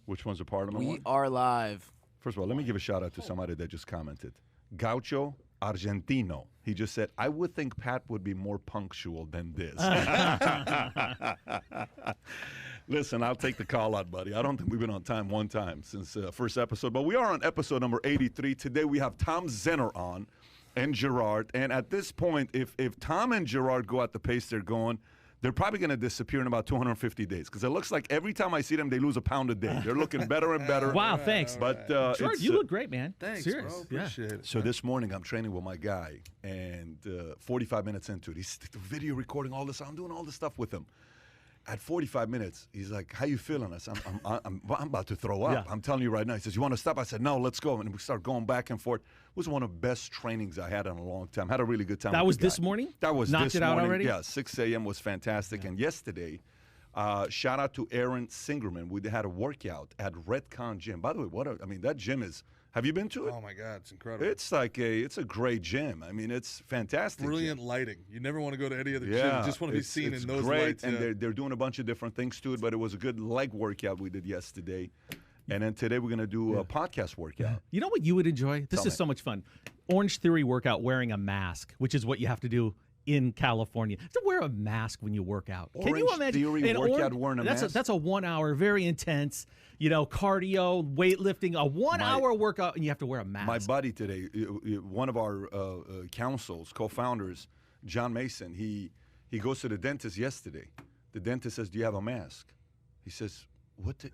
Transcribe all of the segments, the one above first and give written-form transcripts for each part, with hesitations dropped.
Which one's a Parliament We one? are live. First of all, let me give a shout out to somebody that just commented. Gaucho Argentino. He just said, I would think Pat would be more punctual than this. Listen, I'll take the call out, buddy. I don't think we've been on time one time since first episode, but we are on episode number 83. Today we have Tom Zenner on and Gerard. And at this point, if Tom and Gerard go at the pace they're going, they're probably going to disappear in about 250 days because it looks like every time I see them, they lose a pound a day. They're looking better and better. Wow, thanks. But Gerard, you look great, man. Thanks, Serious. bro. Appreciate it. So this morning I'm training with my guy, and 45 minutes into it, he's video recording all this. I'm doing all this stuff with him. At 45 minutes, he's like, "How you feeling?" I said, "I'm about to throw up. Yeah. I'm telling you right now." He says, "You want to stop?" I said, "No, let's go." And we start going back and forth. It was one of the best trainings I had in a long time. Had a really good time. That with was the guy. this morning? That was Knocked this it out morning. already? Yeah, 6 a.m. was fantastic. And yesterday, shout out to Aaron Singerman. We had a workout at Redcon Gym. By the way, that gym is. Have you been to it? Oh my God, it's incredible. It's like it's a great gym. I mean, it's fantastic. Brilliant lighting. You never want to go to any other gym. Yeah, You just want to be seen it's in those great, lights. and yeah. they're doing a bunch of different things to it. But it was a good leg workout we did yesterday, and then today we're gonna do a podcast workout. You know what you would enjoy? This Tell is me. so much fun. Orange Theory workout wearing a mask, which is what you have to do in California. To wear a mask when you work out. Can you Orange imagine? Theory an workout wearing a mask? That's a 1 hour, very intense, cardio, weightlifting, a 1 hour workout, and you have to wear a mask. My buddy today, one of our councils, co-founders, John Mason, he goes to the dentist yesterday. The dentist says, "Do you have a mask?" He says, "What the?"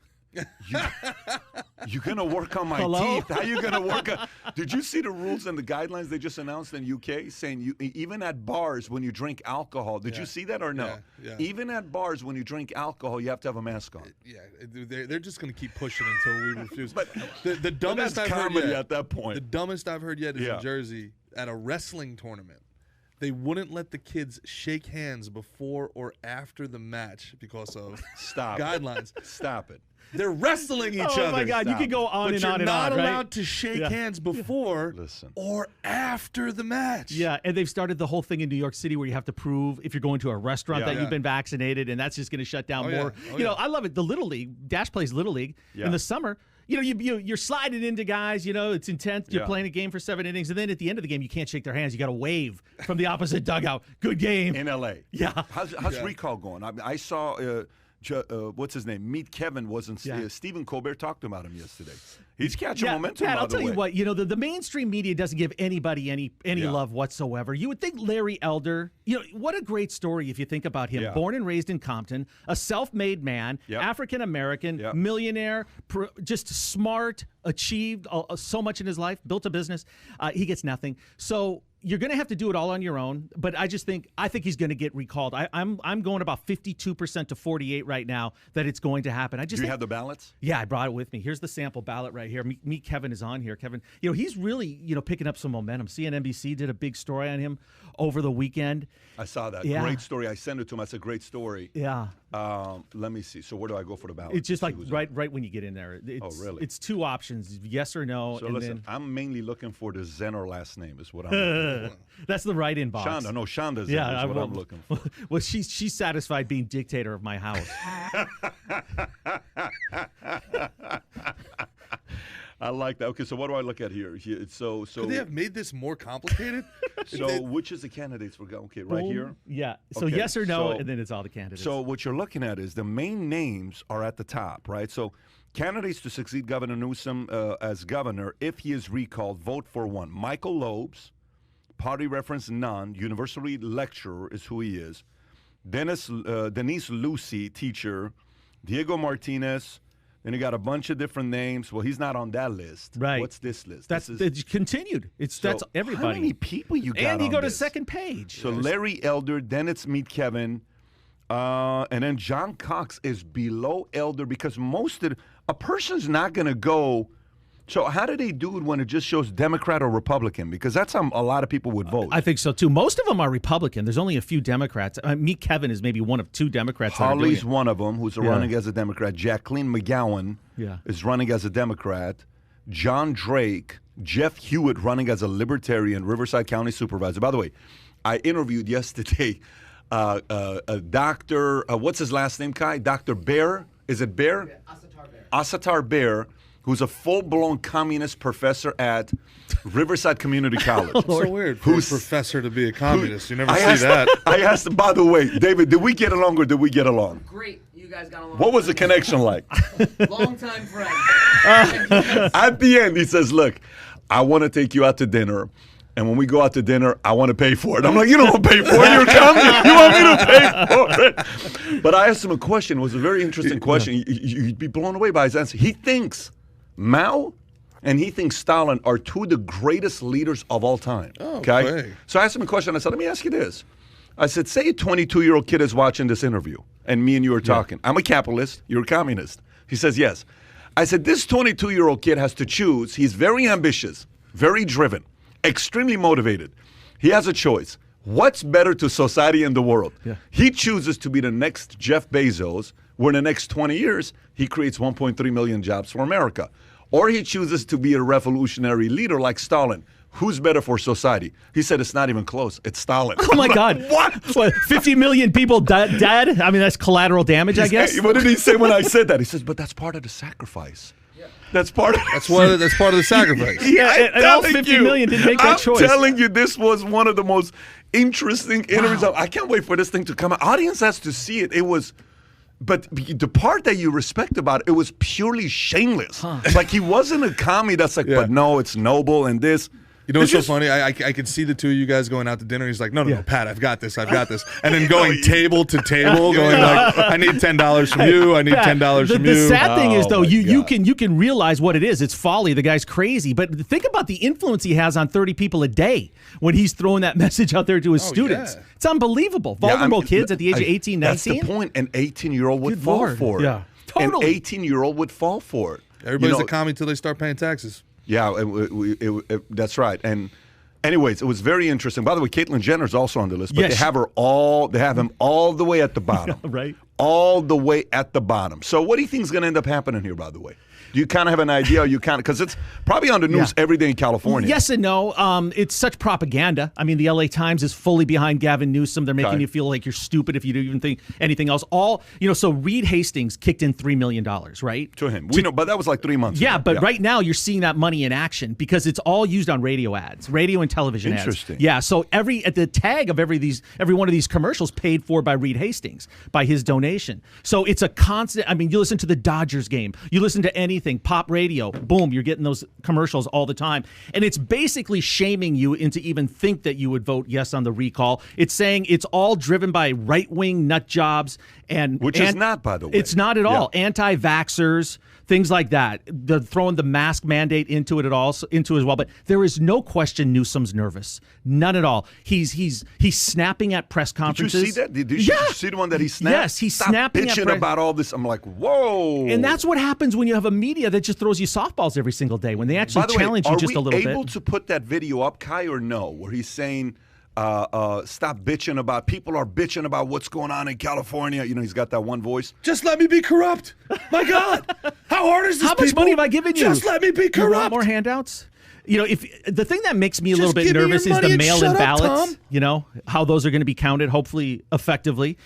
You're going to work on my teeth. How you going to work on? Did you see the rules and the guidelines they just announced in UK saying even at bars when you drink alcohol, did you see that or no? Yeah. Even at bars when you drink alcohol, you have to have a mask on. Yeah, they're just going to keep pushing until we refuse. But the dumbest that's I've heard comedy yet, at that point. The dumbest I've heard yet is Yeah. in Jersey at a wrestling tournament. They wouldn't let the kids shake hands before or after the match because of guidelines. Stop it. They're wrestling each other. Oh my God, you could go on But and you're on and not on, right? allowed to shake hands before or after the match. Yeah, and they've started the whole thing in New York City where you have to prove if you're going to a restaurant that you've been vaccinated, and that's just going to shut down more. I love it. The Little League, Dash plays Little League in the summer. You're sliding into guys. It's intense. You're playing a game for 7 innings, and then at the end of the game, you can't shake their hands. You got to wave from the opposite dugout. Good game In L.A. Yeah. How's recall going? I saw. What's his name? Meet Kevin wasn't. Stephen Colbert talked about him yesterday. He's catching momentum. Pat, by I'll the tell way. you what. The mainstream media doesn't give anybody any love whatsoever. You would think Larry Elder. What a great story if you think about him. Yeah. Born and raised in Compton, a self-made man, African American, millionaire, just smart, achieved so much in his life, built a business. He gets nothing. So you're going to have to do it all on your own, but I think he's going to get recalled. I'm going about 52% to 48 right now that it's going to happen. Do you have the ballots? Yeah, I brought it with me. Here's the sample ballot right here. Meet Kevin is on here. Kevin, he's really picking up some momentum. CNBC did a big story on him over the weekend. I saw that. Yeah. Great story. I sent it to him. That's a great story. Yeah. Let me see. So where do I go for the ballot? It's just like right when you get in there. Really? It's 2 options, yes or no. So and listen, then, I'm mainly looking for the Zenner last name is what I'm looking for. that's the right inbox. Shonda Zenner is what I'm looking for. Well, she's satisfied being dictator of my house. I like that. Okay, so what do I look at here? So Could they have made this more complicated? So which is the candidates for okay, right here? Yeah. So Okay, yes or no, so- and then it's all the candidates. So what you're looking at is the main names are at the top, right? So candidates to succeed Governor Newsom as governor, if he is recalled, vote for one. Michael Loebs, party reference none, university lecturer is who he is. Denise Lucy, teacher. Diego Martinez. Then you got a bunch of different names. Well, he's not on that list. Right. What's this list? It's continued. That's everybody. How many people you got And you on go to this? second page. So Larry Elder, then it's Meet Kevin, and then John Cox is below Elder because a person's not going to go. So how do they do it when it just shows Democrat or Republican? Because that's how a lot of people would vote. I think so too. Most of them are Republican. There's only a few Democrats. Meet Kevin is maybe one of 2 Democrats. Holly's one of them who's running as a Democrat. Jacqueline McGowan Yeah. is running as a Democrat. John Drake, Jeff Hewitt running as a Libertarian, Riverside County Supervisor. By the way, I interviewed yesterday a doctor, what's his last name, Kai? Dr. Bear? Is it Bear? Asatar Bear. Asatar Bear, who's a full-blown communist professor at Riverside Community College. So weird for a professor to be a communist. You never see that. I asked him, by the way, David, did we get along or did we get along? Great. You guys got along. What was the connection like? Long-time friend. At the end, he says, look, I want to take you out to dinner. And when we go out to dinner, I want to pay for it. I'm like, you don't want to pay for it. You're a communist. You want me to pay for it? But I asked him a question. It was a very interesting question. You'd be blown away by his answer. He thinks Mao and he thinks Stalin are two of the greatest leaders of all time. Okay? So I asked him a question. I said, let me ask you this. I said, say a 22-year-old kid is watching this interview, and me and you are talking. I'm a capitalist. You're a communist. He says, yes. I said, this 22-year-old kid has to choose. He's very ambitious, very driven, extremely motivated. He has a choice. What's better to society and the world? Yeah. He chooses to be the next Jeff Bezos, where in the next 20 years, he creates 1.3 million jobs for America. Or he chooses to be a revolutionary leader like Stalin. Who's better for society? He said it's not even close. It's Stalin. Oh, my God. What? 50 million people dead? I mean, that's collateral damage, I guess. What did he say when I said that? He says, but that's part of the sacrifice. That's part of that's part of the sacrifice. Yeah, and all 50 million didn't make that choice. I'm telling you, this was one of the most interesting interviews. I can't wait for this thing to come out. Audience has to see it. It was, but the part that you respect about it, it was purely shameless. Like he wasn't a commie that's like, but no, it's noble and this. You know what's so funny? I could see the two of you guys going out to dinner. He's like, no, Pat, I've got this. And then going table to table, going like, I need $10 from you. I need $10 from you. The sad thing is, though, you can realize what it is. It's folly. The guy's crazy. But think about the influence he has on 30 people a day when he's throwing that message out there to his students. Yeah. It's unbelievable. Vulnerable kids at the age of 18, 19. That's the point. An 18-year-old would fall for it. Yeah, totally. An 18-year-old would fall for it. Everybody's a commie until they start paying taxes. Yeah, that's right. And anyways, it was very interesting. By the way, Caitlyn Jenner's also on the list, but they have him all the way at the bottom. Right. All the way at the bottom. So what do you think is going to end up happening here, by the way? Do you kind of have an idea? Or you kind of, because it's probably on the news every day in California. Yes and no. It's such propaganda. I mean, the LA Times is fully behind Gavin Newsom. They're making you feel like you're stupid if you don't even think anything else. So Reed Hastings kicked in $3 million, right? To him. We know, but that was like 3 months ago. But right now you're seeing that money in action because it's all used on radio ads, radio and television ads. Interesting. Yeah. So at the tag of every one of these commercials paid for by Reed Hastings by his donation. So it's a constant. I mean, you listen to the Dodgers game, you listen to anything, pop radio, boom, you're getting those commercials all the time. And it's basically shaming you into even think that you would vote yes on the recall. It's saying it's all driven by right-wing nut jobs. Which is not, by the way. It's not at all. Anti-vaxxers, things like that. They're throwing the mask mandate into it as well. But there is no question Newsom's nervous. None at all. He's snapping at press conferences. Did you see that? Did you see the one that he snapped? Yes, he's snapping bitching about all this. I'm like, whoa. And that's what happens when you have a media that just throws you softballs every single day, when they actually challenge you just a little bit. Are we able to put that video up, Kai, or no? Where he's saying, stop bitching about, people are bitching about what's going on in California. You know, he's got that one voice. Just let me be corrupt. My God. How hard is this? How much money have I given you? Just let me be corrupt. You want more handouts? You know, if the thing that makes me a little bit nervous is the mail-in ballots. You know, how those are going to be counted, hopefully effectively.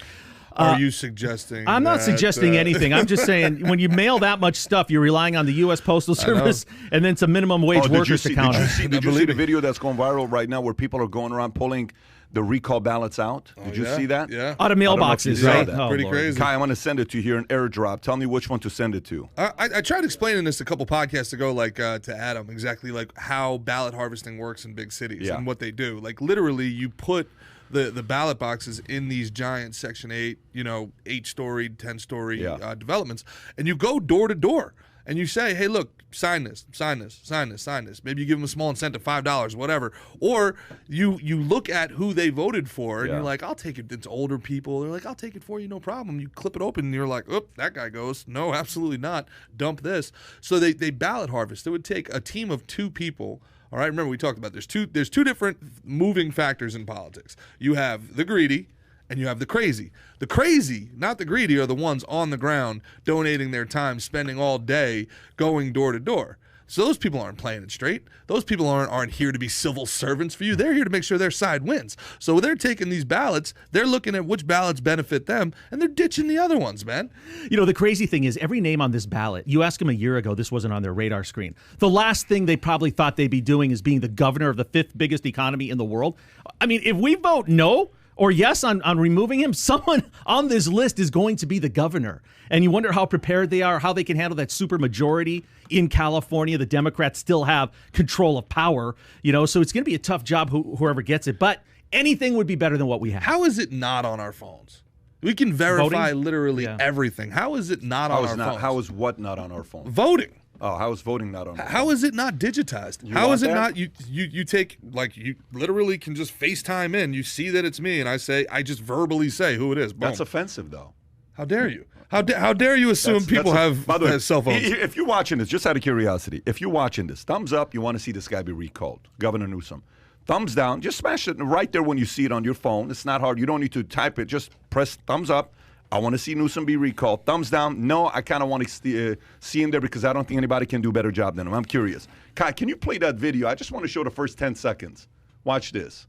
Are you suggesting? I'm not suggesting anything. I'm just saying when you mail that much stuff, you're relying on the U.S. Postal Service and then some minimum wage workers to count it. Did you see the video that's going viral right now where people are going around pulling the recall ballots out? Did you see that? Yeah. Out of mailboxes, right? Pretty crazy. Kai, I want to send it to you here, an airdrop. Tell me which one to send it to. I tried explaining this a couple podcasts ago, like to Adam, exactly like how ballot harvesting works in big cities and what they do. Like literally, you put the ballot boxes in these giant Section 8, 8-story, 10-story developments, and you go door to door. And you say, hey, look, sign this, sign this, sign this, sign this. Maybe you give them a small incentive, $5, whatever. Or you look at who they voted for, and you're like, I'll take it. It's older people. They're like, I'll take it for you, no problem. You clip it open, and you're like, oh, that guy goes. No, absolutely not. Dump this. So they ballot harvest. It would take a team of 2 people. All right, remember we talked about there's two different moving factors in politics. You have the greedy, and you have the crazy. The crazy, not the greedy, are the ones on the ground donating their time, spending all day going door to door. So those people aren't playing it straight. Those people aren't here to be civil servants for you. They're here to make sure their side wins. So they're taking these ballots, they're looking at which ballots benefit them, and they're ditching the other ones, man. You know, the crazy thing is every name on this ballot, you ask them a year ago, this wasn't on their radar screen. The last thing they probably thought they'd be doing is being the governor of the 5th biggest economy in the world. I mean, if we vote no or yes on removing him, someone on this list is going to be the governor. And you wonder how prepared they are, how they can handle that supermajority in California. The Democrats still have control of power, you know, so it's going to be a tough job whoever gets it. But anything would be better than what we have. How is it not on our phones? We can verify literally everything. How is it not on our phones? How is what not on our phone? Voting. Oh, how is voting not on our phone? How is it not digitized? How is it not? You take, like, you literally can just FaceTime in. You see that it's me, and I just verbally say who it is. Boom. That's offensive, though. How dare you? How dare you assume people have cell phones? If you're watching this, just out of curiosity, if you're watching this, thumbs up, you want to see this guy be recalled, Governor Newsom. Thumbs down, just smash it right there when you see it on your phone. It's not hard. You don't need to type it. Just press thumbs up. I want to see Newsom be recalled. Thumbs down. No, I kind of want to see him there because I don't think anybody can do a better job than him. I'm curious. Kai, can you play that video? I just want to show the first 10 seconds. Watch this.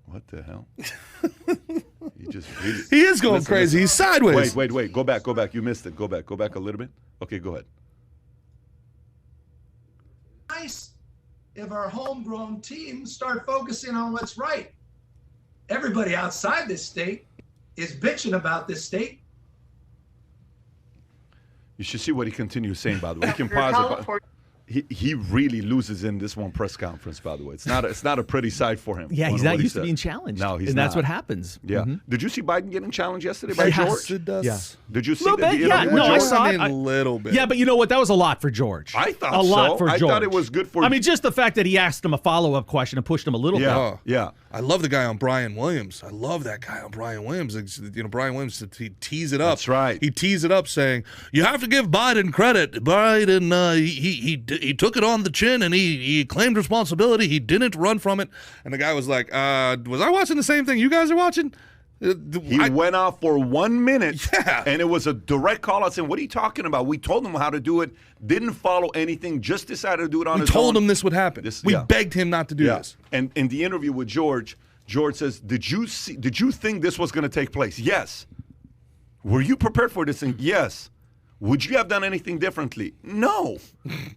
What the hell? He is going crazy. He's sideways. Wait. Go back. You missed it. Go back a little bit. Okay, go ahead. Nice if our homegrown teams start focusing on what's right. Everybody outside this state is bitching about this state. You should see what he continues saying, by the way. He can pause it. He really loses in this one press conference, by the way. It's not a pretty sight for him. Yeah, he's not used to being challenged. No, he's not. And that's what happens. Yeah. Mm-hmm. Did you see Biden getting challenged yesterday by George? It does. Yeah. Did you see that? Yeah, no, I saw it. A little bit. Yeah, but you know what? That was a lot for George. I thought a lot for George. I thought it was good for. I mean, just the fact that he asked him a follow-up question and pushed him a little bit. Yeah. I love the guy on Brian Williams. I love that guy on Brian Williams. You know, Brian Williams, he tees it up. That's right. He tees it up saying, you have to give Biden credit. Biden, he took it on the chin and he claimed responsibility. He didn't run from it. And the guy was like, was I watching the same thing you guys are watching? He went off for 1 minute, and it was a direct call out saying, what are you talking about? We told him how to do it, didn't follow anything, just decided to do it on his own. We told him this would happen. We begged him not to do this. And in the interview with George says, did you think this was going to take place? Yes. Were you prepared for this thing? Yes. Would you have done anything differently? No.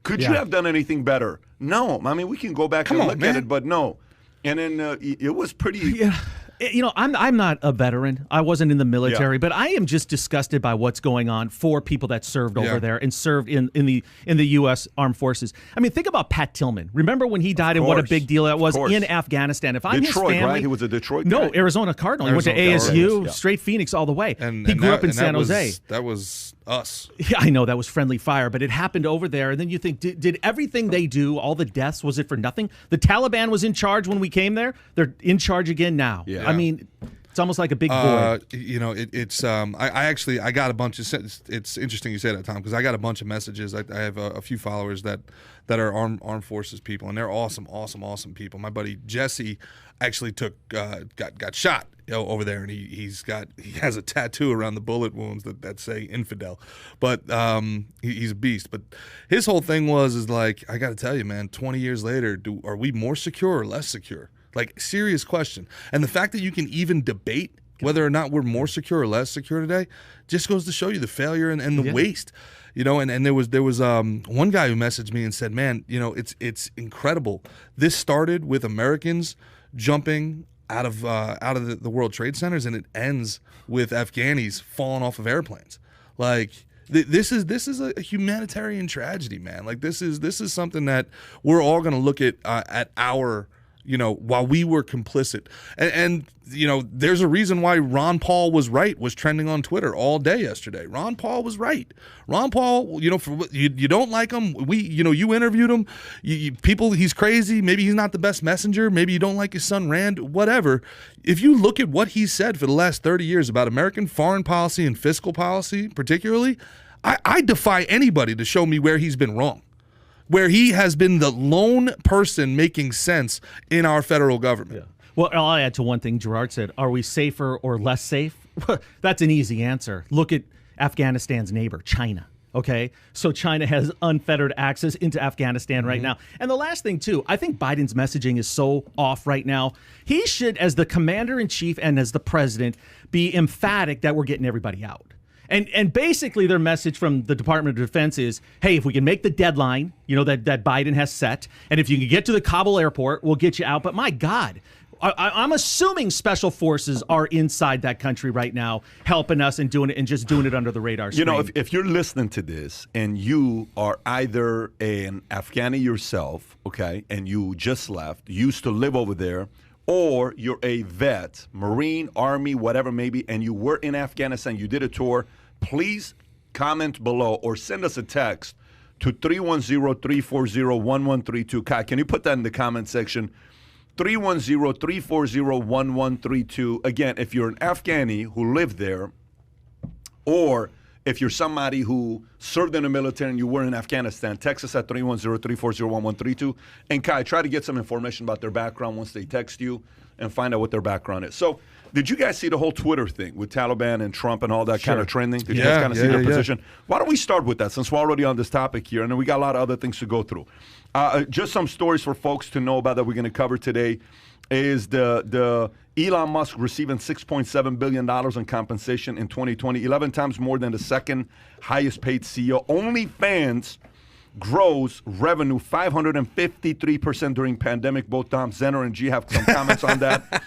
Could you have done anything better? No. I mean, we can go back and look at it, but no. And then it was pretty... Yeah. You know, I'm not a veteran. I wasn't in the military, but I am just disgusted by what's going on for people that served over there and served in the U.S. Armed Forces. I mean, think about Pat Tillman. Remember when he died and what a big deal that was in Afghanistan? If I'm Detroit, his family, right? He was a Detroit guy. No, Arizona Cardinal. He went to ASU, straight Phoenix all the way. He grew up in San Jose. That was us. Yeah, I know that was friendly fire, but it happened over there. And then you think, did everything they do, all the deaths, was it for nothing? The Taliban was in charge when we came there. They're in charge again now. Yeah. I mean, it's almost like a big void. You know, it's I got a bunch of. It's interesting you say that, Tom, because I got a bunch of messages. I have a few followers that are armed forces people, and they're awesome people. My buddy Jesse actually got shot over there, and he has a tattoo around the bullet wounds that say infidel, but he's a beast. But his whole thing is like, I got to tell you, man, 20 years later, are we more secure or less secure? Like, serious question. And the fact that you can even debate whether or not we're more secure or less secure today just goes to show you the failure and the waste. You know, and there was one guy who messaged me and said, man, you know, it's incredible. This started with Americans jumping out of the World Trade Centers, and it ends with Afghanis falling off of airplanes. Like, this is a humanitarian tragedy, man. Like, this is something that we're all going to look at our, you know, while we were complicit. And you know, there's a reason why Ron Paul was trending on Twitter all day yesterday. Ron Paul was right. Ron Paul, you know, you don't like him. You interviewed him. He's crazy. Maybe he's not the best messenger. Maybe you don't like his son Rand, whatever. If you look at what he said for the last 30 years about American foreign policy and fiscal policy, particularly, I defy anybody to show me where he's been wrong, where he has been the lone person making sense in our federal government. Yeah. Well, I'll add to one thing Gerard said. Are we safer or less safe? That's an easy answer. Look at Afghanistan's neighbor, China. Okay, so China has unfettered access into Afghanistan right now. And the last thing, too, I think Biden's messaging is so off right now. He should, as the commander-in-chief and as the president, be emphatic that we're getting everybody out. And basically their message from the Department of Defense is, hey, if we can make the deadline, that Biden has set, and if you can get to the Kabul airport, we'll get you out. But my God, I'm assuming special forces are inside that country right now, helping us and doing it and just doing it under the radar screen. If you're listening to this and you are either an Afghani yourself, okay, and you just left, used to live over there, or you're a vet, Marine, Army, whatever maybe, and you were in Afghanistan, you did a tour, please comment below or send us a text to 310-340-1132. Kai, can you put that in the comment section? 310-340-1132. Again, if you're an Afghani who lived there, or if you're somebody who served in the military and you were in Afghanistan, text us at 310-340-1132. And Kai, try to get some information about their background once they text you and find out what their background is. So, did you guys see the whole Twitter thing with Taliban and Trump and all that kind of trending? Did you guys kind of see their position? Why don't we start with that since we're already on this topic here, and then we got a lot of other things to go through. Just some stories for folks to know about that we're going to cover today is the Elon Musk receiving $6.7 billion in compensation in 2020, 11 times more than the second highest paid CEO. OnlyFans grows revenue 553% during pandemic. Both Dom Zenner and G have some comments on that.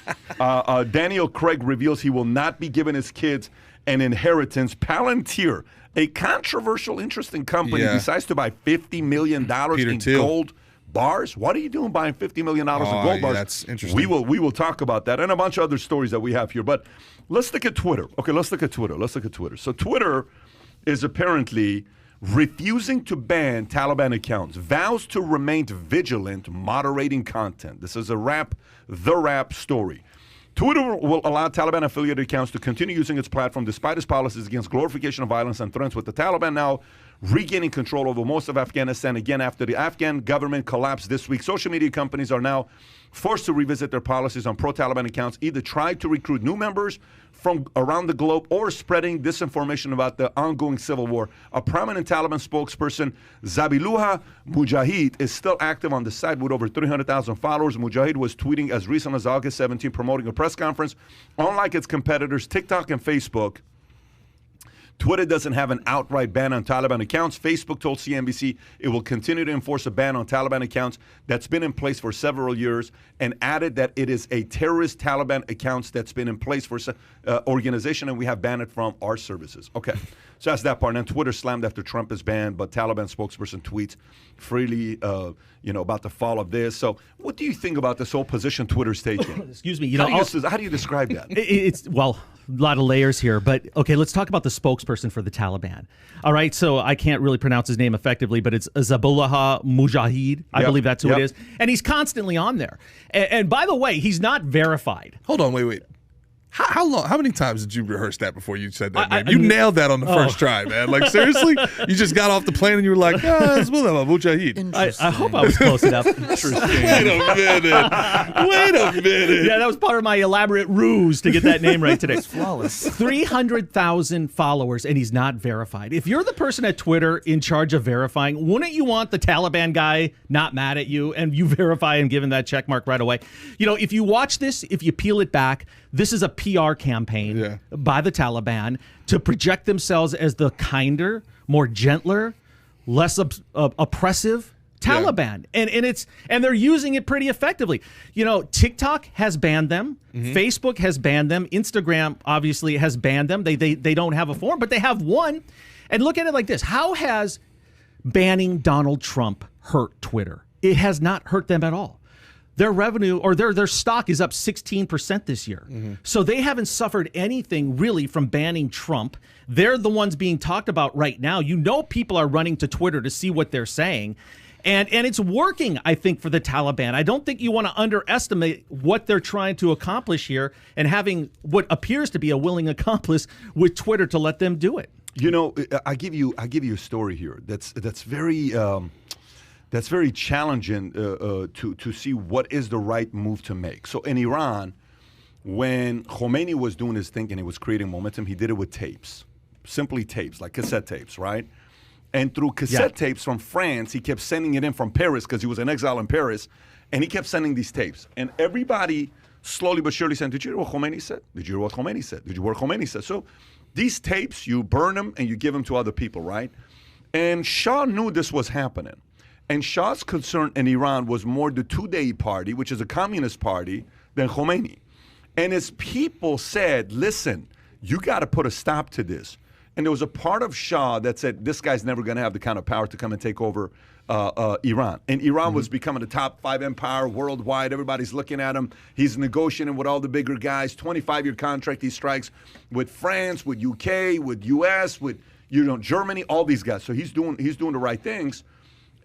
Daniel Craig reveals he will not be giving his kids an inheritance. Palantir, a controversial, interesting company, decides to buy $50 million in gold bars. What are you doing buying $50 million in gold bars? That's interesting. We will talk about that and a bunch of other stories that we have here. But let's look at Twitter. Okay, let's look at Twitter. So Twitter is apparently refusing to ban Taliban accounts, vows to remain vigilant, moderating content. This is the Wrap story. Twitter will allow Taliban-affiliated accounts to continue using its platform despite its policies against glorification of violence and threats, with the Taliban now regaining control over most of Afghanistan again after the Afghan government collapsed this week. Social media companies are now forced to revisit their policies on pro-Taliban accounts, either try to recruit new members from around the globe or spreading disinformation about the ongoing civil war. A prominent Taliban spokesperson, Zabiullah Mujahid, is still active on the site with over 300,000 followers. Mujahid was tweeting as recent as August 17, promoting a press conference. Unlike its competitors, TikTok and Facebook, Twitter doesn't have an outright ban on Taliban accounts. Facebook told CNBC it will continue to enforce a ban on Taliban accounts that's been in place for several years, and added that it is a terrorist Taliban accounts that's been in place for organization, and we have banned it from our services. Okay, so that's that part. And then Twitter slammed after Trump is banned, but Taliban spokesperson tweets freely, about the fall of this. So what do you think about this whole position Twitter's taking? Excuse me. How do you describe that? It's a lot of layers here, but okay, let's talk about the spokesperson for the Taliban. All right, so I can't really pronounce his name effectively, but it's Zabiullah Mujahid. I believe that's who it is. And he's constantly on there. And by the way, he's not verified. Hold on, wait. How long? How many times did you rehearse that before you said that name? You nailed that on the first try, man. Like, seriously? You just got off the plane and you were like, it's Mujahid. I hope I was close enough. Interesting. Wait a minute. Yeah, that was part of my elaborate ruse to get that name right today. It's flawless. 300,000 followers, and he's not verified. If you're the person at Twitter in charge of verifying, wouldn't you want the Taliban guy not mad at you and you verify and give him that check mark right away? If you watch this, if you peel it back, this is a PR campaign by the Taliban to project themselves as the kinder, more gentler, less oppressive Taliban. And they're using it pretty effectively. TikTok has banned them. Mm-hmm. Facebook has banned them. Instagram obviously has banned them. They don't have a form, but they have one. And look at it like this. How has banning Donald Trump hurt Twitter? It has not hurt them at all. Their revenue or their stock is up 16% this year. Mm-hmm. So they haven't suffered anything really from banning Trump. They're the ones being talked about right now. People are running to Twitter to see what they're saying. And it's working, I think, for the Taliban. I don't think you want to underestimate what they're trying to accomplish here and having what appears to be a willing accomplice with Twitter to let them do it. I give you a story here that's very challenging to see what is the right move to make. So in Iran, when Khomeini was doing his thing and he was creating momentum, he did it with tapes, simply tapes, like cassette tapes, right? And through cassette tapes from France, he kept sending it in from Paris because he was in exile in Paris. And he kept sending these tapes. And everybody slowly but surely said, did you hear what Khomeini said? Did you hear what Khomeini said? Did you hear what Khomeini said? So these tapes, you burn them and you give them to other people, right? And Shah knew this was happening. And Shah's concern in Iran was more the Tudeh party, which is a communist party, than Khomeini. And his people said, listen, you got to put a stop to this. And there was a part of Shah that said, this guy's never going to have the kind of power to come and take over Iran. And Iran was becoming the top 5 empire worldwide. Everybody's looking at him. He's negotiating with all the bigger guys. 25-year contract he strikes with France, with UK, with US, with Germany, all these guys. So he's doing the right things.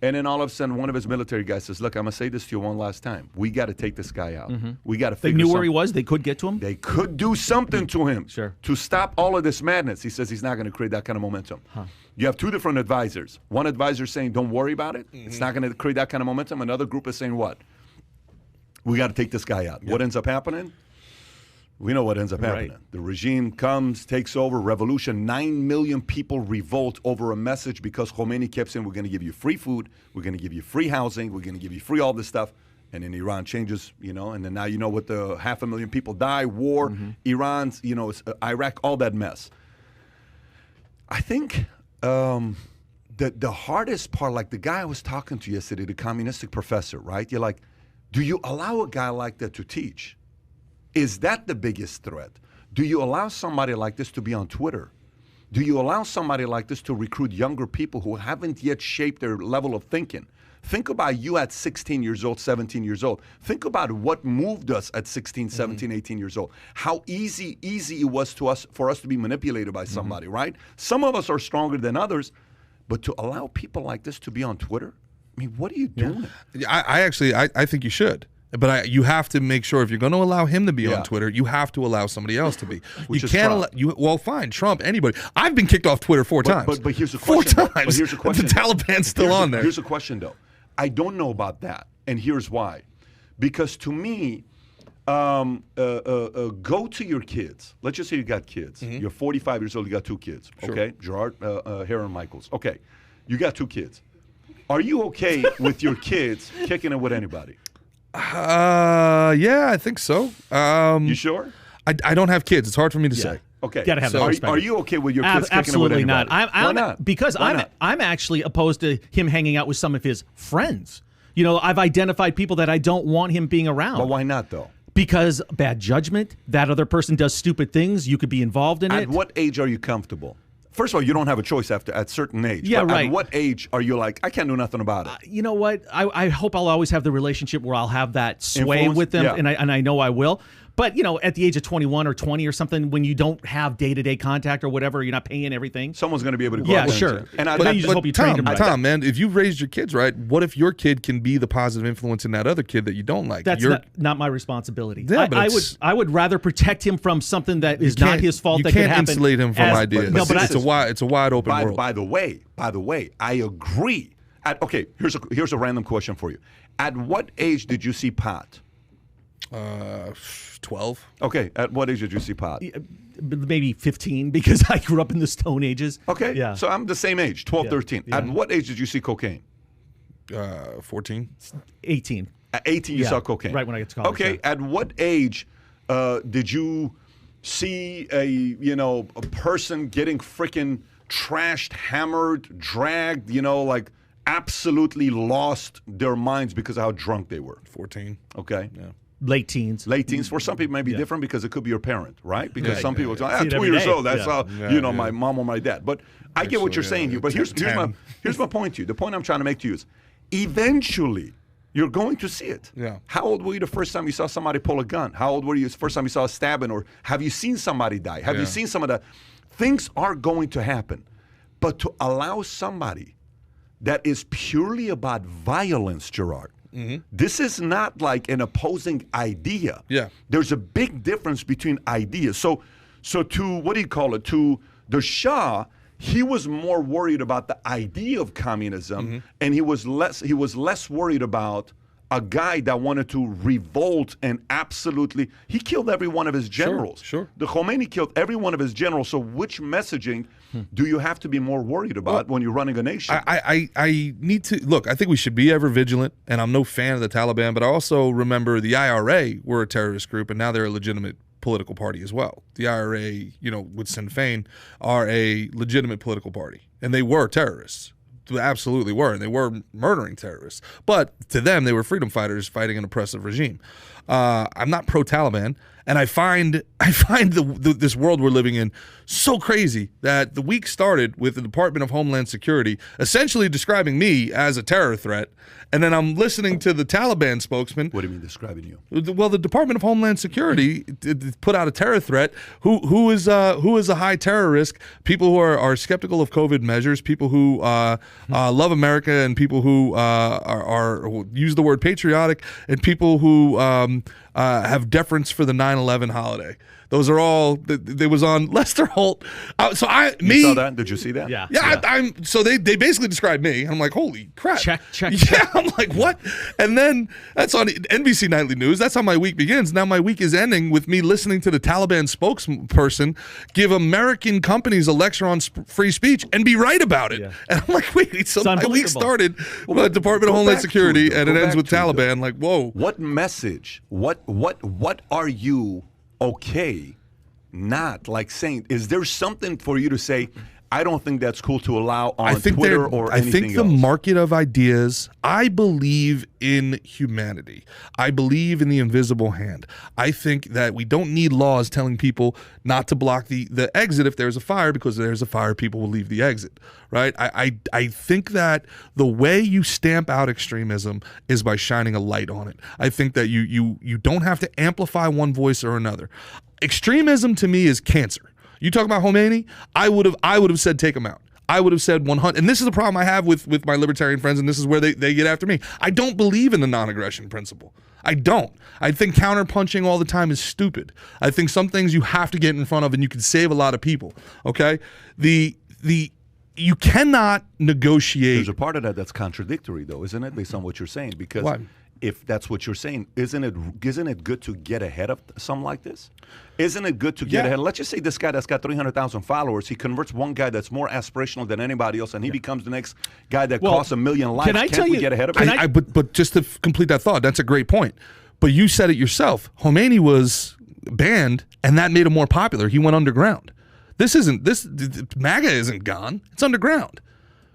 And then all of a sudden, one of his military guys says, look, I'm going to say this to you one last time. We got to take this guy out. We got to figure They knew where he was? They could get to him? They could do something to him to stop all of this madness. He says he's not going to create that kind of momentum. You have 2 different advisors. One advisor saying, don't worry about it. It's not going to create that kind of momentum. Another group is saying, what? We got to take this guy out. What ends up happening? We know what ends up happening. The regime comes, takes over, revolution. 9 million people revolt over a message because Khomeini kept saying, we're going to give you free food, we're going to give you free housing, we're going to give you free all this stuff. And then Iran changes, and then now what the 500,000 people die, war, Iran's, Iraq, all that mess. I think the hardest part, like the guy I was talking to yesterday, the communistic professor, right? You're like, do you allow a guy like that to teach? Is that the biggest threat? Do you allow somebody like this to be on Twitter? Do you allow somebody like this to recruit younger people who haven't yet shaped their level of thinking? Think about you at 16 years old, 17 years old. Think about what moved us at 16, 17, 18 years old. How easy it was for us to be manipulated by somebody, right? Some of us are stronger than others, but to allow people like this to be on Twitter, I mean, what are you doing? I think you should. But you have to make sure if you're going to allow him to be on Twitter, you have to allow somebody else to be. Which you is can't Trump. Well, fine, Trump, anybody. I've been kicked off Twitter 4 times. But here's a question. 4 times. But here's a question. The Taliban's still on there. Here's a question, though. I don't know about that, and here's why. Because to me, go to your kids. Let's just say you got kids. You're 45 years old. You got 2 kids. Okay, Gerard, Heron, Michaels. Okay, you got 2 kids. Are you okay with your kids kicking it with anybody? Yeah, I think so. You sure? I don't have kids. It's hard for me to say. Okay. Gotta have are you okay with your kids kicking it with anybody? Absolutely not. Why not? Because I'm actually opposed to him hanging out with some of his friends. I've identified people that I don't want him being around. But why not, though? Because bad judgment. That other person does stupid things. You could be involved in it. At what age are you comfortable? First of all, you don't have a choice at certain age. Yeah, but right. At what age are you like, I can't do nothing about it? You know what? I hope I'll always have the relationship where I'll have that sway Influence? with them, Yeah. and I know I will. But, at the age of 21 or 20 or something, when you don't have day-to-day contact or whatever, you're not paying everything. Someone's going to be able to go Yeah, out there sure. And But then you just hope you trained them right. Tom, man, if you've raised your kids right, what if your kid can be the positive influence in that other kid that you don't like? That's not my responsibility. Yeah, but I would rather protect him from something that is not his fault that could happen. You can't insulate him from ideas. No, but it's a wide open world. By the way, I agree. Here's a random question for you. At what age did you see pot? 12. Okay, at what age did you see pot? Maybe 15, because I grew up in the Stone Ages. Okay, yeah. So I'm the same age, 12, 13. Yeah. At what age did you see cocaine? 14. 18. At 18, you saw cocaine. Right when I get to college. Okay, yeah. at what age did you see a person getting freaking trashed, hammered, dragged, like absolutely lost their minds because of how drunk they were? 14. Okay. Yeah. Late teens. Late teens. For some people, it may be different because it could be your parent, right? Because some people See it 2 every years day. old. That's how my yeah. mom or my dad. But I get what you're saying here. But here's my point to you. The point I'm trying to make to you is, eventually, you're going to see it. Yeah. How old were you the first time you saw somebody pull a gun? How old were you the first time you saw a stabbing? Or have you seen somebody die? Have you seen some of the things are going to happen? But to allow somebody that is purely about violence, Gerard. This is not like an opposing idea. Yeah. There's a big difference between ideas. So to, what do you call it? To the Shah, he was more worried about the idea of communism, and he was less worried about a guy that wanted to revolt and absolutely, he killed every one of his generals. Sure. The Khomeini killed every one of his generals. So which messaging do you have to be more worried about when you're running a nation? I need to look. I think we should be ever vigilant, and I'm no fan of the Taliban, but I also remember the IRA were a terrorist group, and now they're a legitimate political party as well. The IRA, with Sinn Féin, are a legitimate political party, and they were terrorists. They absolutely were, and they were murdering terrorists. But to them, they were freedom fighters fighting an oppressive regime. I'm not pro-Taliban, and I find this world we're living in so crazy that the week started with the Department of Homeland Security essentially describing me as a terror threat, and then I'm listening to the Taliban spokesman. What do you mean describing you? Well, the Department of Homeland Security put out a terror threat. Who is a high terror risk? People who are skeptical of COVID measures, people who love America, and people who are use the word patriotic, and people who have deference for the 9/11 holiday. Those are all. They was on Lester Holt. You saw that? Did you see that? Yeah. So they basically described me. And I'm like, holy crap. Check. Yeah. I'm like, what? And then that's on NBC Nightly News. That's how my week begins. Now my week is ending with me listening to the Taliban spokesperson give American companies a lecture on free speech and be right about it. Yeah. And I'm like, wait. So my week started with the Department of Homeland Security, and it ends with Taliban. Like, whoa. What message? What are you? Okay, not like saying, is there something for you to say, I don't think that's cool to allow on Twitter or anything else? I think the market of ideas, I believe in humanity. I believe in the invisible hand. I think that we don't need laws telling people not to block the exit if there's a fire, because if there's a fire, people will leave the exit, right? I think that the way you stamp out extremism is by shining a light on it. I think that you don't have to amplify one voice or another. Extremism to me is cancer. You talk about Khomeini, I would have said take him out. I would have said 100. And this is the problem I have with my libertarian friends, and this is where they get after me. I don't believe in the non-aggression principle. I don't. I think counterpunching all the time is stupid. I think some things you have to get in front of, and you can save a lot of people. Okay? You cannot negotiate. There's a part of that that's contradictory, though, isn't it, based on what you're saying? Because what? If that's what you're saying, isn't it good to get ahead of something like this? Isn't it good to get ahead? Let's just say this guy that's got 300,000 followers, he converts one guy that's more aspirational than anybody else, and he becomes the next guy that costs 1 million lives. Can't we get ahead of it? But just to complete that thought, that's a great point. But you said it yourself. Khomeini was banned, and that made him more popular. He went underground. MAGA isn't gone. It's underground.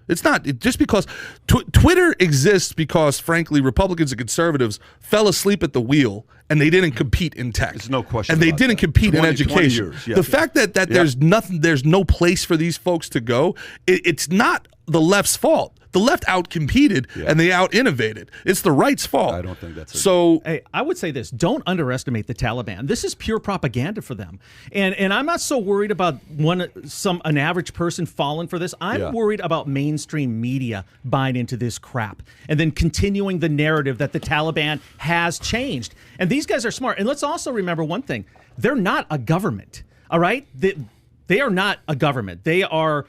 It's not just because Twitter exists because, frankly, Republicans and conservatives fell asleep at the wheel and they didn't compete in tech. There's no question. And they didn't compete in education. 20 years, the fact that there's no place for these folks to go, it's not the left's fault. The left out-competed and they out-innovated. It's the right's fault. I don't think that's it. So. Hey, I would say this. Don't underestimate the Taliban. This is pure propaganda for them. And I'm not so worried about an average person falling for this. I'm worried about mainstream media buying into this crap and then continuing the narrative that the Taliban has changed. And these guys are smart. And let's also remember one thing. They're not a government, all right? They are not a government. They are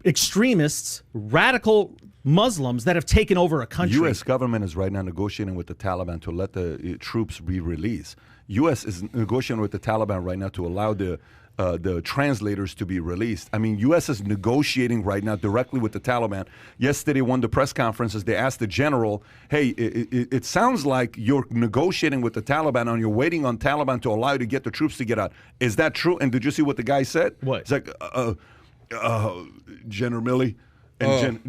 extremists, radical Muslims that have taken over a country. U.S. government is right now negotiating with the Taliban to let the troops be released. U.S. is negotiating with the Taliban right now to allow the translators to be released. I mean, U.S. is negotiating right now directly with the Taliban. Yesterday, one of the press conferences, they asked the general, hey, it sounds like you're negotiating with the Taliban and you're waiting on Taliban to allow you to get the troops to get out. Is that true? And did you see what the guy said? What? It's like, General Milley and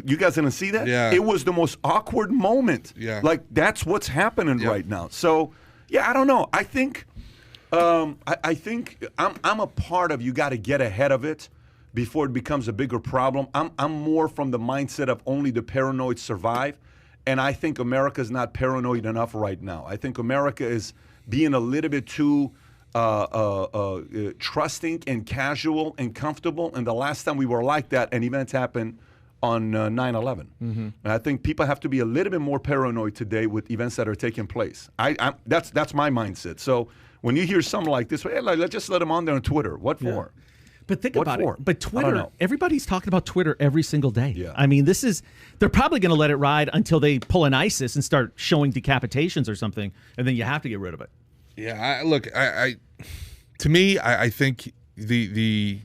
you guys didn't see that? Yeah. It was the most awkward moment. Yeah. Like, that's what's happening right now. So, I don't know. I think I think I'm a part of, you got to get ahead of it before it becomes a bigger problem. I'm more from the mindset of only the paranoid survive. And I think America's not paranoid enough right now. I think America is being a little bit too trusting and casual and comfortable. And the last time we were like that, an event happened on 9/11. Mm-hmm. And I think people have to be a little bit more paranoid today with events that are taking place. That's my mindset. So when you hear something like this, hey, let's just let them on there on Twitter. What for? But think What about for? it. But I don't Twitter, know. everybody's talking about Twitter every single day. Yeah. I mean, they're probably going to let it ride until they pull an ISIS and start showing decapitations or something, and then you have to get rid of it. Yeah, to me, I think the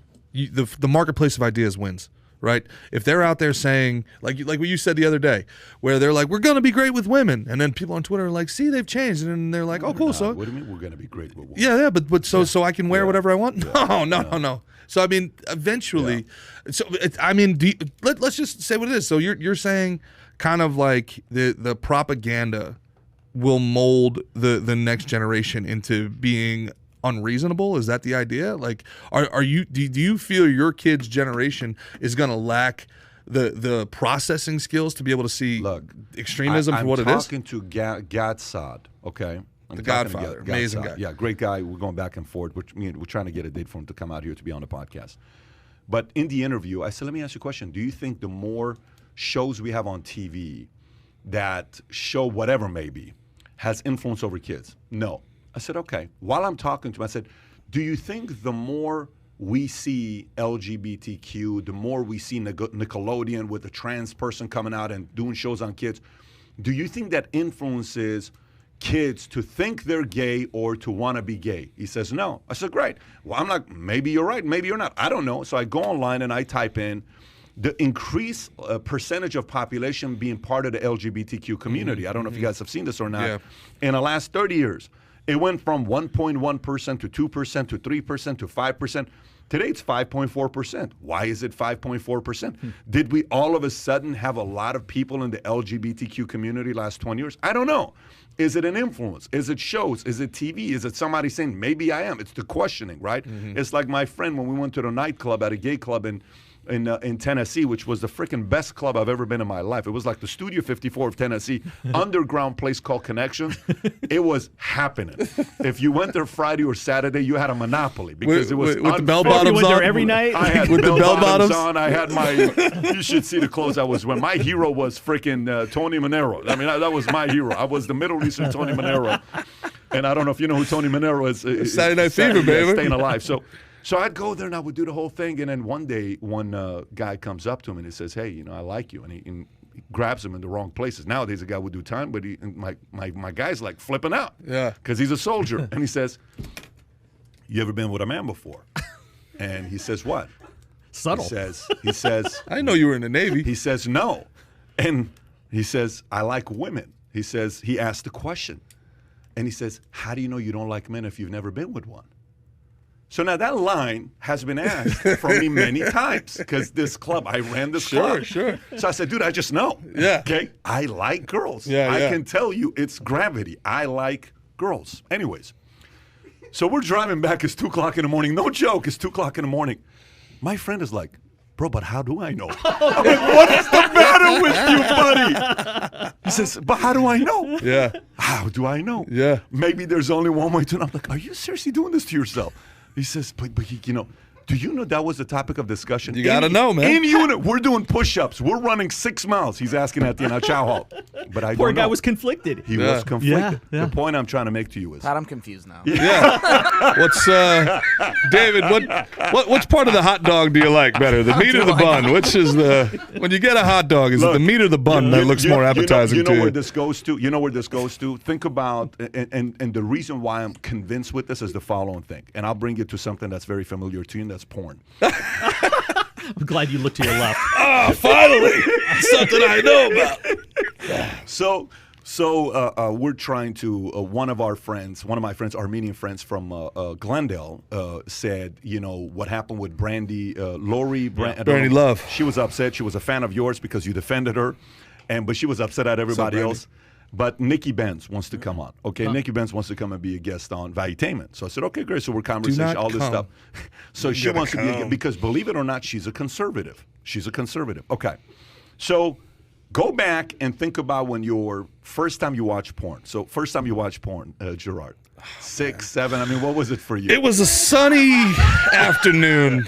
marketplace of ideas wins. Right? If they're out there saying, like what you said the other day, where they're like, we're going to be great with women. And then people on Twitter are like, see, they've changed. And then they're like, oh, cool. So what do you mean we're going to be great with women? Yeah, but so I can wear whatever I want? No. So, I mean, eventually, let's just say what it is. So you're saying kind of like the propaganda will mold the next generation into being unreasonable? Is that the idea? Like, do you feel your kid's generation is going to lack the processing skills to be able to see extremism for what it is? I'm talking to Gad Saad, okay? The Godfather, amazing guy. Yeah, great guy. We're going back and forth. We're trying to get a date for him to come out here to be on the podcast. But in the interview, I said, let me ask you a question. Do you think the more shows we have on TV that show whatever maybe has influence over kids? No. I said, okay. While I'm talking to him, I said, do you think the more we see LGBTQ, the more we see Nickelodeon with a trans person coming out and doing shows on kids, do you think that influences kids to think they're gay or to want to be gay? He says, no. I said, great. Well, I'm like, maybe you're right, maybe you're not. I don't know. So I go online and I type in the increased percentage of population being part of the LGBTQ community. I don't know if you guys have seen this or not. Yeah. In the last 30 years, it went from 1.1% to 2% to 3% to 5%. Today it's 5.4%. Why is it 5.4%? Did we all of a sudden have a lot of people in the LGBTQ community last 20 years? I don't know. Is it an influence? Is it shows? Is it TV? Is it somebody saying, maybe I am? It's the questioning, right? It's like my friend when we went to the nightclub at a gay club in Tennessee, which was the freaking best club I've ever been in my life. It was like the Studio 54 of Tennessee, underground place called Connections. It was happening. If you went there Friday or Saturday, you had a monopoly because it was with the bell bottoms You went on there every night? I had with the bell bottoms on. I had my. You should see the clothes I was wearing. My hero was freaking Tony Manero. I mean, that was my hero. I was the Middle Eastern Tony Manero. And I don't know if you know who Tony Manero is. Saturday Night Fever, baby. Staying Alive. So I'd go there and I would do the whole thing. And then one day, one guy comes up to him and he says, hey, I like you. And he grabs him in the wrong places. Nowadays, a guy would do time, but my guy's like flipping out. Yeah. Because he's a soldier. And he says, you ever been with a man before? And he says, what? Subtle. He says, I didn't know you were in the Navy. He says, no. And he says, I like women. He says, he asked the question. And he says, how do you know you don't like men if you've never been with one? So now that line has been asked from me many times because I ran this club. Sure. So I said, dude, I just know. Yeah. Okay. I like girls. Yeah, I can tell you it's gravity. I like girls. Anyways, so we're driving back. It's 2 o'clock in the morning. No joke. It's 2 o'clock in the morning. My friend is like, bro, but how do I know? I'm like, what is the matter with you, buddy? He says, but how do I know? Yeah. How do I know? Yeah. Maybe there's only one way to know. I'm like, are you seriously doing this to yourself? He says, but do you know that was the topic of discussion? You got to know, man. In unit, we're doing push-ups. We're running 6 miles. He's asking at the chow hall. But I Poor don't know. guy was conflicted. He was conflicted. Yeah. The point I'm trying to make to you is, Pat, I'm confused now. Yeah. What's David? Which part of the hot dog do you like better, the meat or the bun? Which is when you get a hot dog? Is it the meat or the bun that looks more appetizing? You know where this goes to. You know where this goes to. Think about and the reason why I'm convinced with this is the following thing, and I'll bring it to something that's very familiar to you, and that's porn. I'm glad you looked to your left. Oh, finally, something I know about. So we're trying to, one of my friends, Armenian friends from Glendale, said, what happened with Brandy, Lori. Brandy Love. She was upset. She was a fan of yours because you defended her, but she was upset at everybody else. But Nikki Benz wants to come on. Okay, Nikki Benz wants to come and be a guest on Valuetainment. So I said, okay, great. So we're conversation, all this stuff. So she wants to be a guest because, believe it or not, she's a conservative. Okay. So go back and think about when first time you watched porn. So first time you watched porn, Gerard. 6, 7. I mean, what was it for you? It was a sunny afternoon,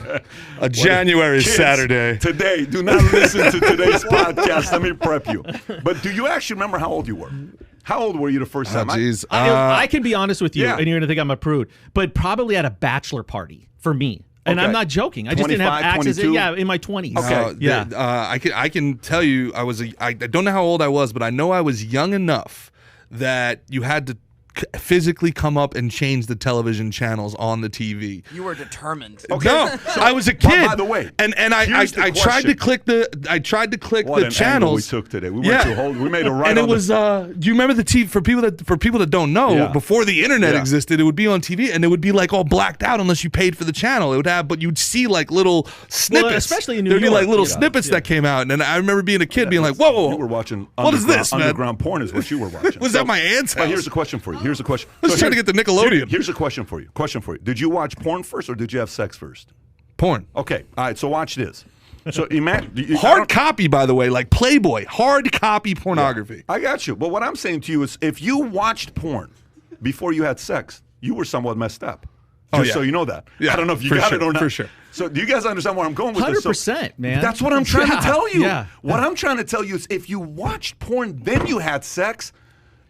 a January Saturday. Today, do not listen to today's podcast. Let me prep you. But do you actually remember how old you were? How old were you the first time? I can be honest with you, and you're going to think I'm a prude, but probably at a bachelor party for me. And I'm not joking. I just didn't have access. 22? Yeah, in my 20s. Okay. I can tell you, I don't know how old I was, but I know I was young enough that you had to physically come up and change the television channels on the TV. You were determined. Okay. No, I was a kid. By the way, and I tried to click the what the an channels angle we took today. We went to we made a right. And it was do you remember the TV for people that don't know, before the internet existed, it would be on TV and it would be like all blacked out unless you paid for the channel. It would have, but you'd see like little snippets. Well, especially in New York. There'd be like little snippets that came out, and I remember being a kid being like, "Whoa, you were watching what is this, man? Underground porn is what you were watching." Was that my aunt's house? But here's a question for you. Here's a question. Trying to get the Nickelodeon. Here's a question for you. Did you watch porn first or did you have sex first? Porn. Okay. All right. So watch this. So imagine hard copy, by the way, like Playboy, hard copy pornography. Yeah, I got you. But what I'm saying to you is, if you watched porn before you had sex, you were somewhat messed up. Just so you know that. Yeah, I don't know if you got it or not. For sure. So do you guys understand where I'm going with this? 100%, man. That's what I'm trying to tell you. Yeah. What I'm trying to tell you is, if you watched porn, then you had sex.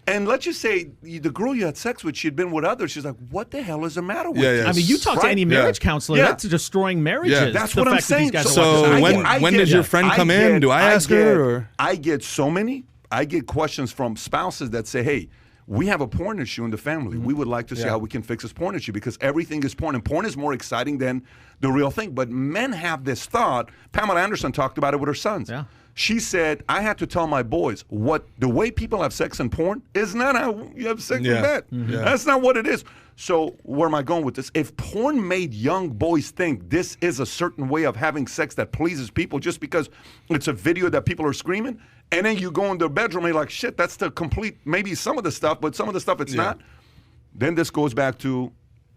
And let's just say the girl you had sex with, she'd been with others. She's like, what the hell is the matter with you? I mean, you talk to any marriage counselor, that's destroying marriages. Yeah, that's what I'm saying. So when does your friend come in? Do I ask her? Or? I get questions from spouses that say, hey, we have a porn issue in the family. We would like to see how we can fix this porn issue, because everything is porn, and porn is more exciting than the real thing. But men have this thought. Pamela Anderson talked about it with her sons. Yeah. She said, I had to tell my boys the way people have sex in porn is not how you have sex in bed. That's not what it is. So where am I going with this? If porn made young boys think this is a certain way of having sex that pleases people just because it's a video that people are screaming, and then you go in their bedroom and you're like, shit, that's the complete, maybe some of the stuff, but some of the stuff it's not. Then this goes back to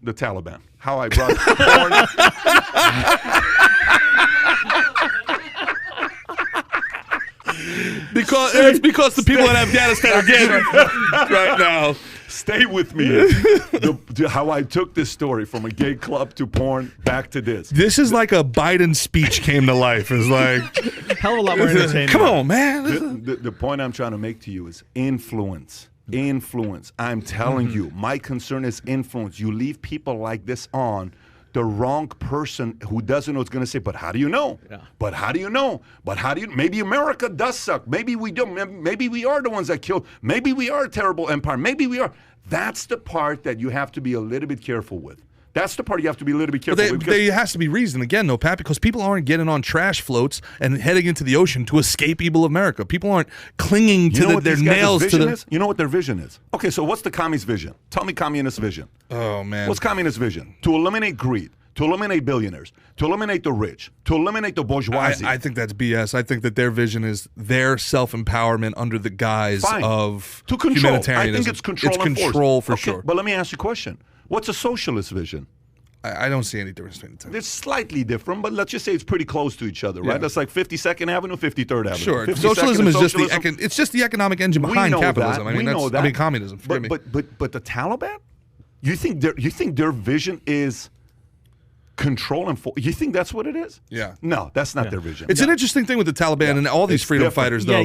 the Taliban. How I brought porn. Because the people in Afghanistan are getting it right now. Stay with me. How I took this story from a gay club to porn back to this. This is like a Biden speech came to life. It's like hell of a lot more entertaining. Come on, man. The point I'm trying to make to you is influence. Influence. I'm telling you, my concern is influence. You leave people like this on. The wrong person who doesn't know is going to say, but how do you know? Yeah. But how do you know? But how do you? Maybe America does suck. Maybe we don't. Maybe we are the ones that killed. Maybe we are a terrible empire. Maybe we are. That's the part that you have to be a little bit careful with. That's the part you have to be a little bit careful with. There has to be reason, again, though, Pat, because people aren't getting on trash floats and heading into the ocean to escape evil America. People aren't clinging to their nails to the... You know what their vision is? Okay, so what's the communist vision? Tell me communist vision. Oh, man. What's communist vision? To eliminate greed, to eliminate billionaires, to eliminate the rich, to eliminate the bourgeoisie. I think that's BS. I think that their vision is their self-empowerment under the guise of humanitarianism. I think it's control and force. It's control for sure. But let me ask you a question. What's a socialist vision? I don't see any difference between the two. They're slightly different, but let's just say it's pretty close to each other, right? That's like 52nd Avenue, 53rd Avenue. Sure. Socialism is just it's just the economic engine behind capitalism. I mean, communism. But the Taliban? You think their vision is control and force? You think that's what it is? Yeah. No, that's not their vision. It's an interesting thing with the Taliban and all these freedom fighters, though.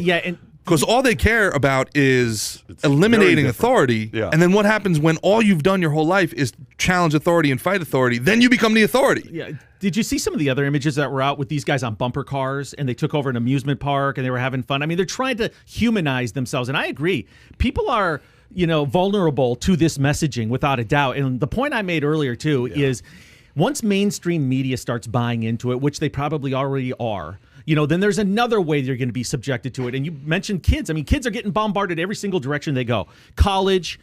Because all they care about is eliminating authority. Yeah. And then what happens when all you've done your whole life is challenge authority and fight authority? Then you become the authority. Yeah. Did you see some of the other images that were out with these guys on bumper cars and they took over an amusement park and they were having fun? I mean, they're trying to humanize themselves. And I agree. People are, vulnerable to this messaging without a doubt. And the point I made earlier, too, is once mainstream media starts buying into it, which they probably already are, then there's another way you're going to be subjected to it. And you mentioned kids. I mean, kids are getting bombarded every single direction they go. College,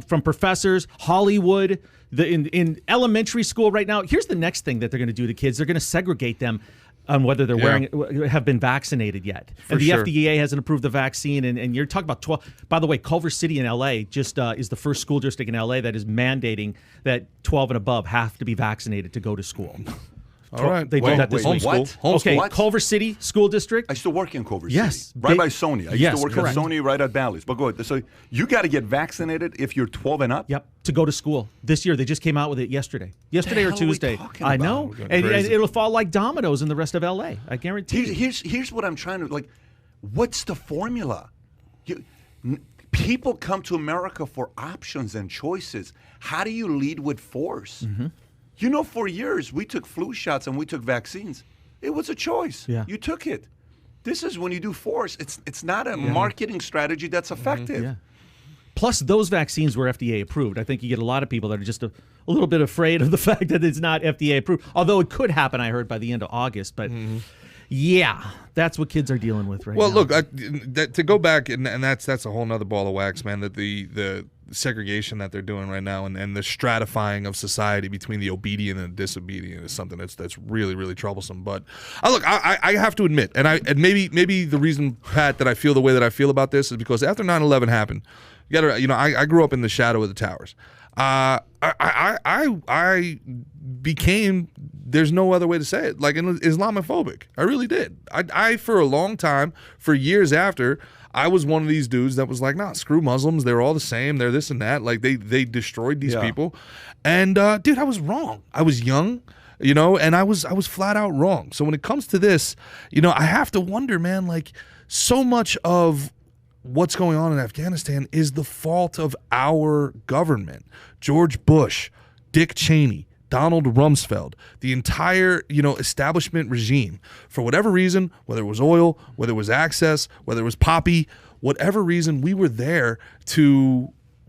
from professors, Hollywood, in elementary school right now. Here's the next thing that they're going to do to kids. They're going to segregate them on whether they're have been vaccinated yet. And the FDA hasn't approved the vaccine. And you're talking about 12. By the way, Culver City in L.A. just is the first school district in L.A. that is mandating that 12 and above have to be vaccinated to go to school. All right. They did that this week. Okay, what? Culver City School District. I used to work in Culver City. Yes. Right by Sony. I used to work at Sony right at Bally's. But go ahead. So you got to get vaccinated if you're 12 and up? Yep, to go to school. This year, they just came out with it yesterday. Yesterday or Tuesday. I know. And it'll fall like dominoes in the rest of L.A. I guarantee you. Here's what I'm trying to, what's the formula? People come to America for options and choices. How do you lead with force? Mm-hmm. You know, for years, we took flu shots and we took vaccines. It was a choice. Yeah. You took it. This is when you do force. It's not a marketing strategy that's effective. Yeah. Plus, those vaccines were FDA approved. I think you get a lot of people that are just a little bit afraid of the fact that it's not FDA approved. Although it could happen, I heard, by the end of August. But yeah, that's what kids are dealing with right now. Well, look, to go back, and that's a whole nother ball of wax, man, that the segregation that they're doing right now and the stratifying of society between the obedient and the disobedient is something that's really, really troublesome. But look, I have to admit, and maybe the reason, Pat, that I feel the way that I feel about this is because after 9/11 happened, I grew up in the shadow of the towers. I became, there's no other way to say it, like an Islamophobic. I really did. I for a long time, for years after, I was one of these dudes that was like, nah, screw Muslims. They're all the same. They're this and that. Like they destroyed these people. And dude, I was wrong. I was young, and I was flat out wrong. So when it comes to this, I have to wonder, man, like so much of what's going on in Afghanistan is the fault of our government. George Bush, Dick Cheney, Donald Rumsfeld, the entire, establishment regime, for whatever reason, whether it was oil, whether it was access, whether it was poppy, whatever reason, we were there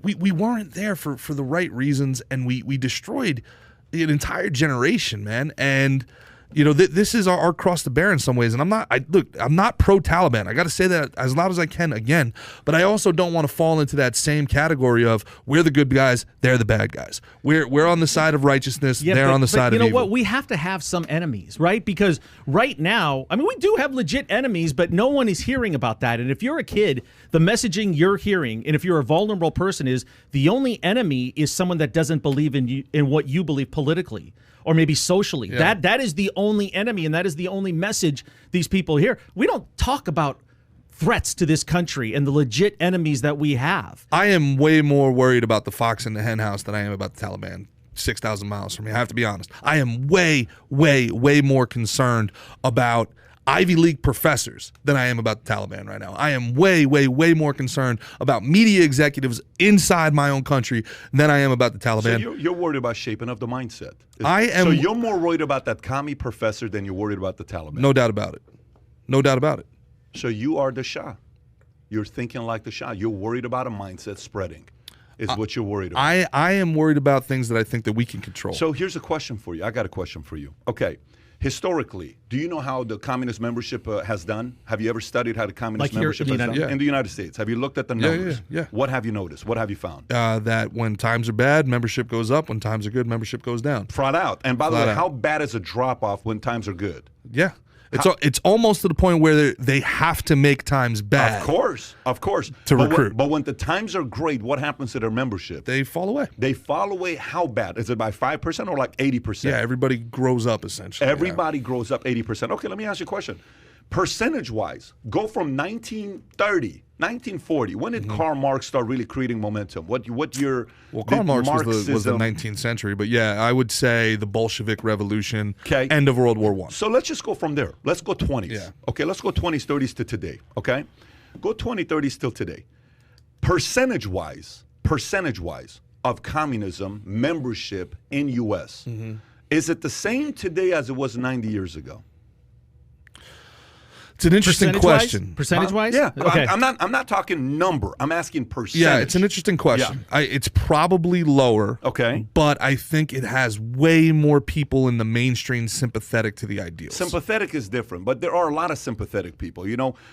we weren't there for the right reasons, and we destroyed an entire generation, man. And this is our cross to bear in some ways. And I'm not pro-Taliban. I got to say that as loud as I can again. But I also don't want to fall into that same category of we're the good guys, they're the bad guys. We're on the side of righteousness, they're on the side of evil. You know what? We have to have some enemies, right? Because right now, I mean, we do have legit enemies, but no one is hearing about that. And if you're a kid, the messaging you're hearing, and if you're a vulnerable person, is the only enemy is someone that doesn't believe in what you believe politically. Or maybe socially. Yeah. That is the only enemy, and that is the only message these people hear. We don't talk about threats to this country and the legit enemies that we have. I am way more worried about the fox in the hen house than I am about the Taliban 6,000 miles from me. I have to be honest. I am way, way, way more concerned about Ivy League professors than I am about the Taliban right now. I am way, way, way more concerned about media executives inside my own country than I am about the Taliban. So you're worried about shaping up the mindset. I am. So you're more worried about that commie professor than you're worried about the Taliban. No doubt about it. No doubt about it. So you are the Shah. You're thinking like the Shah. You're worried about a mindset spreading. Is what you're worried about. I am worried about things that I think that we can control. So here's a question for you. I got a question for you. Okay. Historically, do you know how the communist membership has done? Have you ever studied how the communist membership has done? In the United States. Have you looked at the numbers? Yeah. What have you noticed? What have you found? That when times are bad, membership goes up. When times are good, membership goes down. Flat out. And by the way, how bad is a drop-off when times are good? Yeah. It's almost to the point where they have to make times bad. Of course. To recruit. But when the times are great, what happens to their membership? They fall away. They fall away how bad? Is it by 5% or like 80%? Yeah, everybody grows up essentially. Everybody grows up 80%. Okay, let me ask you a question. Percentage-wise, go from 1930, 1940. When did Karl Marx start really creating momentum? What year? Well, Karl Marx was the 19th century, but yeah, I would say the Bolshevik Revolution, end of World War I. So let's just go from there. Let's go 20s. Yeah. Okay, let's go 20s, 30s to today. Okay, go 20, 30s till today. Percentage-wise of communism membership in U.S. Is it the same today as it was 90 years ago? It's an interesting question. Percentage-wise? Yeah. Okay. I'm not talking number. I'm asking percentage. Yeah, it's an interesting question. Yeah. It's probably lower. Okay. But I think it has way more people in the mainstream sympathetic to the ideals. Sympathetic is different, but there are a lot of sympathetic people.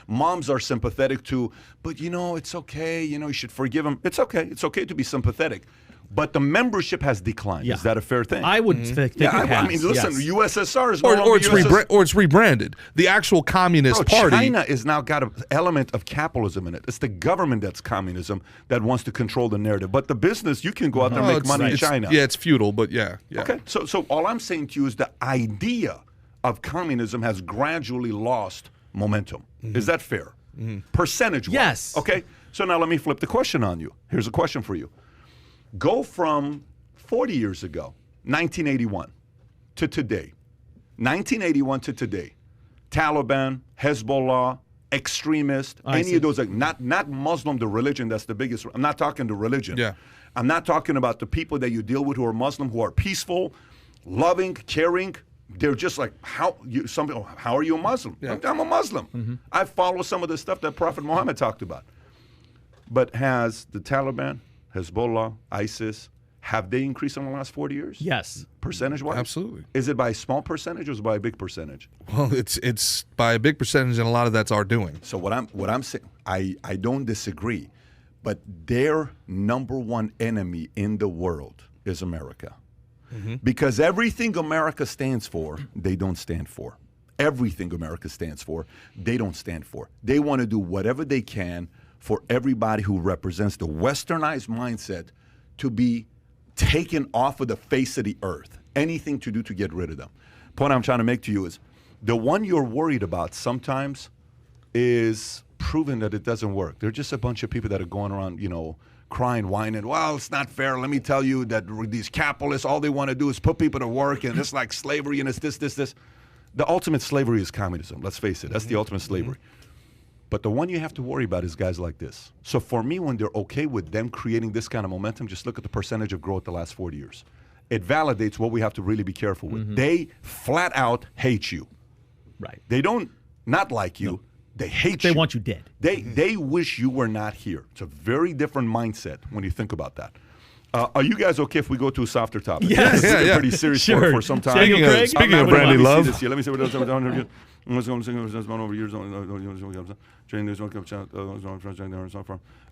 Moms are sympathetic to, but it's okay. You should forgive them. It's okay. It's okay to be sympathetic. But the membership has declined. Yeah. Is that a fair thing? I would think it has. I mean, listen, yes. USSR is or it's rebranded. The actual Communist Party. China has now got an element of capitalism in it. It's the government that's communism that wants to control the narrative. But the business, you can go out there and make money in China. Yeah, it's feudal, but yeah. Okay, so all I'm saying to you is the idea of communism has gradually lost momentum. Is that fair? Percentage-wise? Yes. Okay, so now let me flip the question on you. Here's a question for you. Go from 40 years ago, 1981, to today. 1981 to today. Taliban, Hezbollah, extremist, any of those, not Muslim, the religion, that's the biggest. I'm not talking the religion. Yeah. I'm not talking about the people that you deal with who are Muslim, who are peaceful, loving, caring. They're just like, how are you a Muslim? Yeah. I'm a Muslim. Mm-hmm. I follow some of the stuff that Prophet Muhammad talked about. But has the Taliban, Hezbollah, ISIS, have they increased in the last 40 years? Yes. Percentage-wise? Absolutely. Is it by a small percentage or is it by a big percentage? Well, it's by a big percentage, and a lot of that's our doing. So what I'm saying, I don't disagree, but their number one enemy in the world is America. Mm-hmm. Because everything America stands for, they don't stand for. Everything America stands for, they don't stand for. They want to do whatever they can for everybody who represents the westernized mindset to be taken off of the face of the earth. Anything to do to get rid of them. Point I'm trying to make to you is the one you're worried about sometimes is proven that it doesn't work. They're just a bunch of people that are going around, crying, whining, well, it's not fair. Let me tell you that these capitalists, all they want to do is put people to work, and it's like slavery, and it's this. The ultimate slavery is communism. Let's face it. That's the ultimate slavery. But the one you have to worry about is guys like this. So for me, when they're okay with them creating this kind of momentum, just look at the percentage of growth the last 40 years. It validates what we have to really be careful with. Mm-hmm. They flat out hate you. Right. They don't not like you. No. They hate you. They want you dead. They wish you were not here. It's a very different mindset when you think about that. Are you guys okay if we go to a softer topic? Yes. This is pretty serious for some time. Speaking of Brandy Love. Let me see what else I'm down here.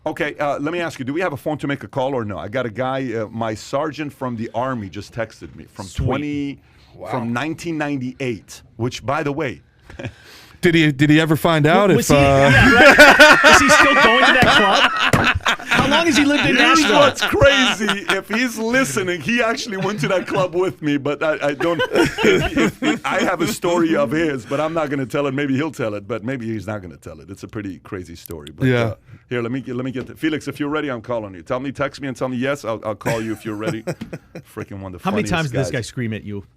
Okay, let me ask you, do we have a phone to make a call or no? I got a guy, my sergeant from the Army just texted me from 1998, which, by the way... Did he ever find out if... Is he still going to that club? How long has he lived in Nashville? What's crazy, if he's listening, he actually went to that club with me, but I don't... I have a story of his, but I'm not going to tell it. Maybe he'll tell it, but maybe he's not going to tell it. It's a pretty crazy story. But, here, let me get Felix, if you're ready, I'm calling you. Text me and tell me yes, I'll call you if you're ready. Freaking one of the How many times guys. did this guy scream at you?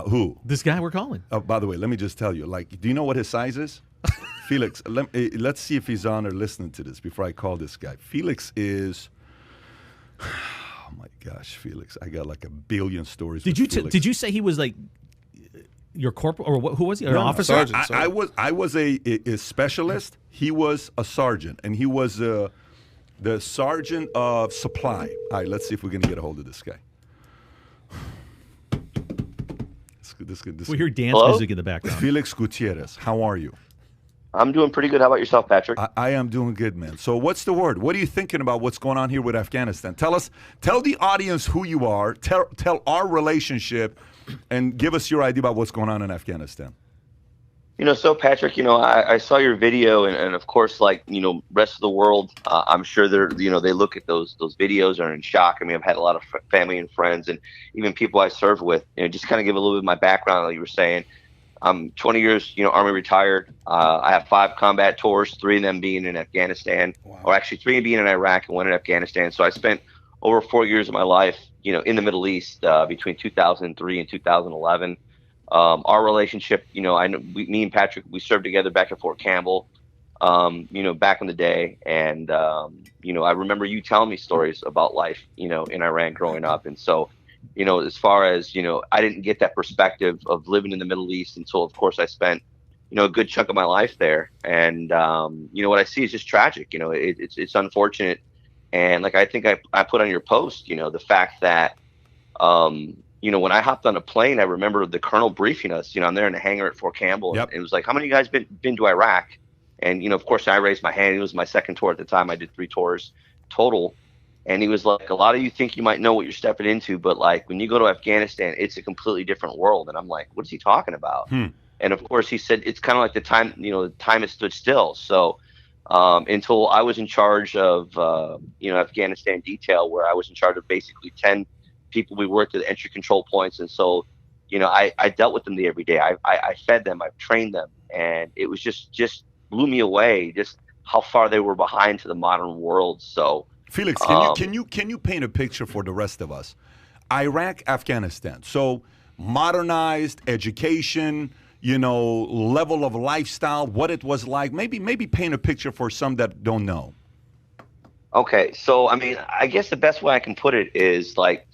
Who? This guy we're calling. By the way, let me just tell you, do you know what his size is? Felix, let's see if he's on or listening to this before I call this guy. Felix is, oh my gosh, Felix, I got like a billion stories. Did you say he was like your corporal, or who was he? An officer? Sergeant. I was a specialist. He was a sergeant, and he was the sergeant of supply. All right, let's see if we're gonna get a hold of this guy. We hear dance music in the background. Felix Gutierrez, how are you? I'm doing pretty good. How about yourself, Patrick? I am doing good, man. So what's the word? What are you thinking about what's going on here with Afghanistan? Tell the audience who you are, tell our relationship, and give us your idea about what's going on in Afghanistan. So Patrick, I saw your video, and of course, rest of the world, I'm sure they look at those videos and are in shock. I mean, I've had a lot of family and friends, and even people I served with. Just kind of give a little bit of my background, like you were saying. I'm 20 years, Army retired. I have 5 combat tours, 3 of them being in Afghanistan, or actually 3 being in Iraq and 1 in Afghanistan. So I spent over 4 years of my life, in the Middle East between 2003 and 2011. Our relationship, I know me and Patrick, we served together back at Fort Campbell, back in the day. And, I remember you telling me stories about life, in Iran growing up. And so, as far as, I didn't get that perspective of living in the Middle East until, of course, I spent, a good chunk of my life there. And, what I see is just tragic. It's unfortunate. And like I think I put on your post, the fact that, when I hopped on a plane, I remember the colonel briefing us. I'm there in the hangar at Fort Campbell. Yep. And it was like, how many of you guys been to Iraq? And, of course, I raised my hand. It was my second tour at the time. I did 3 tours total. And he was like, a lot of you think you might know what you're stepping into, but like when you go to Afghanistan, it's a completely different world. And I'm like, what is he talking about? And of course, he said it's kind of like the time has stood still. So until I was in charge of, Afghanistan detail, where I was in charge of basically 10 people we worked at entry control points. And so, I dealt with them every day. I fed them, I've trained them. And it was just blew me away, just how far they were behind to the modern world. So, Felix, can you paint a picture for the rest of us? Iraq, Afghanistan. So modernized education, level of lifestyle, what it was like. Maybe paint a picture for some that don't know. Okay, so I mean, I guess the best way I can put it is like,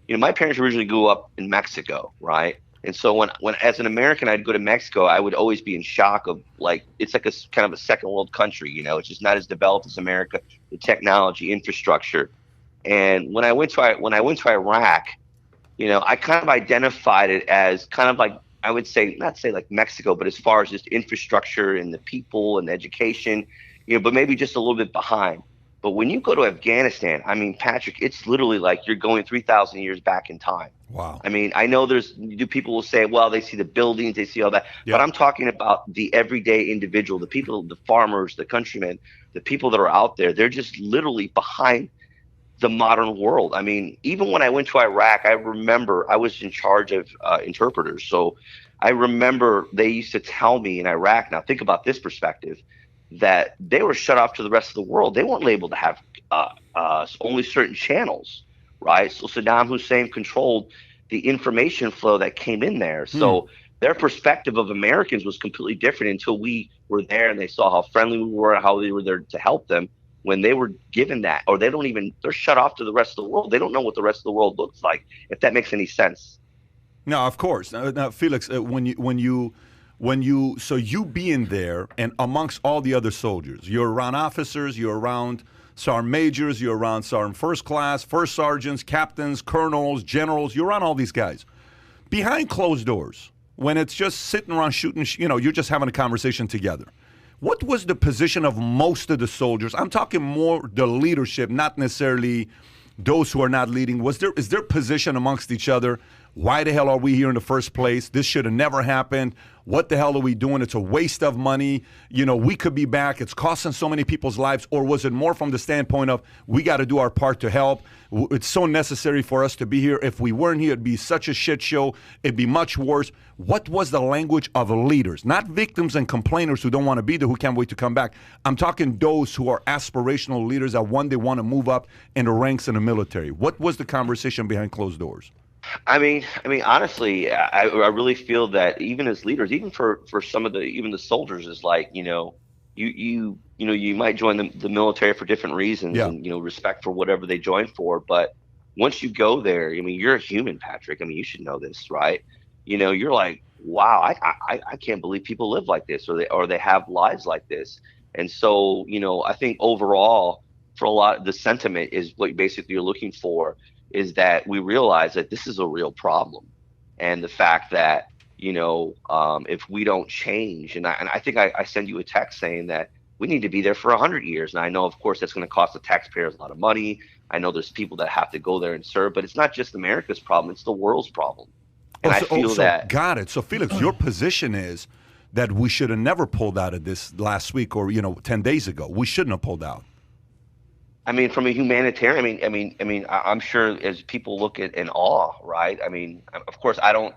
my parents originally grew up in Mexico, right? And so when as an American, I'd go to Mexico, I would always be in shock of like, it's like a kind of a second world country, it's just not as developed as America, the technology, infrastructure. And when I went to Iraq, I kind of identified it as kind of like, I would say, not say like Mexico, but as far as just infrastructure and the people and the education, but maybe just a little bit behind. But when you go to Afghanistan, I mean, Patrick, it's literally like you're going 3,000 years back in time. Wow. I mean, I know people will say, well, they see the buildings, they see all that. But I'm talking about the everyday individual, the people, the farmers, the countrymen, the people that are out there. They're just literally behind the modern world. I mean, even when I went to Iraq, I remember I was in charge of interpreters. So I remember they used to tell me in Iraq, now think about this perspective, that they were shut off to the rest of the world. They weren't able to have only certain channels, right? So Saddam Hussein controlled the information flow that came in there. So their perspective of Americans was completely different until we were there and they saw how friendly we were, how they were there to help them. When they were given that, or they're shut off to the rest of the world. They don't know what the rest of the world looks like, if that makes any sense. No, of course. Now, Felix, when you being there and amongst all the other soldiers, you're around officers, you're around sergeant majors, you're around sergeant first class, first sergeants, captains, colonels, generals, you're around all these guys. Behind closed doors, when it's just sitting around shooting, you're just having a conversation together. What was the position of most of the soldiers? I'm talking more the leadership, not necessarily those who are not leading. Is there position amongst each other? Why the hell are we here in the first place? This should have never happened. What the hell are we doing? It's a waste of money. We could be back. It's costing so many people's lives. Or was it more from the standpoint of we got to do our part to help? It's so necessary for us to be here. If we weren't here, it'd be such a shit show. It'd be much worse. What was the language of leaders? Not victims and complainers who don't want to be there, who can't wait to come back. I'm talking those who are aspirational leaders that one day want to move up in the ranks in the military. What was the conversation behind closed doors? I mean, honestly, I really feel that even as leaders, even for some of even the soldiers, is like, you might join the military for different reasons, and respect for whatever they join for. But once you go there, I mean, you're a human, Patrick. I mean, you should know this, right? You're like, wow, I can't believe people live like this, or they have lives like this. And so, I think overall, for a lot, the sentiment is what basically you're looking for, is that we realize that this is a real problem, and the fact that if we don't change, and I think I send you a text saying that we need to be there for 100 years, and I know of course that's going to cost the taxpayers a lot of money. I know there's people that have to go there and serve, but it's not just America's problem; it's the world's problem. And I feel that. Got it. So Felix, your position is that we should have never pulled out of this last week or 10 days ago. We shouldn't have pulled out. I mean, from a humanitarian, I'm sure as people look at in awe, right? I mean, of course, I don't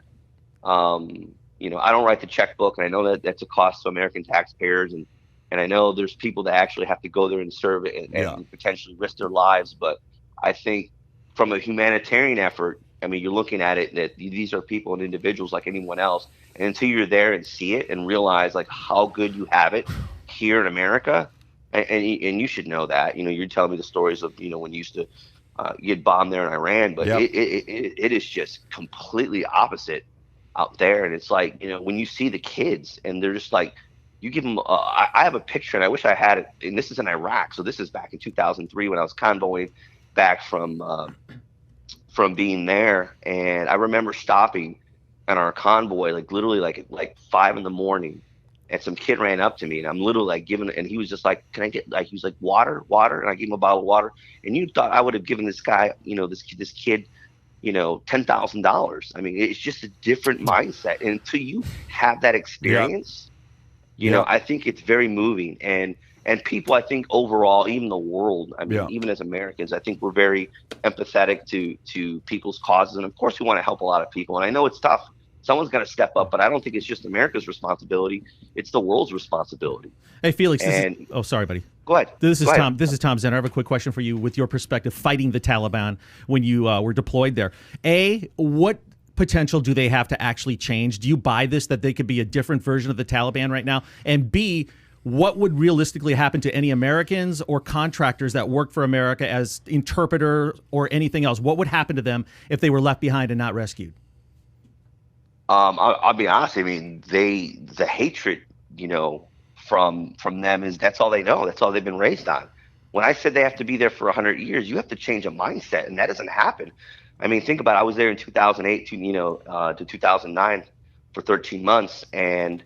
write the checkbook, and I know that that's a cost to American taxpayers, and I know there's people that actually have to go there and serve and potentially risk their lives. But I think from a humanitarian effort, I mean, you're looking at it that these are people and individuals like anyone else, and until you're there and see it and realize like how good you have it here in America. And you should know that. You're telling me the stories of when you used to get bombed there in Iran, but it is just completely opposite out there. And it's like when you see the kids and they're just like, you give them. I have a picture, and I wish I had it. And this is in Iraq, so this is back in 2003 when I was convoying back from being there, and I remember stopping on our convoy like literally like 5 a.m. And some kid ran up to me, and I'm literally like giving, and he was just like, "Can I get he was like water?" And I gave him a bottle of water. And you thought I would have given this guy, this kid, $10,000. I mean, it's just a different mindset. And until you have that experience, I think it's very moving. And people, I think overall, even the world, I mean, even as Americans, I think we're very empathetic to people's causes. And of course, we want to help a lot of people. And I know it's tough. Someone's got to step up, but I don't think it's just America's responsibility. It's the world's responsibility. Hey, Felix. Sorry, buddy. Go ahead. This is Tom. This is Tom Zenner. I have a quick question for you with your perspective fighting the Taliban when you were deployed there. What potential do they have to actually change? Do you buy this, that they could be a different version of the Taliban right now? And B, what would realistically happen to any Americans or contractors that work for America as interpreter or anything else? What would happen to them if they were left behind and not rescued? I'll be honest. I mean, the hatred, from them is that's all they know. That's all they've been raised on. When I said they have to be there for 100 years, you have to change a mindset, and that doesn't happen. I mean, think about it. I was there in 2008 to 2009 for 13 months, and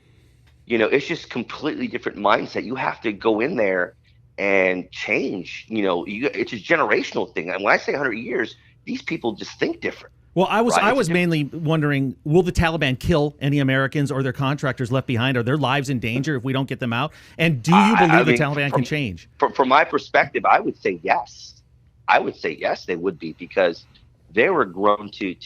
it's just completely different mindset. You have to go in there and change. It's a generational thing. And when I say 100 years, these people just think different. Well, I was mainly wondering, will the Taliban kill any Americans or their contractors left behind? Are their lives in danger if we don't get them out? And do you believe the Taliban can change? From my perspective, I would say yes. I would say yes, they would be, because they were grown to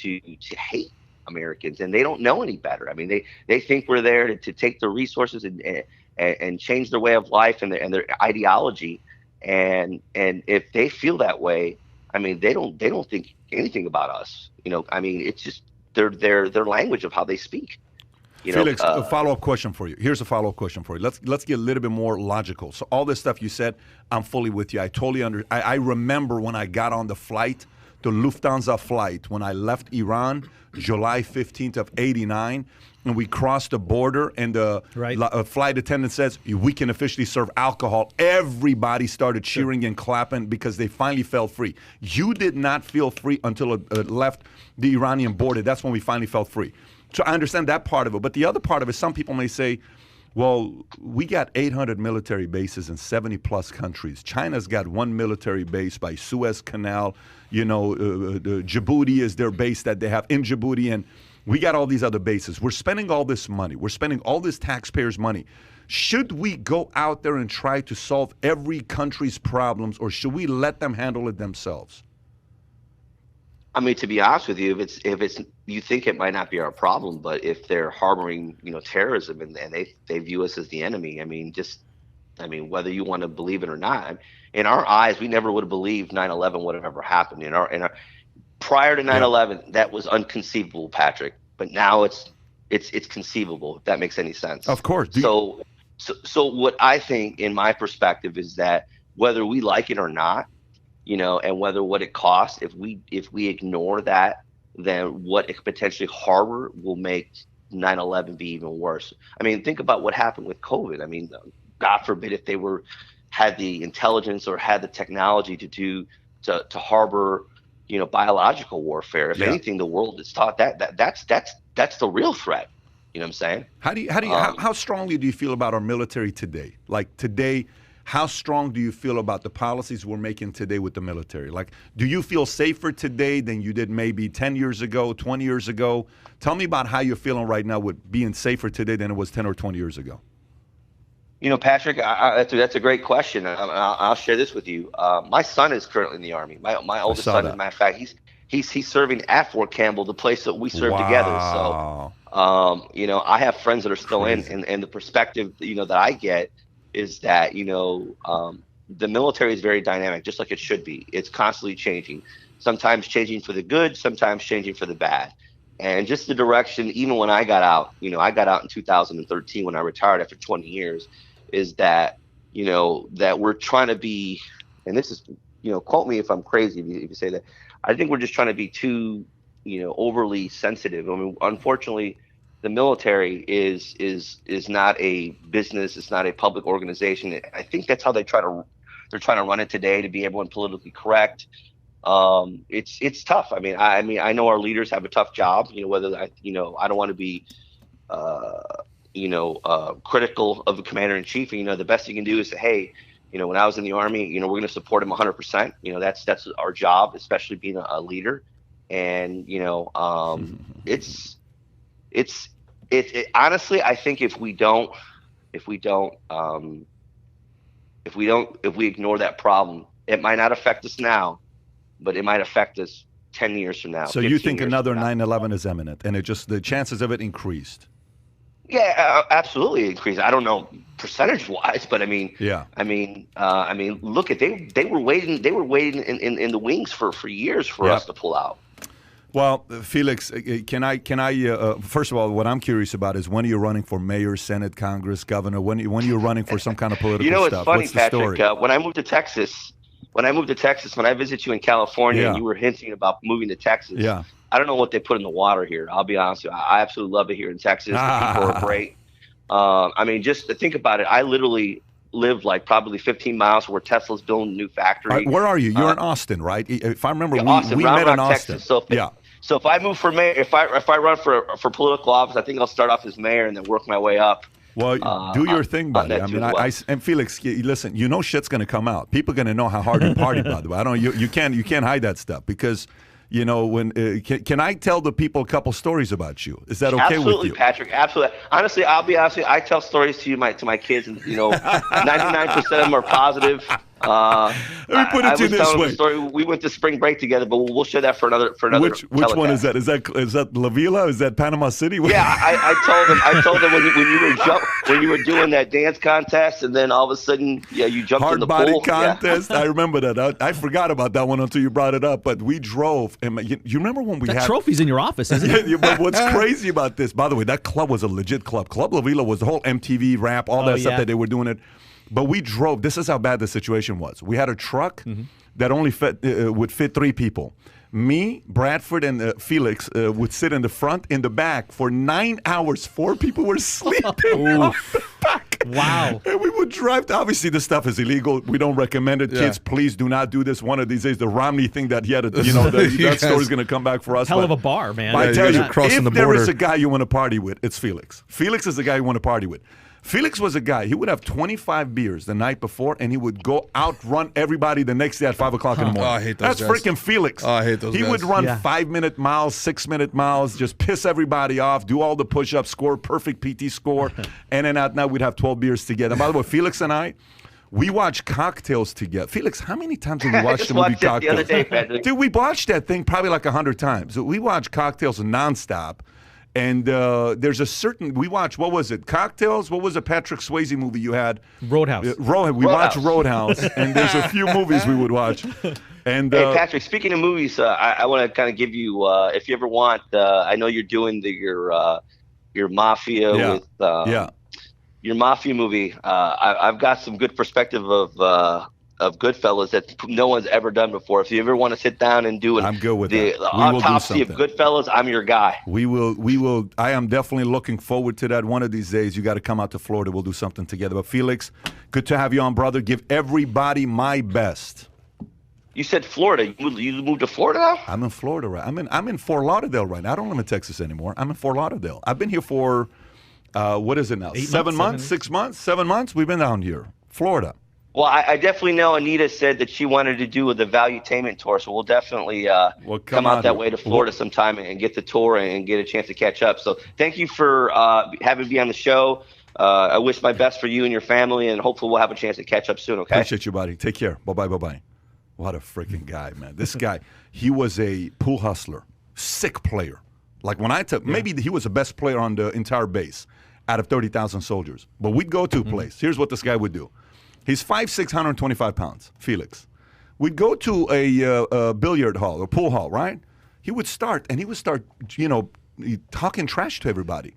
hate Americans, and they don't know any better. I mean, they think we're there to take the resources and change their way of life and their ideology. And if they feel that way, I mean, they don't think anything about us. I mean, it's just their language of how they speak. Felix, a follow-up question for you. Here's a follow-up question for you. Let's get a little bit more logical. So all this stuff you said, I'm fully with you. I totally I remember when I got on the flight, the Lufthansa flight, when I left Iran, July 15th of 89, and we crossed the border, and the flight attendant says, we can officially serve alcohol. Everybody started cheering and clapping because they finally felt free. You did not feel free until it left the Iranian border. That's when we finally felt free. So I understand that part of it. But the other part of it, some people may say, well, we got 800 military bases in 70-plus countries. China's got one military base by Suez Canal. Djibouti is their base that they have in Djibouti, and we got all these other bases. We're spending all this money. We're spending all this taxpayers' money. Should we go out there and try to solve every country's problems, or should we let them handle it themselves? I mean, to be honest with you, if it's you think it might not be our problem, but if they're harboring, terrorism and they view us as the enemy, I mean, whether you want to believe it or not, in our eyes, we never would have believed 9/11 would have ever happened. Prior to 9/11, that was unconceivable, Patrick. But now it's conceivable, if that makes any sense. Of course. So what I think, in my perspective, is that whether we like it or not, and what it costs, if we ignore that, then what it could potentially harbor will make 9/11 be even worse. I mean, think about what happened with COVID. I mean, God forbid if they had the intelligence or had the technology to harbor, biological warfare. If anything, the world is taught that's the real threat. You know what I'm saying? How strongly do you feel about our military today? Like today, how strong do you feel about the policies we're making today with the military? Like, do you feel safer today than you did maybe 10 years ago, 20 years ago? Tell me about how you're feeling right now with being safer today than it was 10 or 20 years ago. Patrick, that's a great question. I'll share this with you. My son is currently in the Army. My oldest son, as a matter of fact, he's serving at Fort Campbell, the place that we served together. So, I have friends that are still in, and the perspective, that I get is that, the military is very dynamic, just like it should be. It's constantly changing, sometimes changing for the good, sometimes changing for the bad. And just the direction, even when I got out, I got out in 2013 when I retired after 20 years, is that, that we're trying to be, and this is, quote me if I'm crazy if you say that, I think we're just trying to be too, overly sensitive. I mean, unfortunately, the military is not a business. It's not a public organization. I think that's how they're trying to run it today, to be everyone politically correct. It's tough. I mean, I know our leaders have a tough job. Whether I don't want to be, critical of the commander in chief. The best you can do is say, hey, when I was in the Army, we're going to support him 100%. That's our job, especially being a leader. And it's honestly, I think if we ignore that problem, it might not affect us now, but it might affect us 10 years from now. So you think another 9/11 is imminent, and the chances of it increased? Yeah, absolutely increased. I don't know percentage-wise, but I mean, look at they were waiting in the wings for years for us to pull out. Well, Felix, can I? First of all, what I'm curious about is when are you running for mayor, Senate, Congress, governor? When you're running for some kind of political it's stuff? funny, What's the Patrick. story? When I moved to Texas, when I visit you in California, and you were hinting about moving to Texas. Yeah. I don't know what they put in the water here. I'll be honest with you. I absolutely love it here in Texas. The people are great. I mean, just to think about it, I literally live like probably 15 miles where Tesla's building a new factory. Where are you? You're in Austin, right? If I remember, Austin, we met in Austin. Texas. So if I move for mayor, if I run for political office, I think I'll start off as mayor and then work my way up. Well, do your thing, buddy. I mean, and Felix, listen. You know, shit's gonna come out. People are gonna know how hard you party. By the way, you can't hide that stuff because. You know, when can I tell the people a couple stories about you? Is that okay with you? Absolutely, Patrick. Absolutely. Honestly, I'll be honest with you. I tell stories to my kids, and 99% of them are positive. Let me put it to you this way. Story. We went to spring break together, but we'll share that for another. Which one is that? Is that La Vila? Is that Panama City? Yeah, I told them when you were doing that dance contest, and then all of a sudden, you jumped in the pool. Hard body contest. I remember that. I forgot about that one until you brought it up. But we drove, and you remember when we had trophies in your office, isn't it? But what's crazy about this? By the way, that club was a legit club. Club La Vila was the whole MTV rap, all that stuff that they were doing it. But we drove. This is how bad the situation was. We had a truck that only would fit 3 people. Me, Bradford, and Felix would sit in the front. In the back for 9 hours, 4 people were sleeping off the back. Wow. And we would drive. Obviously, this stuff is illegal. We don't recommend it. Kids, please do not do this. One of these days, the Romney thing that he had, that story's going to come back for us. Hell of a bar, man. I tell you, crossing the there border. is a guy you want to party with, it's Felix. Felix is the guy you want to party with. Felix was a guy, he would have 25 beers the night before, and he would go outrun everybody the next day at 5 o'clock in the morning. Oh, I hate those That's guys. freaking Felix. Oh, I hate those He guys. would run Yeah. 5-minute miles, 6-minute miles, just piss everybody off, do all the push-ups, score perfect PT score, and then at night we'd have 12 beers together. And by the way, Felix and I, we watch Cocktails together. Felix, how many times have we watched the movie Cocktails? The other day, Patrick. Dude, we watched that thing probably like 100 times. We watch Cocktails nonstop. And there's a certain, we watch, what was it? Cocktails? What was a Patrick Swayze movie you had? Roadhouse. We watch Roadhouse, and there's a few movies we would watch. And hey, Patrick, speaking of movies, I want to kind of give you, if you ever want, I know you're doing your Mafia with your Mafia movie. I've got some good perspective of Goodfellas that no one's ever done before. If you ever want to sit down and do I'm good with the autopsy of Goodfellas, I'm your guy. We will. I am definitely looking forward to that. One of these days, you got to come out to Florida. We'll do something together. But Felix, good to have you on, brother. Give everybody my best. You said Florida. You moved to Florida now? I'm in Florida, right? I'm in Fort Lauderdale right now. I don't live in Texas anymore. I'm in Fort Lauderdale. I've been here for what is it now? 7 months? 6 months? 7 months? We've been down here, Florida. Well, I definitely know Anita said that she wanted to do the Valuetainment tour, so we'll definitely come out that way to Florida sometime and get the tour and get a chance to catch up. So thank you for having me on the show. I wish my best for you and your family, and hopefully we'll have a chance to catch up soon, okay? Appreciate you, buddy. Take care. Bye-bye. What a freaking guy, man. This guy, he was a pool hustler, sick player. Like when I took, maybe he was the best player on the entire base out of 30,000 soldiers. But we'd go to a place. Here's what this guy would do. He's 5'6", 125 pounds, Felix. We'd go to a billiard hall, a pool hall, right? He would start, talking trash to everybody.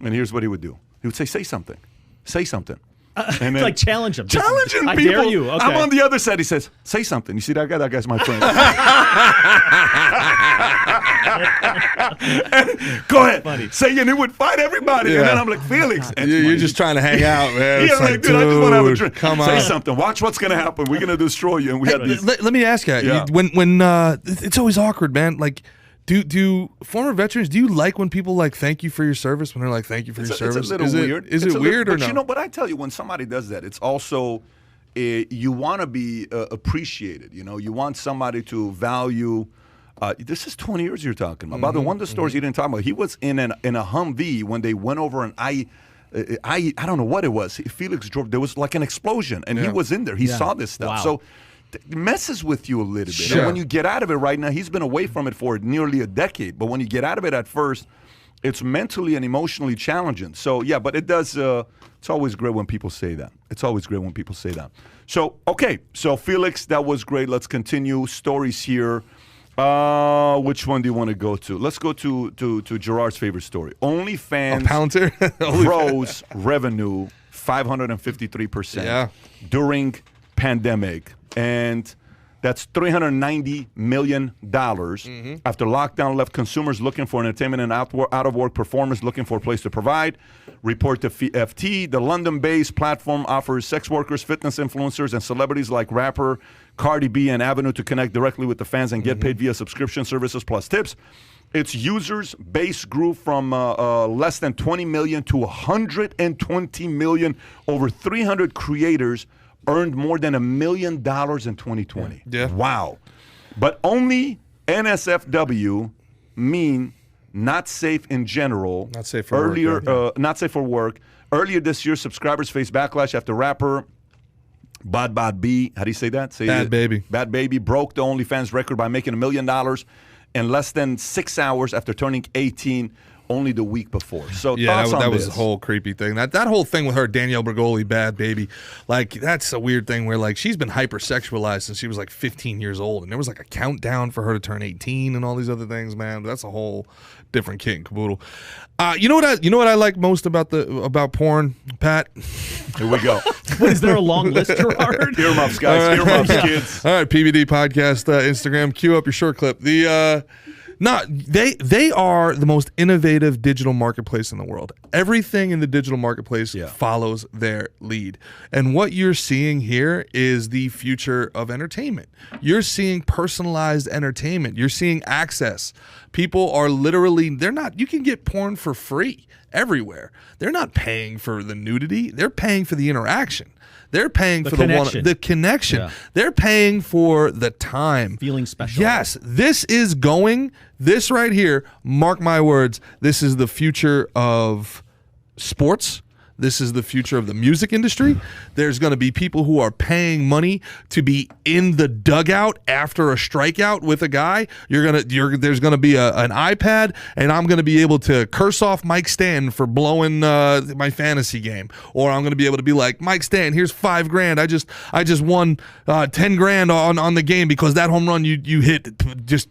And here's what he would do. He would say something. Say something. And then, like challenge him. Challenging people. I dare you. Okay. I'm on the other side. He says, say something. You see that guy? That guy's my friend. Go ahead. Funny. Say, and he would fight everybody. Yeah. And then I'm like, Felix. And You're just trying to hang out, man. Yeah, It's like, dude, I just want to have a drink. Come on. Say something. Watch what's going to happen. We're going to destroy you. And we had these. Let me ask you, when it's always awkward, man. Like, do former veterans, do you like when people like thank you for your service, when they're like thank you for your service? It's a little weird. Is it weird or no? But I tell you, when somebody does that, it's also you want to be appreciated. You want somebody to value. This is 20 years you're talking about. By the way, one of the stories you didn't talk about, he was in a Humvee when they went over and I don't know what it was. Felix drove. There was like an explosion, and he was in there. He saw this stuff. Wow. So it messes with you a little bit. Sure. And when you get out of it right now, he's been away from it for nearly a decade. But when you get out of it at first, it's mentally and emotionally challenging. So, yeah, but it does, it's always great when people say that. It's always great when people say that. So, okay. So, Felix, that was great. Let's continue. Stories here. Which one do you want to go to? Let's go to Gerard's favorite story. OnlyFans Palantir grows revenue 553% during pandemic, and that's $390 million after lockdown left consumers looking for entertainment and out-of-work performers looking for a place to provide. Report to FT, the London-based platform offers sex workers, fitness influencers, and celebrities like rapper Cardi B an avenue to connect directly with the fans and get paid via subscription services plus tips. Its users base grew from less than 20 million to 120 million. Over 300 creators earned more than $1 million in 2020. Yeah. Wow. But only NSFW mean not safe in general. Not safe for work. Not safe for work. Earlier this year, subscribers faced backlash after rapper Bad B, how do you say that? Bad Baby. Bad Baby broke the OnlyFans record by making $1 million in less than 6 hours after turning 18 only the week before. So that was a whole creepy thing. That whole thing with her, Danielle Bregoli, Bad Baby, like that's a weird thing where like she's been hypersexualized since she was like 15 years old, and there was like a countdown for her to turn 18 and all these other things. Man, that's a whole different kit and caboodle. You know what I like most about porn, Pat? Here we go. Is there a long list, Gerard? Earmuffs, guys. Earmuffs, kids. All right, PBD Podcast, Instagram. Cue up your short clip. They are the most innovative digital marketplace in the world. Everything in the digital marketplace follows their lead. And what you're seeing here is the future of entertainment. You're seeing personalized entertainment. You're seeing access. People are literally, you can get porn for free everywhere. They're not paying for the nudity. They're paying for the interaction. They're paying for the connection. Yeah. They're paying for the time. Feeling special. Yes, this right here, mark my words, this is the future of sports. This is the future of the music industry. There's going to be people who are paying money to be in the dugout after a strikeout with a guy. There's going to be an iPad, and I'm going to be able to curse off Mike Stanton for blowing my fantasy game, or I'm going to be able to be like, Mike Stanton, here's $5,000. I just won $10,000 on the game because that home run you hit just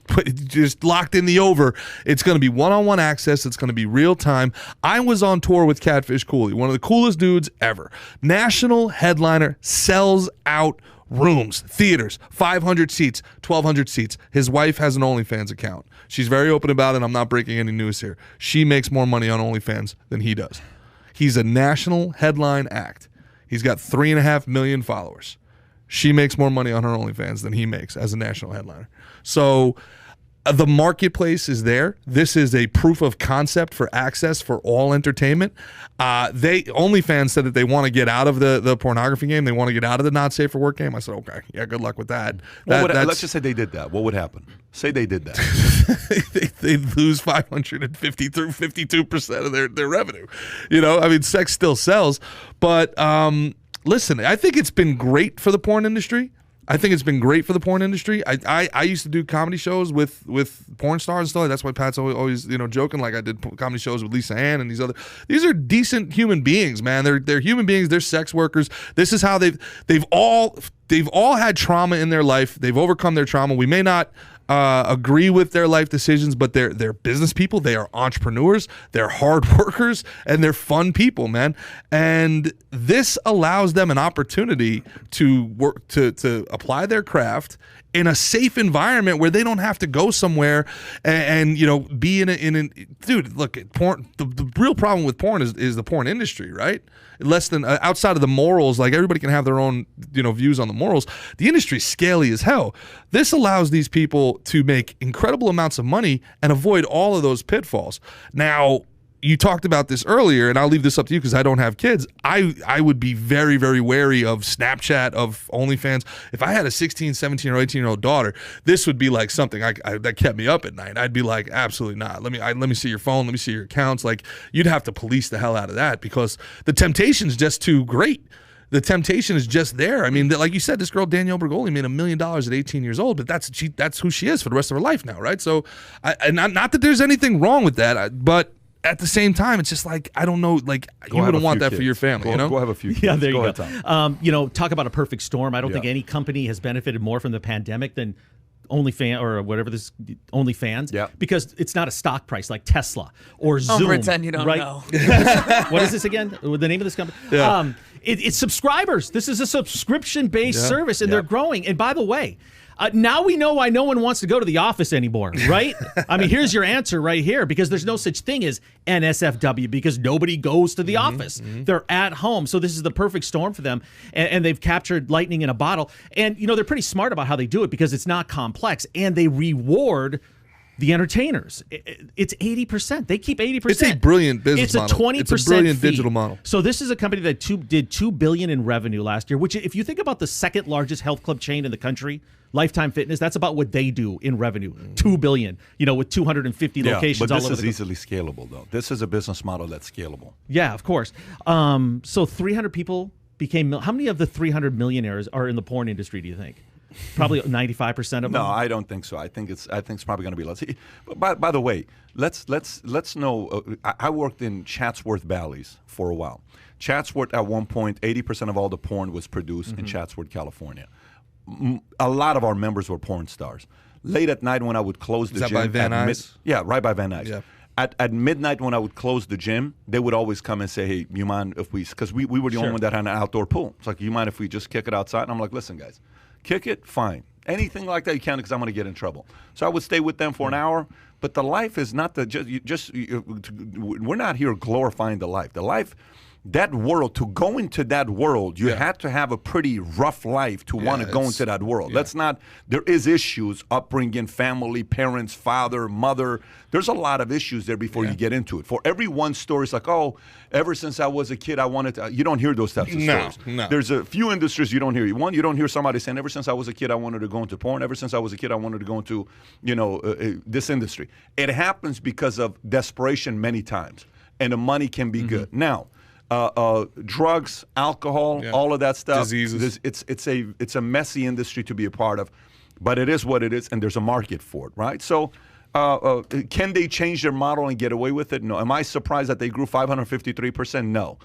locked in the over. It's going to be one-on-one access. It's going to be real time. I was on tour with Catfish Cooley, one of the coolest dudes ever. National headliner, sells out rooms, theaters, 500 seats, 1,200 seats. His wife has an OnlyFans account. She's very open about it. I'm not breaking any news here. She makes more money on OnlyFans than he does. He's a national headline act. He's got 3.5 million followers. She makes more money on her OnlyFans than he makes as a national headliner. So the marketplace is there. This is a proof of concept for access for all entertainment. OnlyFans said that they want to get out of the pornography game. They want to get out of the not safe for work game. I said, okay, yeah, good luck with that. Let's just say they did that. What would happen? Say they did that. They'd lose 550 through 52% of their revenue. You know, I mean, sex still sells. But listen, I think it's been great for the porn industry. I used to do comedy shows with porn stars and stuff. That's why Pat's always joking, like I did comedy shows with Lisa Ann and these are decent human beings, man. They're human beings. They're sex workers. This is how they've all had trauma in their life. They've overcome their trauma. We may not agree with their life decisions, but they're business people. They are entrepreneurs. They're hard workers, and they're fun people, man. And this allows them an opportunity to work to apply their craft in a safe environment where they don't have to go somewhere and be in a dude. Look, porn. The real problem with porn is the porn industry, right? Less than outside of the morals, like everybody can have their own views on the morals. The industry's scaly as hell. This allows these people to make incredible amounts of money and avoid all of those pitfalls. Now, you talked about this earlier, and I'll leave this up to you because I don't have kids. I would be very, very wary of Snapchat, of OnlyFans. If I had a 16, 17, or 18-year-old daughter, this would be like something that kept me up at night. I'd be like, absolutely not. Let me see your phone. Let me see your accounts. Like, you'd have to police the hell out of that because the temptation's just too great. The temptation is just there. I mean, like you said, this girl, Danielle Bregoli, made $1 million at 18 years old, but that's who she is for the rest of her life now, right? So, not that there's anything wrong with that, but at the same time, it's just like, I don't know, like you wouldn't want that for your family, Go have a few kids. Yeah, there you go. Talk about a perfect storm. I don't think any company has benefited more from the pandemic than OnlyFans or whatever this OnlyFans, Yeah. because it's not a stock price like Tesla or Zoom. Don't pretend you don't right? know. What is this again? The name of this company? Yeah. It's subscribers. This is a subscription-based service, and Yeah. they're growing. And by the way, now we know why no one wants to go to the office anymore, right? I mean, here's your answer right here, because there's no such thing as NSFW, because nobody goes to the office. They're at home. So this is the perfect storm for them. And they've captured lightning in a bottle. And, they're pretty smart about how they do it, because it's not complex. And they reward the entertainers. It's 80%. They keep 80%. It's a brilliant business model. It's a 20% It's a brilliant fee. digital model. So this is a company that did $2 billion in revenue last year, which, if you think about the second largest health club chain in the country, Lifetime Fitness, that's about what they do in revenue. $2 billion, with 250 locations all over the But this is easily scalable, though. This is a business model that's scalable. Yeah, of course. So 300 people became. How many of the 300 millionaires are in the porn industry, do you think? Probably 95% of them. No, I don't think so. I think it's probably going to be less. But by the way, let's know. I worked in Chatsworth Valleys for a while. Chatsworth, at one point, 80% of all the porn was produced in Chatsworth, California. A lot of our members were porn stars. Late at night, when I would close the Is that gym, by Van Nuys? Yeah, right by Van Nuys. Yeah. At midnight, when I would close the gym, they would always come and say, "Hey, you mind if we?" Because we were the only one that had an outdoor pool. It's like, "You mind if we just kick it outside?" And I'm like, "Listen, guys, kick it, fine. Anything like that, you can't, because I'm going to get in trouble." So I would stay with them for an hour. But the life is not we're not here glorifying the life. The life, that world, to go into that world, you had to have a pretty rough life to want to go into that world. Let's not, there is issues, upbringing, family, parents, father, mother. There's a lot of issues there before you get into it. For every one story, it's like, oh, ever since I was a kid, I wanted to, you don't hear those types of stories. No. There's a few industries you don't hear. One, you don't hear somebody saying, ever since I was a kid, I wanted to go into porn. Ever since I was a kid, I wanted to go into, this industry. It happens because of desperation many times, and the money can be good. Now, drugs, alcohol, all of that stuff. Diseases. It's a messy industry to be a part of, but it is what it is, and there's a market for it, right? So, can they change their model and get away with it? No. Am I surprised that they grew 553%? No.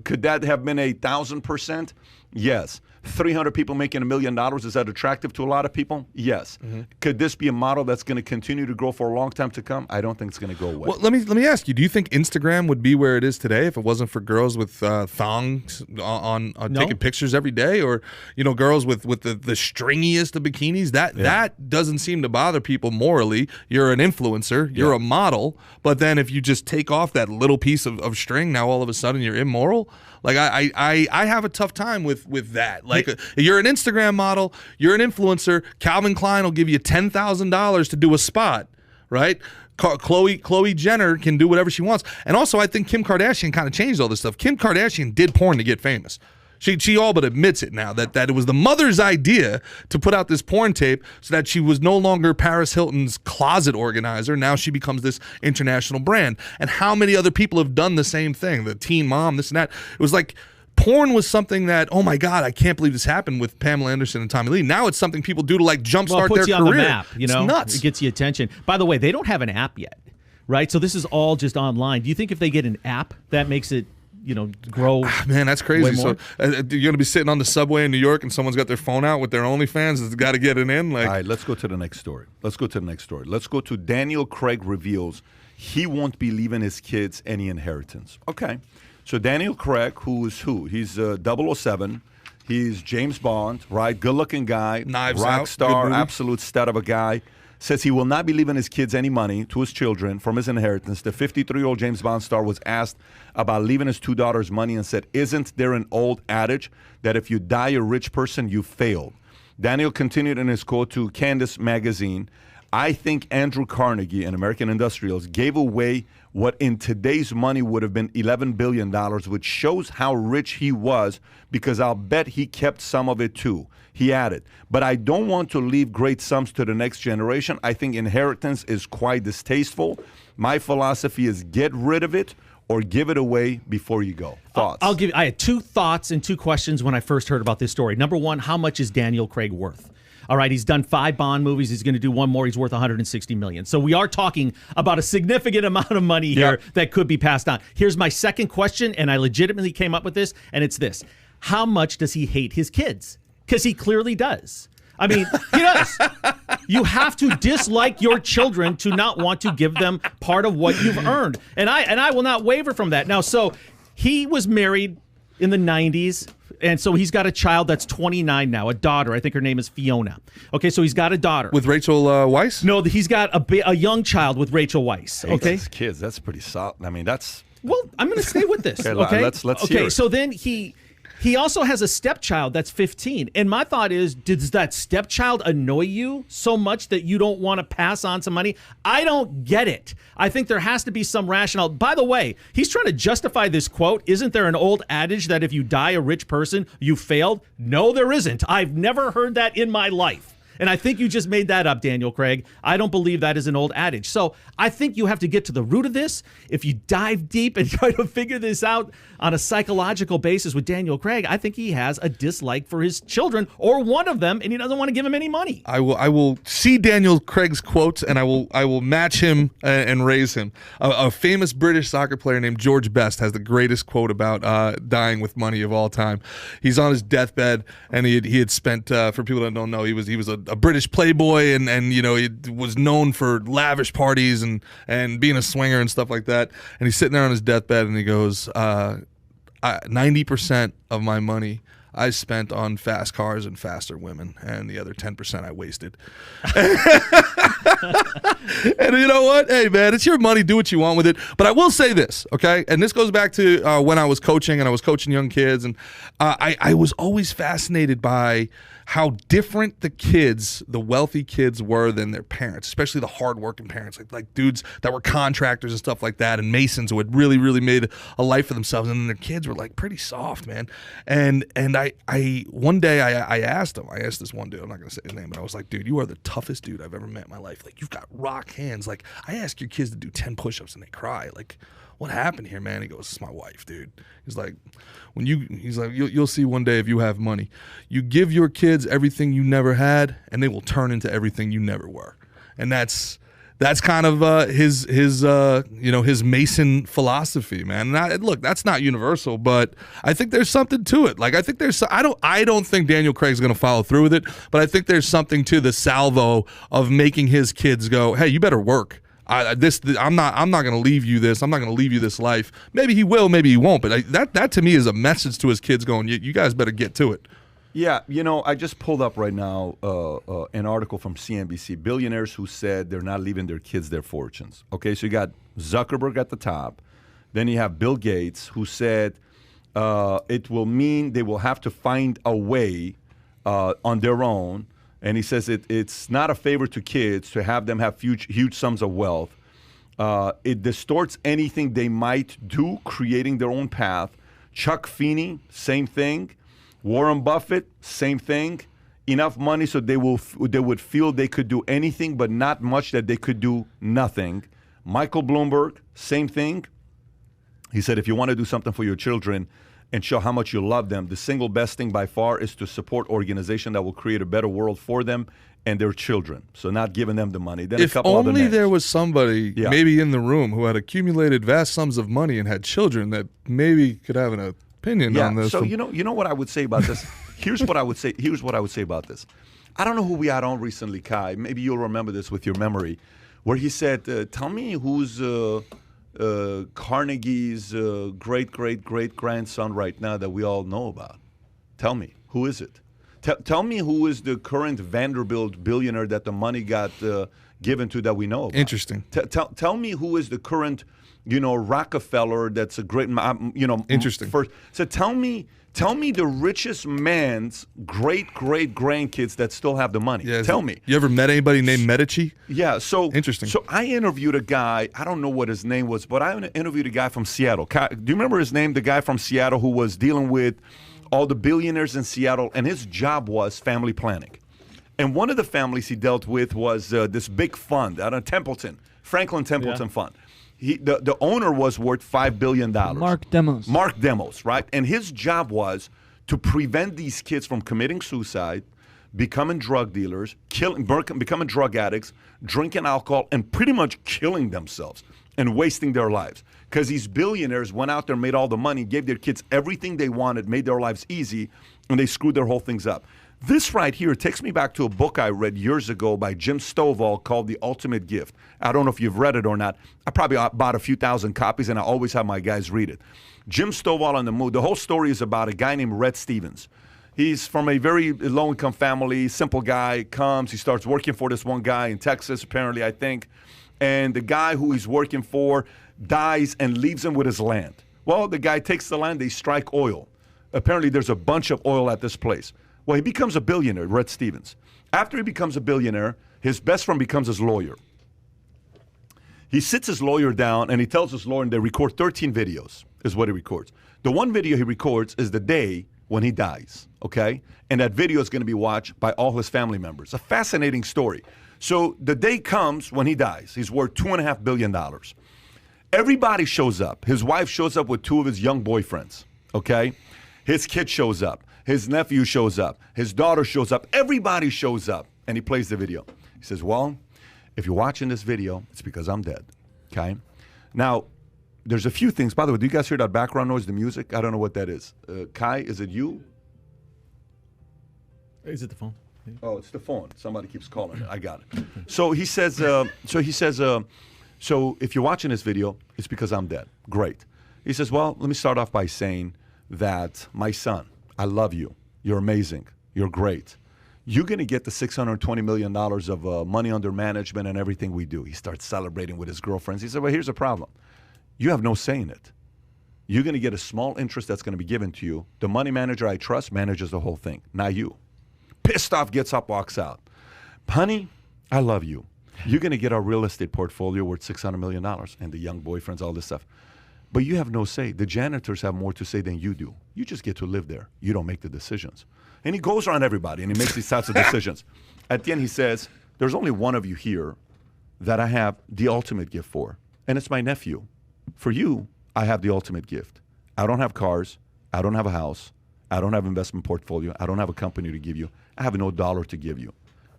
Could that have been 1,000%? Yes. 300 people making $1 million, is that attractive to a lot of people? Yes. Could this be a model that's going to continue to grow for a long time to come? I don't think it's going to go away. Well, let me ask you, do you think Instagram would be where it is today if it wasn't for girls with thongs on taking pictures every day, or girls with the stringiest of bikinis? That doesn't seem to bother people morally. You're an influencer, you're a model, but then if you just take off that little piece of string, now all of a sudden you're immoral. Like I have a tough time with that. Like you're an Instagram model, you're an influencer. Calvin Klein will give you $10,000 to do a spot, right? Khloe Jenner can do whatever she wants. And also, I think Kim Kardashian kind of changed all this stuff. Kim Kardashian did porn to get famous. She all but admits it now that it was the mother's idea to put out this porn tape so that she was no longer Paris Hilton's closet organizer. Now she becomes this international brand. And how many other people have done the same thing? The teen mom, this and that. It was like porn was something that, oh my God, I can't believe this happened with Pamela Anderson and Tommy Lee. Now it's something people do to like jumpstart it puts their you career. On the map, It's nuts. It gets you attention. By the way, they don't have an app yet, right? So this is all just online. Do you think if they get an app, that makes it grow? Man, that's crazy. way more? So you're going to be sitting on the subway in New York and someone's got their phone out with their OnlyFans. It's got to get it in. Like, all right, let's go to the next story. Let's go to Daniel Craig reveals he won't be leaving his kids any inheritance. Okay. So Daniel Craig, who is who? He's 007. He's James Bond, right? Good-looking guy. Knives rock Out, star, good movie. absolute stud of a guy. Says he will not be leaving his kids any money to his children from his inheritance. The 53-year-old James Bond star was asked about leaving his two daughters money and said, "Isn't there an old adage that if you die a rich person, you failed?" Daniel continued in his quote to Candace magazine, "I think Andrew Carnegie and American Industrials gave away what in today's money would have been $11 billion, which shows how rich he was, because I'll bet he kept some of it too." He added, "But I don't want to leave great sums to the next generation. I think inheritance is quite distasteful. My philosophy is get rid of it or give it away before you go." Thoughts? I had two thoughts and two questions when I first heard about this story. Number one, how much is Daniel Craig worth? All right, he's done 5 Bond movies. He's going to do one more. He's worth $160 million. So we are talking about a significant amount of money here that could be passed on. Here's my second question, and I legitimately came up with this, and it's this. How much does he hate his kids? Because he clearly does. I mean, he does. You have to dislike your children to not want to give them part of what you've earned. And I will not waver from that. Now, so he was married in the 90s. And so he's got a child that's 29 now, a daughter. I think her name is Fiona. Okay, so he's got a daughter. With Rachel Weisz? No, he's got a young child with Rachel Weisz. Okay, kids, that's pretty solid. I mean, that's... Well, I'm going to stay with this. Okay, let's hear it. So then he also has a stepchild that's 15. And my thought is, does that stepchild annoy you so much that you don't want to pass on some money? I don't get it. I think there has to be some rationale. By the way, he's trying to justify this quote. Isn't there an old adage that if you die a rich person, you failed? No, there isn't. I've never heard that in my life. And I think you just made that up, Daniel Craig. I don't believe that is an old adage. So I think you have to get to the root of this. If you dive deep and try to figure this out on a psychological basis with Daniel Craig, I think he has a dislike for his children or one of them, and he doesn't want to give him any money. I will see Daniel Craig's quotes, and I will match him and raise him. A famous British soccer player named George Best has the greatest quote about dying with money of all time. He's on his deathbed, and he had spent, for people that don't know, he was a British playboy, and you know, he was known for lavish parties and being a swinger and stuff like that. And he's sitting there on his deathbed, and he goes, 90% of my money I spent on fast cars and faster women, and the other 10% I wasted. And you know what? Hey, man, it's your money. Do what you want with it. But I will say this, okay? And this goes back to when I was coaching, and I was coaching young kids, and I was always fascinated by how different the wealthy kids were than their parents, especially the hardworking parents, like dudes that were contractors and stuff like that, and masons who had really, really made a life for themselves, and then their kids were like pretty soft, man. And I one day I asked this one dude, I'm not gonna say his name, but I was like, dude, you are the toughest dude I've ever met in my life. Like, you've got rock hands. Like, I ask your kids to do 10 push-ups and they cry. Like, what happened here, man? He goes, it's my wife, dude. He's like, you'll see one day if you have money. You give your kids everything you never had, and they will turn into everything you never were. And that's kind of his Mason philosophy, man. And look, that's not universal, but I think there's something to it. Like, I think I don't think Daniel Craig's going to follow through with it, but I think there's something to the salvo of making his kids go, hey, you better work. I'm not going to leave you this. I'm not going to leave you this life. Maybe he will, maybe he won't. But that to me is a message to his kids going, you guys better get to it. Yeah, I just pulled up right now an article from CNBC. Billionaires who said they're not leaving their kids their fortunes. Okay, so you got Zuckerberg at the top. Then you have Bill Gates, who said it will mean they will have to find a way on their own. And he says it's not a favor to kids to have them have huge sums of wealth. It distorts anything they might do, creating their own path. Chuck Feeney, same thing. Warren Buffett, same thing. Enough money so they would feel they could do anything, but not much that they could do nothing. Michael Bloomberg, same thing. He said if you want to do something for your children and show how much you love them, the single best thing by far is to support organization that will create a better world for them and their children. So not giving them the money. Then if a couple only other names. There was somebody maybe in the room who had accumulated vast sums of money and had children that maybe could have an opinion on this. So you know what I would say about this? Here's what I would say about this. I don't know who we had on recently, Kai. Maybe you'll remember this with your memory, where he said, tell me who's Carnegie's great-great-great-grandson right now that we all know about. Tell me, who is it? Tell me who is the current Vanderbilt billionaire that the money got given to that we know about. Interesting. Tell me who is the current, Rockefeller that's a great, Interesting. First. So tell me the richest man's great-great-grandkids that still have the money. Yeah, tell me. You ever met anybody named Medici? Yeah. So interesting. So I interviewed a guy. I don't know what his name was, but I interviewed a guy from Seattle. Do you remember his name? The guy from Seattle who was dealing with all the billionaires in Seattle, and his job was family planning. And one of the families he dealt with was this big fund out of Templeton, Franklin Templeton Fund. The owner was worth $5 billion. Mark Demos, right? And his job was to prevent these kids from committing suicide, becoming drug dealers, becoming drug addicts, drinking alcohol, and pretty much killing themselves and wasting their lives. Because these billionaires went out there, made all the money, gave their kids everything they wanted, made their lives easy, and they screwed their whole things up. This right here takes me back to a book I read years ago by Jim Stovall called The Ultimate Gift. I don't know if you've read it or not. I probably bought a few thousand copies, and I always have my guys read it. Jim Stovall on the Move. The whole story is about a guy named Red Stevens. He's from a very low-income family, simple guy, comes, he starts working for this one guy in Texas, apparently, I think, and the guy who he's working for dies and leaves him with his land. Well, the guy takes the land, they strike oil. Apparently, there's a bunch of oil at this place. Well, he becomes a billionaire, Red Stevens. After he becomes a billionaire, his best friend becomes his lawyer. He sits his lawyer down, and he tells his lawyer, and they record 13 videos, is what he records. The one video he records is the day when he dies, okay? And that video is going to be watched by all his family members. A fascinating story. So the day comes when he dies. He's worth $2.5 billion. Everybody shows up. His wife shows up with 2 of his young boyfriends, okay? His kid shows up. His nephew shows up. His daughter shows up. Everybody shows up. And he plays the video. He says, well, if you're watching this video, it's because I'm dead, okay? Now, there's a few things. By the way, do you guys hear that background noise, the music? I don't know what that is. Kai, is it you? Is it the phone? Oh, it's the phone. Somebody keeps calling it. I got it. So he says, so if you're watching this video, it's because I'm dead. Great. He says, well, let me start off by saying that my son, I love you. You're amazing. You're great. You're going to get the $620 million of money under management and everything we do. He starts celebrating with his girlfriends. He said, well, here's the problem. You have no say in it. You're going to get a small interest that's going to be given to you. The money manager I trust manages the whole thing, not you. Pissed off, gets up, walks out. Honey, I love you. You're going to get our real estate portfolio worth $600 million and the young boyfriends, all this stuff. But you have no say. The janitors have more to say than you do. You just get to live there. You don't make the decisions. And he goes around everybody, and he makes these types of decisions. At the end, he says, there's only one of you here that I have the ultimate gift for, and it's my nephew. For you, I have the ultimate gift. I don't have cars. I don't have a house. I don't have an investment portfolio. I don't have a company to give you. I have no dollar to give you,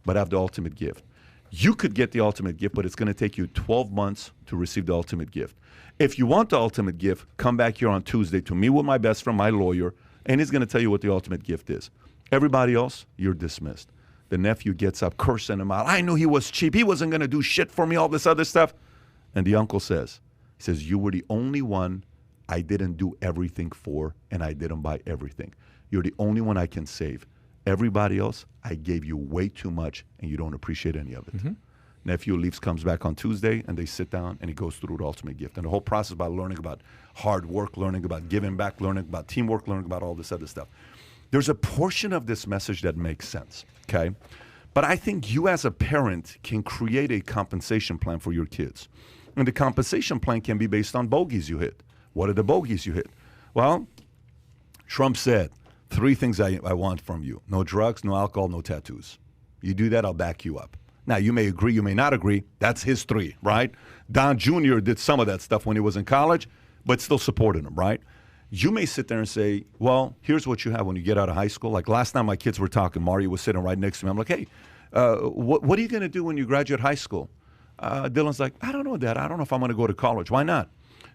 but I have the ultimate gift. You could get the ultimate gift, but it's going to take you 12 months to receive the ultimate gift. If you want the ultimate gift, come back here on Tuesday to meet with my best friend, my lawyer, and he's going to tell you what the ultimate gift is. Everybody else, you're dismissed. The nephew gets up, cursing him out. I knew he was cheap. He wasn't going to do shit for me, all this other stuff. And the uncle says, you were the only one I didn't do everything for, and I didn't buy everything. You're the only one I can save. Everybody else, I gave you way too much, and you don't appreciate any of it. Mm-hmm. Nephew leaves, comes back on Tuesday, and they sit down, and he goes through the ultimate gift. And the whole process about learning about hard work, learning about giving back, learning about teamwork, learning about all this other stuff. There's a portion of this message that makes sense, okay? But I think you as a parent can create a compensation plan for your kids. And the compensation plan can be based on bogeys you hit. What are the bogeys you hit? Well, Trump said, 3 things I want from you. No drugs, no alcohol, no tattoos. You do that, I'll back you up. Now, you may agree, you may not agree. That's his 3, right? Don Jr. did some of that stuff when he was in college, but still supported him, right? You may sit there and say, well, here's what you have when you get out of high school. Like last time my kids were talking, Mario was sitting right next to me. I'm like, hey, what are you going to do when you graduate high school? Dylan's like, I don't know, Dad. I don't know if I'm going to go to college. Why not?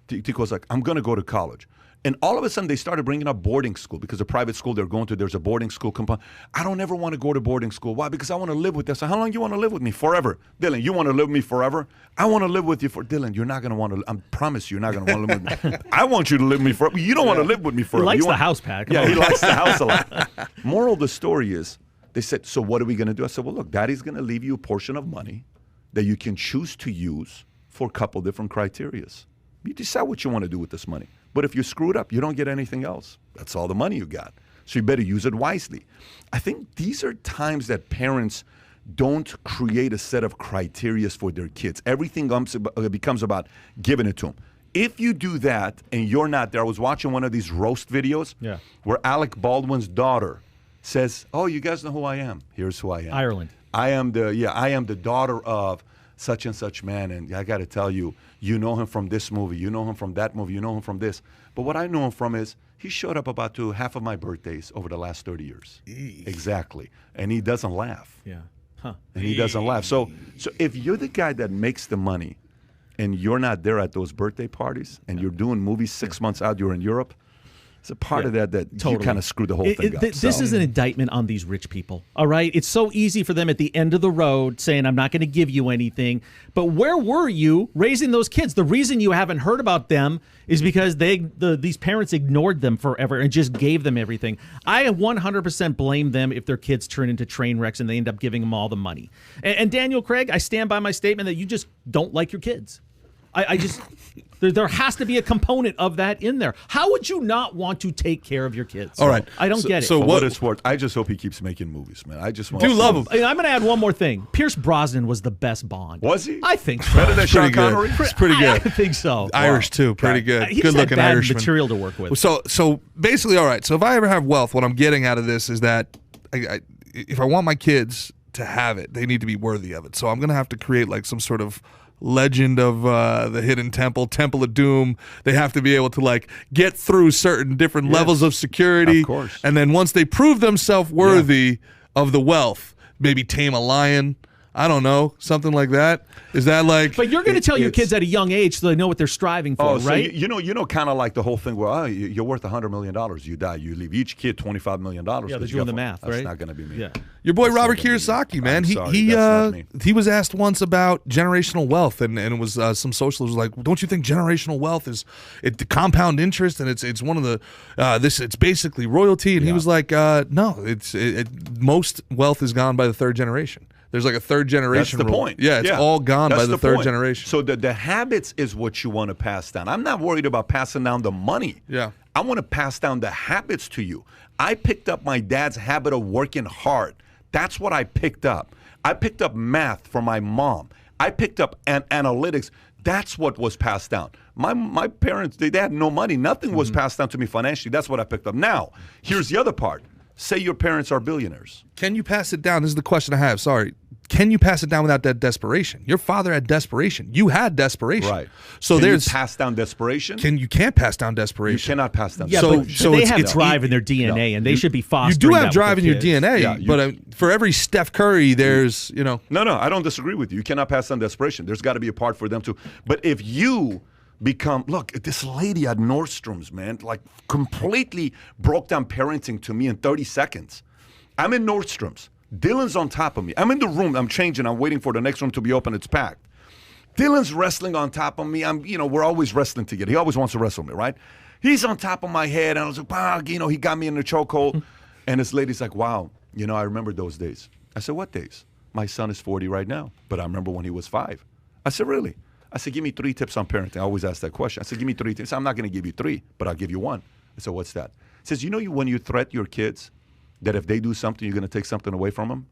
Tico's like, I'm going to go to college. And all of a sudden, they started bringing up boarding school because the private school they're going to, there's a boarding school component. I don't ever want to go to boarding school. Why? Because I want to live with this. So how long do you want to live with me? Forever. Dylan, you want to live with me forever? I want to live with you for Dylan, you're not going to want to. I promise you're not going to want to live with me. I want you to live with me forever. You don't want to live with me forever. He likes the house, Pat. Yeah, he likes the house a lot. Moral of the story is, they said, so what are we going to do? I said, well, look, Daddy's going to leave you a portion of money that you can choose to use for a couple different criterias. You decide what you want to do with this money. But if you screw it up, you don't get anything else. That's all the money you got. So you better use it wisely. I think these are times that parents don't create a set of criterias for their kids. Everything becomes about giving it to them. If you do that and you're not there, I was watching one of these roast videos where Alec Baldwin's daughter says, oh, you guys know who I am. Here's who I am. Ireland. I am the daughter of such and such man, and I got to tell you, you know him from this movie, you know him from that movie, you know him from this. But what I know him from is he showed up about to half of my birthdays over the last 30 years. Exactly. And he doesn't laugh. Yeah. Huh. And he doesn't laugh. So if you're the guy that makes the money and you're not there at those birthday parties and you're doing movies 6 months out, you're in Europe, It's a part of that totally. You kind of screw the whole thing up. This is an indictment on these rich people, all right? It's so easy for them at the end of the road saying, I'm not going to give you anything. But where were you raising those kids? The reason you haven't heard about them is because these parents ignored them forever and just gave them everything. I 100% blame them if their kids turn into train wrecks and they end up giving them all the money. And Daniel Craig, I stand by my statement that you just don't like your kids. I just... There has to be a component of that in there. How would you not want to take care of your kids? All right. I don't get it. So what is worth? I just hope he keeps making movies, man. I just want do love him. I'm going to add one more thing. Pierce Brosnan was the best Bond. Was he? I think so. Better than Sean Connery? It's pretty good. I think so. Irish too. Pretty good. He's Good looking bad Irishman. material to work with. So basically, all right. So if I ever have wealth, what I'm getting out of this is that if I want my kids to have it, they need to be worthy of it. So I'm going to have to create like some sort of legend of the hidden temple of doom. They have to be able to like get through certain different levels of security, of course. And then once they prove themselves worthy of the wealth, maybe tame a lion. I don't know, something like that. Is that like? But you're going to tell your kids at a young age so they know what they're striving for, so right? You know, kind of like the whole thing where you're worth $100 million. You die, you leave each kid $25 million. Yeah, they're doing the math, right? That's not going to be me. Yeah. Your boy Robert Kiyosaki, man. He was asked once about generational wealth, and it was some socialists like, don't you think generational wealth is the compound interest, and it's one of the it's basically royalty, and he was like, no, most wealth is gone by the third generation. There's like a third generation. That's the rule. point. Yeah, it's all gone by the third generation. So the habits is what you want to pass down. I'm not worried about passing down the money. Yeah. I want to pass down the habits to you. I picked up my dad's habit of working hard. That's what I picked up. I picked up math from my mom. I picked up analytics. That's what was passed down. My parents, they had no money. Nothing was passed down to me financially. That's what I picked up. Now, here's the other part. Say your parents are billionaires. Can you pass it down? This is the question I have. Sorry. Can you pass it down without that desperation? Your father had desperation. You had desperation. Right. So Can you pass down desperation? You can't pass down desperation. You cannot pass down desperation. desperation. They have drive in their DNA, and they should be fostering. You do have drive in your DNA, Yeah, but for every Steph Curry, there's, No, I don't disagree with you. You cannot pass down desperation. There's got to be a part for them too. But if you look, this lady at Nordstrom's, man, like completely broke down parenting to me in 30 seconds. I'm in Nordstrom's. Dylan's on top of me. I'm in the room. I'm changing. I'm waiting for the next room to be open. It's packed. Dylan's wrestling on top of me. We're always wrestling together. He always wants to wrestle me, right? He's on top of my head, and I was like, wow, he got me in the chokehold. And this lady's like, wow, I remember those days. I said, what days? My son is 40 right now, but I remember when he was 5. I said, really? I said, give me 3 tips on parenting. I always ask that question. I said, give me 3 tips. I'm not going to give you 3, but I'll give you 1. I said, what's that? He says, when you threat your kids that if they do something, you're going to take something away from them?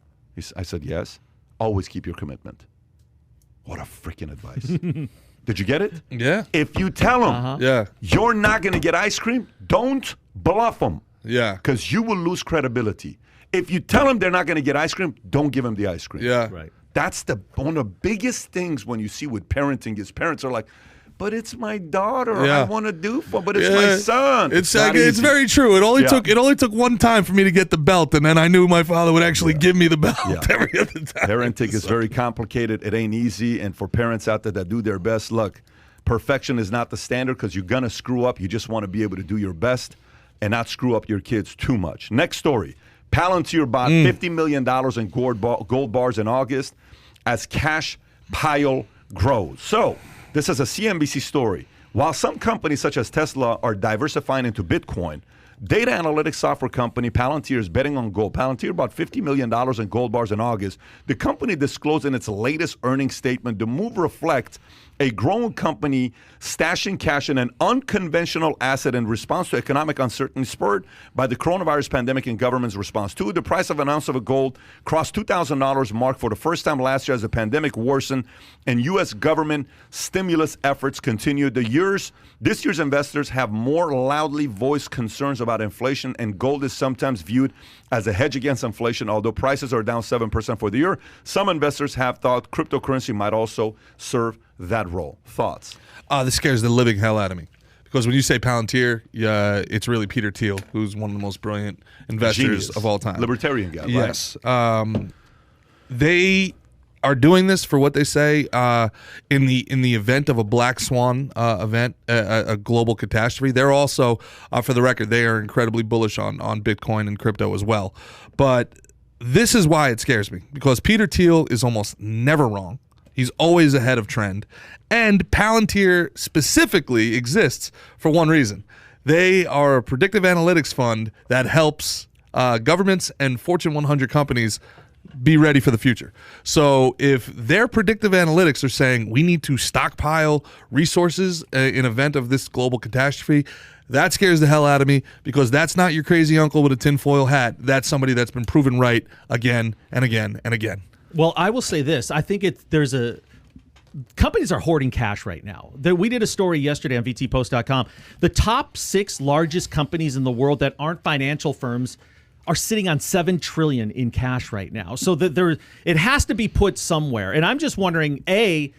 I said, yes. Always keep your commitment. What a freaking advice. Did you get it? Yeah. If you tell them you're not going to get ice cream, don't bluff them. Yeah. Because you will lose credibility. If you tell them they're not going to get ice cream, don't give them the ice cream. Yeah. Right. That's one of the biggest things when you see with parenting is parents are like, but it's my daughter. I want to do but it's my son. It's very true. It only took one time for me to get the belt, and then I knew my father would actually give me the belt every other time. Parenting is very complicated. It ain't easy, and for parents out there that do their best, look, perfection is not the standard because you're gonna screw up. You just want to be able to do your best and not screw up your kids too much. Next story: Palantir bought $50 million in gold bars in August as cash pile grows. So. This is a CNBC story. While some companies such as Tesla are diversifying into Bitcoin, data analytics software company Palantir is betting on gold. Palantir bought $50 million in gold bars in August. The company disclosed in its latest earnings statement the move reflects a growing company stashing cash in an unconventional asset in response to economic uncertainty spurred by the coronavirus pandemic and government's response to it. The price of an ounce of gold crossed $2,000 mark for the first time last year as the pandemic worsened and U.S. government stimulus efforts continued. This year's investors have more loudly voiced concerns about inflation, and gold is sometimes viewed as a hedge against inflation. Although prices are down 7% for the year, some investors have thought cryptocurrency might also serve that role. Thoughts? This scares the living hell out of me. Because when you say Palantir, it's really Peter Thiel, who's one of the most brilliant investors of all time. Libertarian guy, right? Yes. They are doing this for what they say in the event of a black swan event, a global catastrophe. They're also, for the record, they are incredibly bullish on Bitcoin and crypto as well. But this is why it scares me, because Peter Thiel is almost never wrong. He's always ahead of trend. And Palantir specifically exists for one reason. They are a predictive analytics fund that helps governments and Fortune 100 companies be ready for the future. So if their predictive analytics are saying we need to stockpile resources in event of this global catastrophe, that scares the hell out of me, because that's not your crazy uncle with a tinfoil hat. That's somebody that's been proven right again and again and again. Well, I will say this. I think companies are hoarding cash right now. We did a story yesterday on VTpost.com. The top 6 largest companies in the world that aren't financial firms are sitting on $7 trillion in cash right now. So it has to be put somewhere. And I'm just wondering, is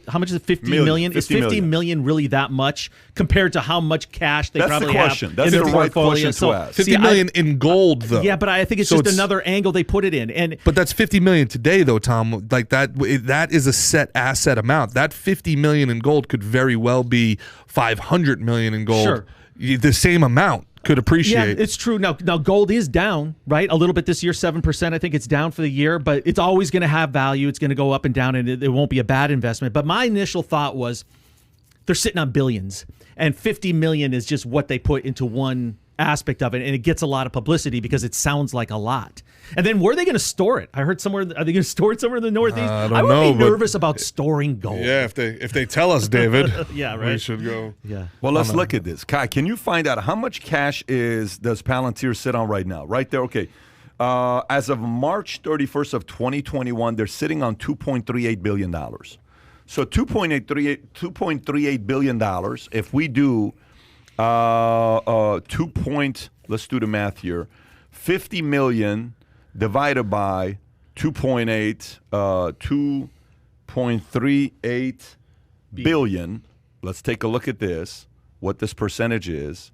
how much is it? 50 million? Is 50 million really that much compared to how much cash they probably have in their portfolio? Right question to ask. 50 million in gold, though. Yeah, but I think it's just another angle they put it in. But that's 50 million today, though, Tom. Like that is a set asset amount. That 50 million in gold could very well be 500 million in gold. Sure. The same amount could appreciate. Yeah, it's true. Now gold is down, right? A little bit this year, 7%. I think it's down for the year, but it's always going to have value. It's going to go up and down, and it won't be a bad investment. But my initial thought was they're sitting on billions, and 50 million is just what they put into one aspect of it, and it gets a lot of publicity because it sounds like a lot. And then where are they going to store it? I heard somewhere. Are they going to store it somewhere in the Northeast? I would be nervous about storing gold. Yeah, if they tell us, David, yeah, right. We should go. Yeah. Well, let's look at this. Kai, can you find out how much cash does Palantir sit on right now? Right there. Okay. As of March 31st of 2021, they're sitting on $2.38 billion. So $2.38 billion. If we do let's do the math here. 50 million divided by 2.38 billion. Let's take a look at this, what this percentage is.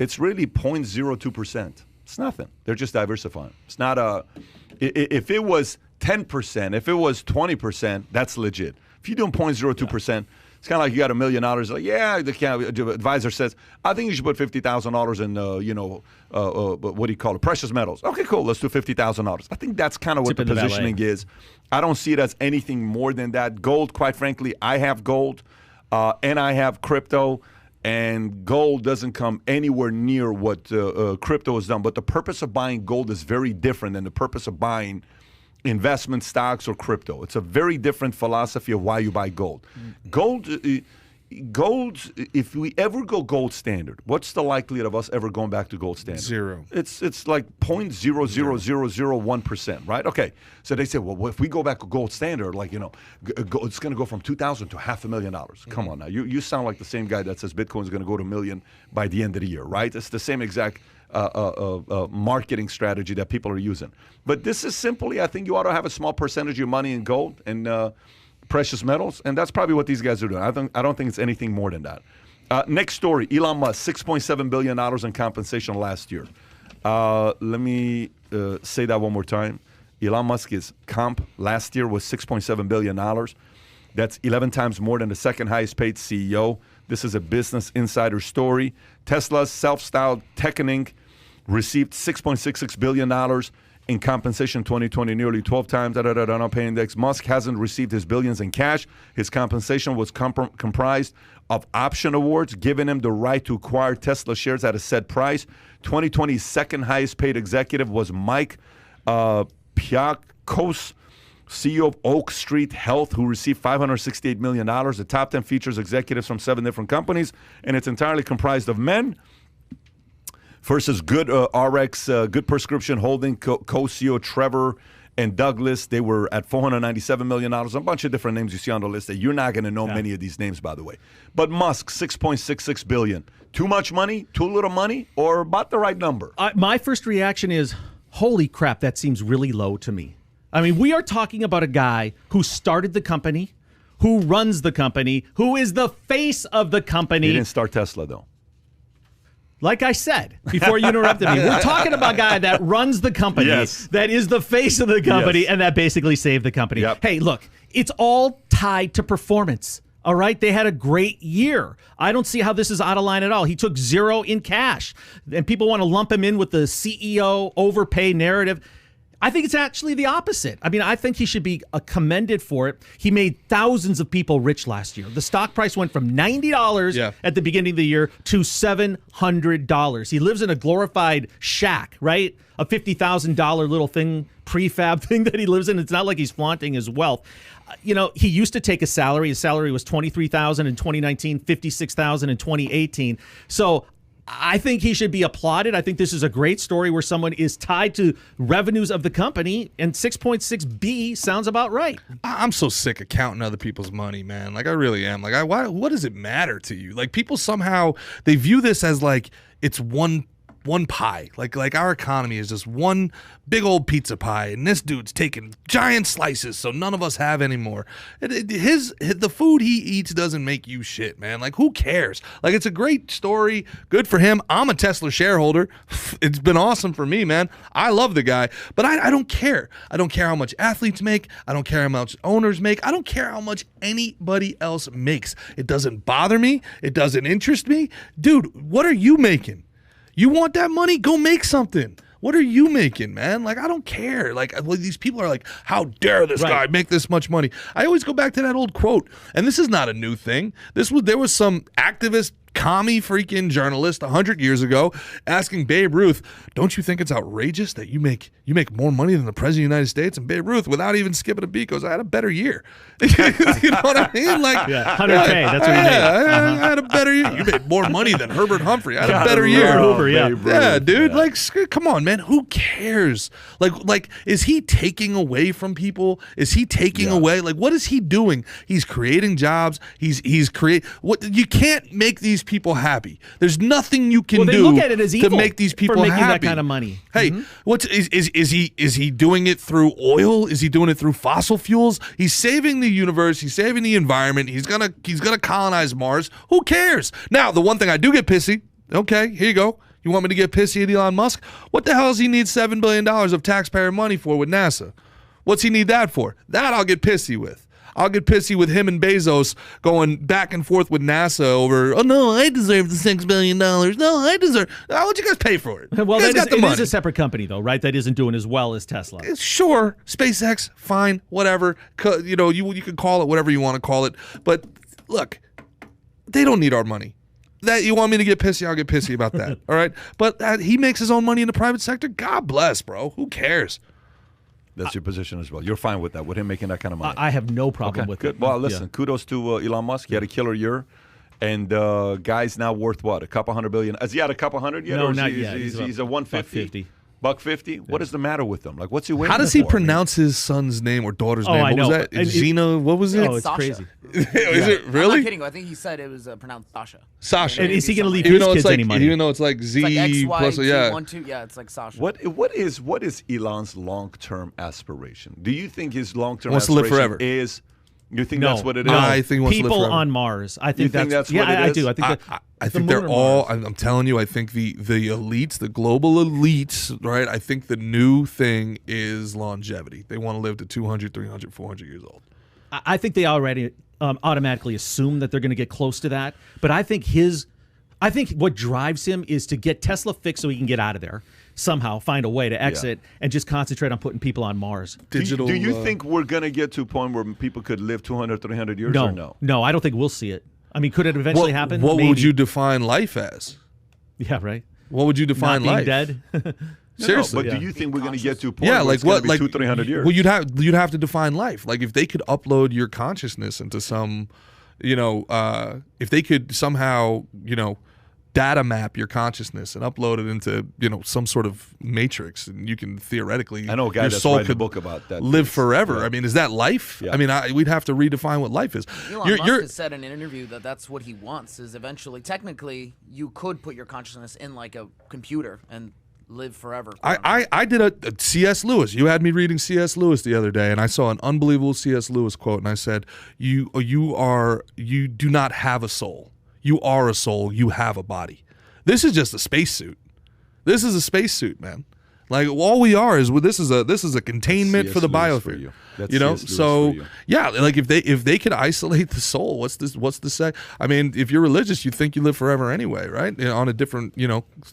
It's really 0.02%. It's nothing. They're just diversifying. It's not if it was 10%, if it was 20%, that's legit. If you're doing 0.02%, it's kind of like you got $1 million. Like, yeah, the advisor says, I think you should put $50,000 in, what do you call it, precious metals. Okay, cool. Let's do $50,000. I think that's kind of what the positioning is. I don't see it as anything more than that. Gold, quite frankly, I have gold, and I have crypto, and gold doesn't come anywhere near what crypto has done. But the purpose of buying gold is very different than the purpose of buying investment stocks or crypto. It's a very different philosophy of why you buy gold. Gold, if we ever go gold standard, what's the likelihood of us ever going back to gold standard? 0. It's like 0.00001%, right? Okay. So they say, well, if we go back to gold standard, like, it's going to go from $2,000 to $500,000. Come on now. You sound like the same guy that says Bitcoin is going to go to $1 million by the end of the year, right? It's the same exact marketing strategy that people are using. But this is simply, I think you ought to have a small percentage of your money in gold and precious metals, and that's probably what these guys are doing. I don't think it's anything more than that. Next story, Elon Musk, $6.7 billion in compensation last year. Let me say that one more time. Elon Musk's comp last year was $6.7 billion. That's 11 times more than the second highest paid CEO. This is a Business Insider story. Tesla's self-styled Techning received $6.66 billion in compensation in 2020, nearly 12 times that pay index. Musk hasn't received his billions in cash. His compensation was comprised of option awards, giving him the right to acquire Tesla shares at a set price. 2020's second highest paid executive was Mike Piakos, CEO of Oak Street Health, who received $568 million. The top 10 features executives from 7 different companies, and it's entirely comprised of men. Versus Good RX, Good Prescription Holding, co-CEO Trevor and Douglas. They were at $497 million. A bunch of different names you see on the list that you're not going to know many of these names, by the way. But Musk, $6.66 billion. Too much money, too little money, or about the right number? My first reaction is, holy crap, that seems really low to me. I mean, we are talking about a guy who started the company, who runs the company, who is the face of the company. He didn't start Tesla, though. Like I said before you interrupted me, we're talking about a guy that runs the company, that is the face of the company, and that basically saved the company. Yep. Hey, look, it's all tied to performance. All right, they had a great year. I don't see how this is out of line at all. He took zero in cash, and people want to lump him in with the CEO overpay narrative. I think it's actually the opposite. I mean, I think he should be commended for it. He made thousands of people rich last year. The stock price went from $90 at the beginning of the year to $700. He lives in a glorified shack, right? A $50,000 little thing, prefab thing that he lives in. It's not like he's flaunting his wealth. You know, he used to take a salary. His salary was $23,000 in 2019, $56,000 in 2018. So I think he should be applauded. I think this is a great story where someone is tied to revenues of the company, and 6.6B sounds about right. I'm so sick of counting other people's money, man. Like, I really am. Like, what does it matter to you? Like, people somehow, they view this as like it's one pie. Like our economy is just one big old pizza pie, and this dude's taking giant slices, so none of us have anymore. The food he eats doesn't make you shit, man. Like, who cares? Like, it's a great story. Good for him. I'm a Tesla shareholder. It's been awesome for me, man. I love the guy, but I don't care. I don't care how much athletes make. I don't care how much owners make. I don't care how much anybody else makes. It doesn't bother me. It doesn't interest me. Dude, what are you making? You want that money? Go make something. What are you making, man? Like, I don't care. Like, these people are like, how dare this guy make this much money? I always go back to that old quote, and this is not a new thing. There was some activist commie freaking journalist 100 years ago asking Babe Ruth, don't you think it's outrageous that you make more money than the president of the United States? And Babe Ruth, without even skipping a beat, goes, I had a better year. You know what I mean? Like, 100K, that's what you made. I had a better year. You made more money than Herbert Humphrey. I had a better year. Yeah, dude. Like, come on, man. Who cares? Like, is he taking away from people? Is he taking away? Like, what is he doing? He's creating jobs. He's create. What you can't make these people happy. There's nothing you can do look at it as evil to make these people for making happy. that kind of money. Hey, is he doing it through oil? Is he doing it through fossil fuels? He's saving the universe. He's saving the environment. He's gonna colonize Mars. Who cares? Now, the one thing I do get pissy. Okay, here you go. You want me to get pissy at Elon Musk? What the hell does he need $7 billion of taxpayer money for with NASA? What's he need that for? That I'll get pissy with. I'll get pissy with him and Bezos going back and forth with NASA over, oh, no, I deserve the $6 billion. No, I deserve. Why don't you guys pay for it? Well, it is a separate company, though, right? That isn't doing as well as Tesla. Sure. SpaceX, fine, whatever. You know, you can call it whatever you want to call it. But look, they don't need our money. That you want me to get pissy, I'll get pissy about that. All right? But he makes his own money in the private sector. God bless, bro. Who cares? That's your position as well. You're fine with that, with him making that kind of money. I have no problem with it. Well, listen, kudos to Elon Musk. He had a killer year. And guy's now worth what? A couple $100 billion? Has he had a couple hundred yet? No, not yet. He's a 150. $150? Yeah. What is the matter with him? Like, what's he waiting for? How does he pronounce his son's name or daughter's name? I know. What was that? Xena, what was it? Oh, it's Sasha. crazy. Is it really? I'm not kidding. I think he said it was pronounced Sasha. Sasha. And is he going to leave even his though kids it's like, any money? Even though it's like Z It's like plus, XY, yeah. yeah, it's like Sasha. What is Elon's long-term aspiration? Do you think his long-term Wants to live aspiration forever. is? You think No, that's what it is? no. I think he wants to live People forever. on Mars. I think You think that's what it I is? do. I think I think they're all. I'm telling you. I think the elites, the global elites, right? I think the new thing is longevity. They want to live to 200, 300, 400 years old. I think they already automatically assume that they're going to get close to that. But I think what drives him is to get Tesla fixed so he can get out of there somehow, find a way to exit, and just concentrate on putting people on Mars. Digital. Do you think we're going to get to a point where people could live 200, 300 years or no? No, I don't think we'll see it. I mean, could it eventually happen? What Maybe. would you define life as? Yeah, right. What would you define Not being life? dead. Seriously. But do you think we're going to get to a point Yeah, where like it's gonna what? be Like 200-300 years? Well, you'd have to define life. Like if they could upload your consciousness into some, if they could somehow, data map your consciousness and upload it into, some sort of matrix, and you can theoretically, I know a guy your that's soul writing a could book about that. live forever. Yeah. I mean, is that life? Yeah. I mean, we'd have to redefine what life is. Elon Musk has said in an interview that that's what he wants. Is eventually, technically, you could put your consciousness in like a computer and live forever. I did a C.S. Lewis. You had me reading C.S. Lewis the other day, and I saw an unbelievable C.S. Lewis quote, and I said, you do not have a soul. You are a soul. You have a body. This is just a spacesuit. This is a spacesuit, man. Like all we are is this is a containment for the biosphere. So yeah, like if they could isolate the soul, what's to say? I mean, if you're religious, you think you live forever anyway, right? On a different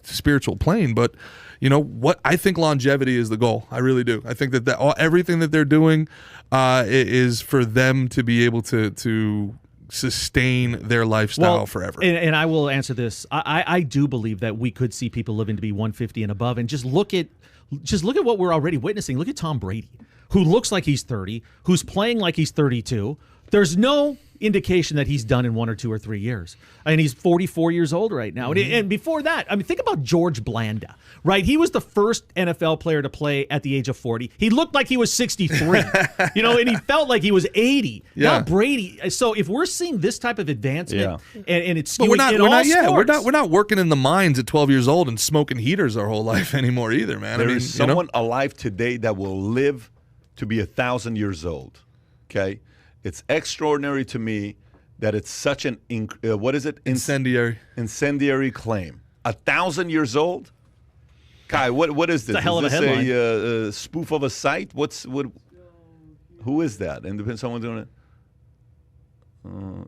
spiritual plane, but what I think longevity is the goal. I really do. I think that everything that they're doing is for them to be able to sustain their lifestyle forever. And I will answer this. I do believe that we could see people living to be 150 and above, and just look at what we're already witnessing. Look at Tom Brady, who looks like he's 30, who's playing like he's 32. There's no indication that he's done in 1 or 2 or 3 years. And he's 44 years old right now. And before that, I mean, think about George Blanda, right? He was the first NFL player to play at the age of 40. He looked like he was 63, and he felt like he was 80. Yeah. Now Brady. So if we're seeing this type of advancement and it's skewing we're not working in the mines at 12 years old and smoking heaters our whole life anymore either, man. There is someone alive today that will live to be 1,000 years old. Okay? It's extraordinary to me that it's such an incendiary claim. 1,000 years old, Kai. What is this? It's a hell of a headline. A spoof of a site? Who is that? Independent? Someone doing it?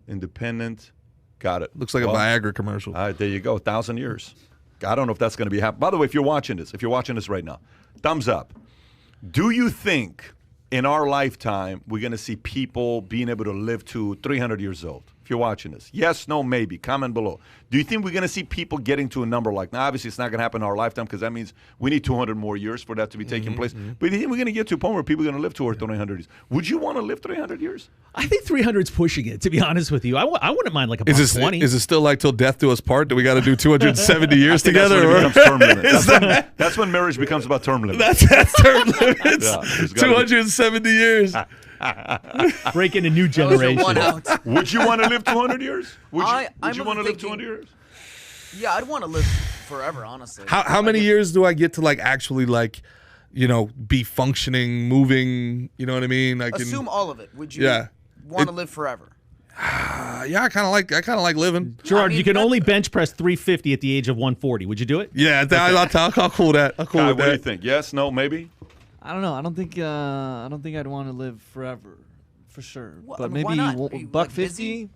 Independent. Got it. Looks like a Viagra commercial. All right, there you go. 1,000 years. I don't know if that's going to be happening. By the way, if you're watching this right now, thumbs up. Do you think in our lifetime, we're going to see people being able to live to 300 years old? If you're watching this. Yes, no, maybe. Comment below. Do you think we're going to see people getting to a number like, now obviously it's not going to happen in our lifetime because that means we need 200 more years for that to be taking place. But do you think we're going to get to a point where people are going to live to over 300 years? Would you want to live 300 years? I think 300 is pushing it, to be honest with you. I wouldn't mind like a $120. Is it still like till death do us part? Do we got to do 270 years together? That's when it becomes term limit. That's when marriage becomes about term limit. That's term limits. 270 years. Break in a new generation. Would you want to live 200 years? Would you want to live 200 years? Yeah, I'd want to live forever, honestly. How many years do I get to actually be functioning, moving? You know what I mean? Assume all of it. Would you want to live forever? Yeah, I kind of like living. Gerard, you can only bench press 350 at the age of 140. Would you do it? Yeah, I'll cool that. What do you think? Yes, no, maybe? I don't know. I don't think I'd want to live forever, for sure. Well, but maybe $150.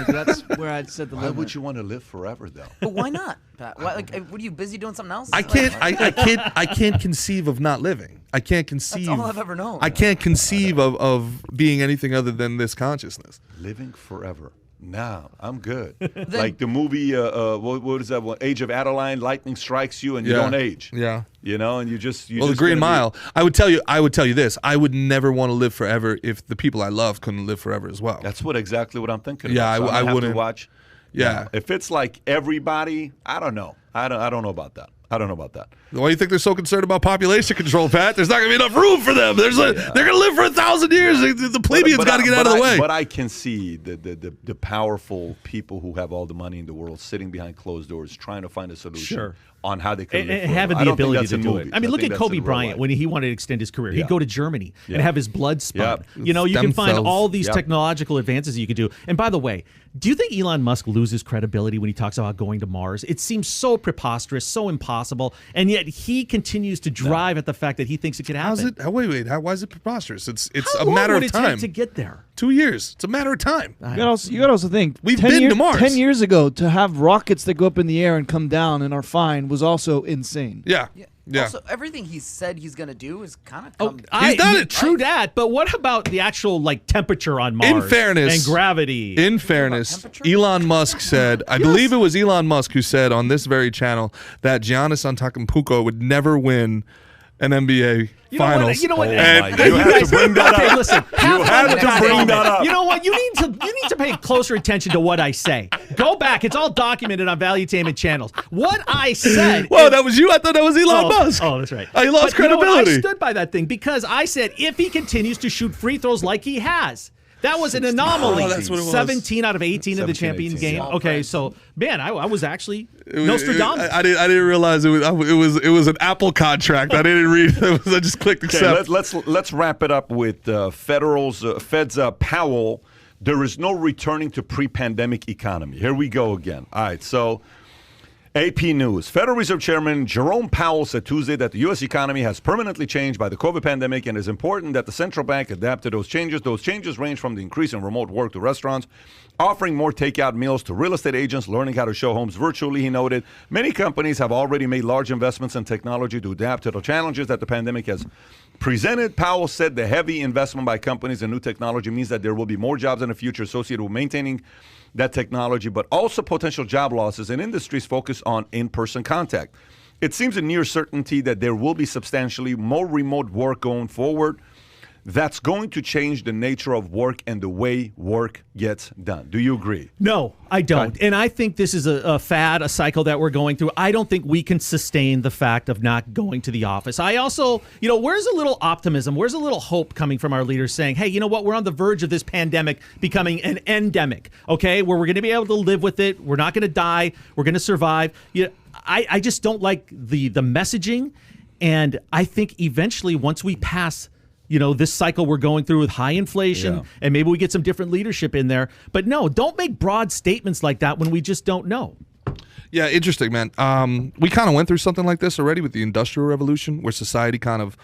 That's where I'd set the limit. Why would you want to live forever, though? But why not, Pat? Why, what are you busy doing something else? I can't conceive of not living. I can't conceive. That's all I've ever known. I can't conceive of being anything other than this consciousness. Living forever. No, I'm good. Like the movie, what is that one? Age of Adeline, lightning strikes you and you don't age. Yeah. And you just the Green Mile. I would tell you this. I would never want to live forever if the people I love couldn't live forever as well. That's exactly what I'm thinking. Yeah, about. So I wouldn't watch. Yeah. If it's like everybody, I don't know. I don't know about that. Why do you think they're so concerned about population control, Pat? There's not going to be enough room for them. They're going to live for 1,000 years. The plebeians got to get out of the way. But I can see the powerful people who have all the money in the world sitting behind closed doors trying to find a solution on how they can live and having the ability to do it. I mean, look at Kobe Bryant when he wanted to extend his career. He'd go to Germany and have his blood spun. You can find all these technological advances you could do. And by the way, do you think Elon Musk loses credibility when he talks about going to Mars? It seems so preposterous, so impossible, and yet he continues to drive at the fact that he thinks it could happen. Wait. Why is it preposterous? It's a matter of time. How long would it take to get there? 2 years. It's a matter of time. You gotta also think we've been to Mars 10 years ago. To have rockets that go up in the air and come down and are fine was also insane. Yeah. Also, everything he said he's going to do is kind of he's done it. True that, but what about the actual temperature on Mars? In fairness, and gravity. In fairness, Elon Musk said, I believe it was Elon Musk who said on this very channel that Giannis Antetokounmpo would never win an NBA Finals. You have to bring that up. Listen, you have to bring that up. You know what? You need to pay closer attention to what I say. Go back. It's all documented on Valuetainment channels. What I said. Well, that was you. I thought that was Elon Musk. Oh, that's right. He lost credibility. I stood by that thing because I said if he continues to shoot free throws like he has. That was an anomaly. Oh, that's what it was. 17 out of 18 in the champion game. Okay, so man, I was actually Nostradamus. I didn't realize it was an Apple contract. I didn't read it. I just clicked accept. Let's wrap it up with Fed's Powell. There is no returning to pre-pandemic economy. Here we go again. All right, so AP News. Federal Reserve Chairman Jerome Powell said Tuesday that the U.S. economy has permanently changed by the COVID pandemic and it's important that the central bank adapt to those changes. Those changes range from the increase in remote work to restaurants, offering more takeout meals to real estate agents, learning how to show homes virtually, he noted. Many companies have already made large investments in technology to adapt to the challenges that the pandemic has presented. Powell said the heavy investment by companies in new technology means that there will be more jobs in the future associated with maintaining that technology, but also potential job losses in industries focused on in-person contact. It seems a near certainty that there will be substantially more remote work going forward. That's going to change the nature of work and the way work gets done. Do you agree? No, I don't. And I think this is a fad, a cycle that we're going through. I don't think we can sustain the fact of not going to the office. I also, where's a little optimism? Where's a little hope coming from our leaders saying, hey, you know what? We're on the verge of this pandemic becoming an endemic, okay, where we're going to be able to live with it. We're not going to die. We're going to survive. I just don't like the messaging. And I think eventually once we pass this cycle we're going through with high inflation, and maybe we get some different leadership in there. But no, don't make broad statements like that when we just don't know. Yeah, interesting, man. We kind of went through something like this already with the Industrial Revolution, where society kind of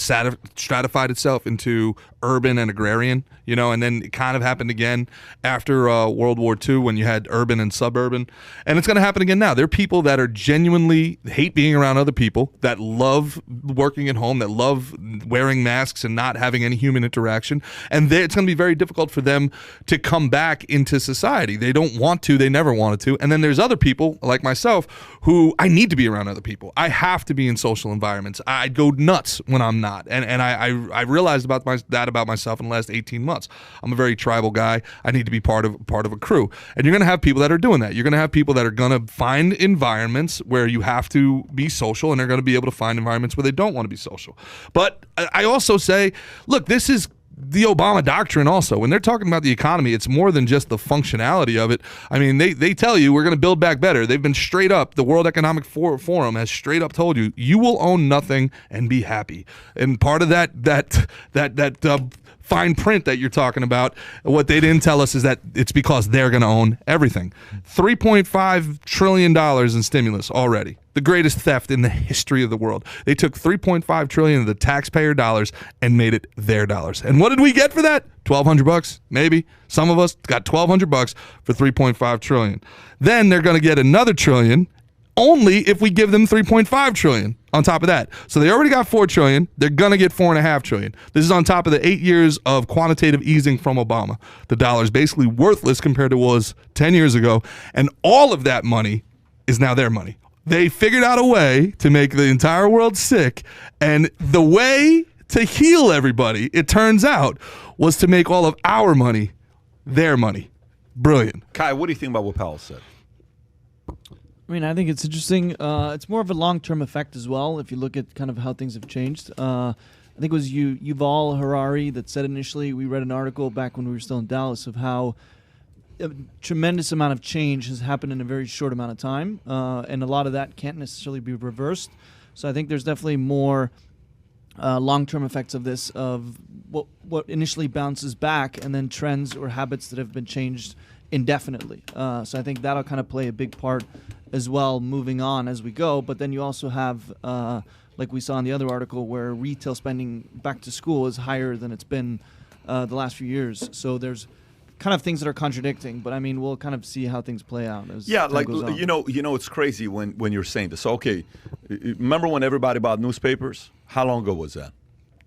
stratified itself into urban and agrarian, and then it kind of happened again after World War II when you had urban and suburban. And it's going to happen again now. There are people that are genuinely hate being around other people, that love working at home, that love wearing masks and not having any human interaction. And it's going to be very difficult for them to come back into society. They don't want to. They never wanted to. And then there's other people like myself who I need to be around other people. I have to be in social environments. I go nuts when I'm not. And I realized about myself in the last 18 months. I'm a very tribal guy. I need to be part of a crew. And you're going to have people that are doing that. You're going to have people that are going to find environments where you have to be social, and they're going to be able to find environments where they don't want to be social. But I also say, look, this is the Obama doctrine also. When they're talking about the economy, it's more than just the functionality of it. I mean, they tell you we're going to build back better. They've been straight up. The World Economic Forum has straight up told you, you will own nothing and be happy. And part of that fine print that you're talking about, what they didn't tell us is that it's because they're going to own everything. $3.5 trillion in stimulus already. The greatest theft in the history of the world. They took $3.5 trillion of the taxpayer dollars and made it their dollars. And what did we get for that? $1,200, maybe. Some of us got $1,200 for $3.5 trillion. Then they're going to get another trillion only if we give them $3.5 trillion on top of that. So they already got $4 trillion. They're going to get $4.5 trillion. This is on top of the 8 years of quantitative easing from Obama. The dollar is basically worthless compared to what it was 10 years ago. And all of that money is now their money. They figured out a way to make the entire world sick. And the way to heal everybody, it turns out, was to make all of our money their money. Brilliant. Kai, what do you think about what Powell said? I mean, I think it's interesting. It's more of a long-term effect as well, if you look at kind of how things have changed. I think it was Yuval Harari that said initially, we read an article back when we were still in Dallas of how a tremendous amount of change has happened in a very short amount of time, and a lot of that can't necessarily be reversed. So I think there's definitely more long-term effects of this, of what initially bounces back, and then trends or habits that have been changed indefinitely. So I think that'll kind of play a big part as well moving on as we go. But then you also have, like we saw in the other article, where retail spending back to school is higher than it's been the last few years. So there's kind of things that are contradicting, but I mean, we'll kind of see how things play out as time goes on. It's crazy when you're saying this. So, okay, remember when everybody bought newspapers? How long ago was that?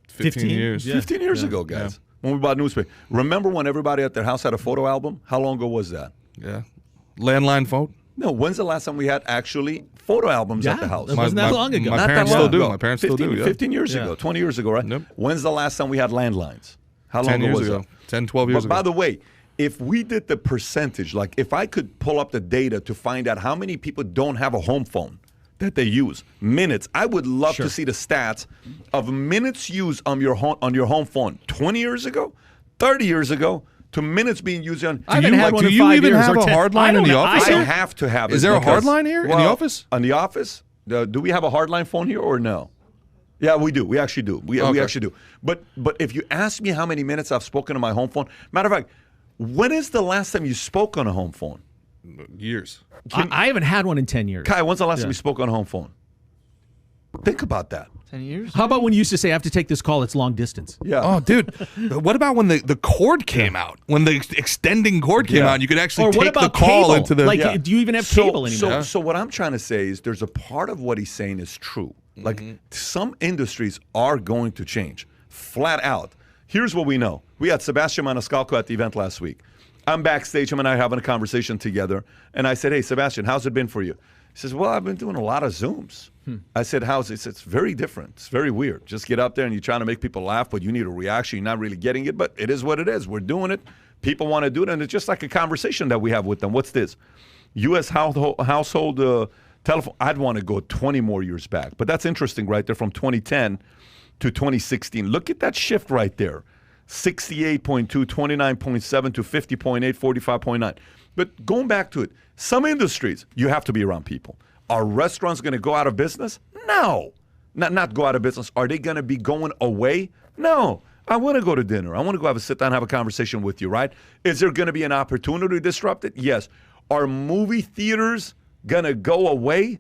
15 years. Yeah. 15 years ago, guys. Yeah. When we bought newspaper. Remember when everybody at their house had a photo album? How long ago was that? Yeah. Landline phone? No, when's the last time we had actually photo albums at the house? It wasn't that long ago. My parents still do. My parents 15, still do, yeah. 15 years ago, 20 years ago, right? Yep. When's the last time we had landlines? How long 10 years was ago. that? 10, 12 years ago. By the way, if we did the percentage, like if I could pull up the data to find out how many people don't have a home phone that they use, minutes, I would love to see the stats of minutes used on your home phone 20 years ago, 30 years ago, to minutes being used on. I haven't had one in 5 years. Do you even have a hard line in the office? I have to have it. Is there a hard line here in the office? In the office? Do we have a hard line phone here or no? Yeah, we do. We actually do. We actually do. But if you ask me how many minutes I've spoken on my home phone, matter of fact, when is the last time you spoke on a home phone? Years. I haven't had one in 10 years. Kai, when's the last time we spoke on a home phone? Think about that. 10 years? How about when you used to say, I have to take this call, it's long distance? Yeah. Oh, dude. What about when the cord came out? When the extending cord came out, and you could actually Or what take the about call cable? into the... Like, do you even have cable anymore? So what I'm trying to say is there's a part of what he's saying is true. Like some industries are going to change, flat out. Here's what we know. We had Sebastian Maniscalco at the event last week. I'm backstage, him and I having a conversation together, and I said, hey, Sebastian, how's it been for you? He says, well, I've been doing a lot of Zooms. I said, how's it? He said, it's very different. It's very weird. Just get up there and you're trying to make people laugh, but you need a reaction. You're not really getting it, but it is what it is. We're doing it. People want to do it, and it's just like a conversation that we have with them. What's this? U.S. household telephone. I'd want to go 20 more years back, but that's interesting right there from 2010 to 2016. Look at that shift right there. 68.2, 29.7 to 50.8, 45.9. But going back to it, some industries, you have to be around people. Are restaurants going to go out of business? No. Not go out of business. Are they going to be going away? No. I want to go to dinner. I want to go sit down and have a conversation with you, right? Is there going to be an opportunity to disrupt it? Yes. Are movie theaters going to go away?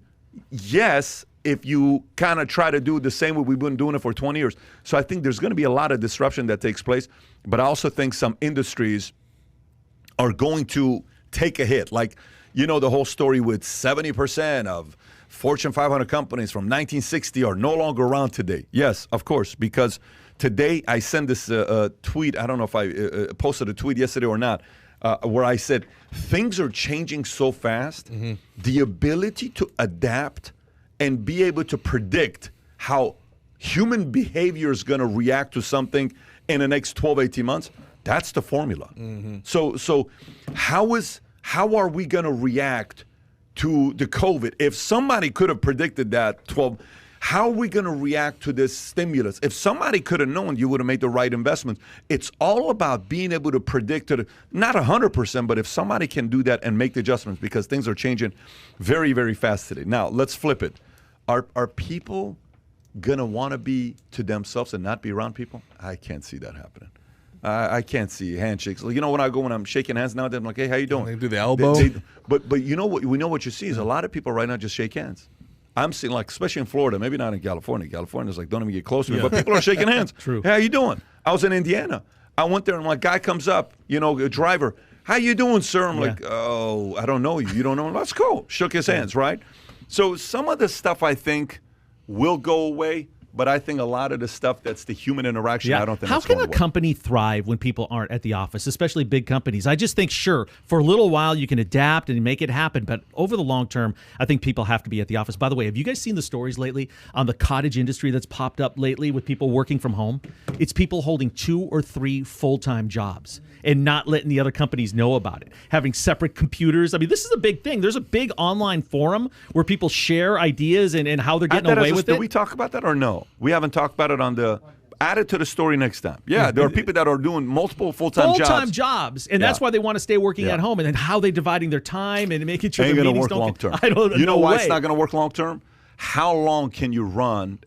Yes, if you kind of try to do the same way we've been doing it for 20 years. So I think there's going to be a lot of disruption that takes place. But I also think some industries are going to take a hit. Like, you know, the whole story with 70% of Fortune 500 companies from 1960 are no longer around today. Yes, of course, because today I sent this tweet. I don't know if I posted a tweet yesterday or not, where I said things are changing so fast. The ability to adapt and be able to predict how human behavior is going to react to something in the next 12, 18 months, that's the formula. So how are we going to react to the COVID? If somebody could have predicted that how are we going to react to this stimulus? If somebody could have known, you would have made the right investments. It's all about being able to predict it, not 100%, but if somebody can do that and make the adjustments, because things are changing very, very fast today. Now, let's flip it. Are people going to want to be to themselves and not be around people? I can't see that happening. I can't see handshakes. You know, when I'm shaking hands nowadays, I'm like, hey, how you doing? They do the elbow. But you know what? We know what you see is a lot of people right now just shake hands. I'm seeing, like, especially in Florida, maybe not in California. California's like, don't even get close to me. But people are shaking hands. True. Hey, how you doing? I was in Indiana. I went there and like, guy comes up, you know, a driver. How you doing, sir? I'm like, oh, I don't know you. You don't know him? That's cool. Shook his hands, right? So some of the stuff I think will go away. But I think a lot of the stuff that's the human interaction, I don't think How that's can going a company thrive when people aren't at the office, especially big companies? I just think, sure, for a little while you can adapt and make it happen. But over the long term, I think people have to be at the office. By the way, have you guys seen the stories lately on the cottage industry that's popped up lately with people working from home? It's people holding 2 or 3 full-time jobs and not letting the other companies know about it, having separate computers. I mean, this is a big thing. There's a big online forum where people share ideas and how they're getting away with it. Did we talk about that or no? We haven't talked about it on the... Add it to the story next time. Yeah, there are people that are doing multiple full-time jobs. And that's why they want to stay working at home. And then how they dividing their time and making sure their meetings don't work long-term. I don't know. You know why it's not going to work long-term? How long can you run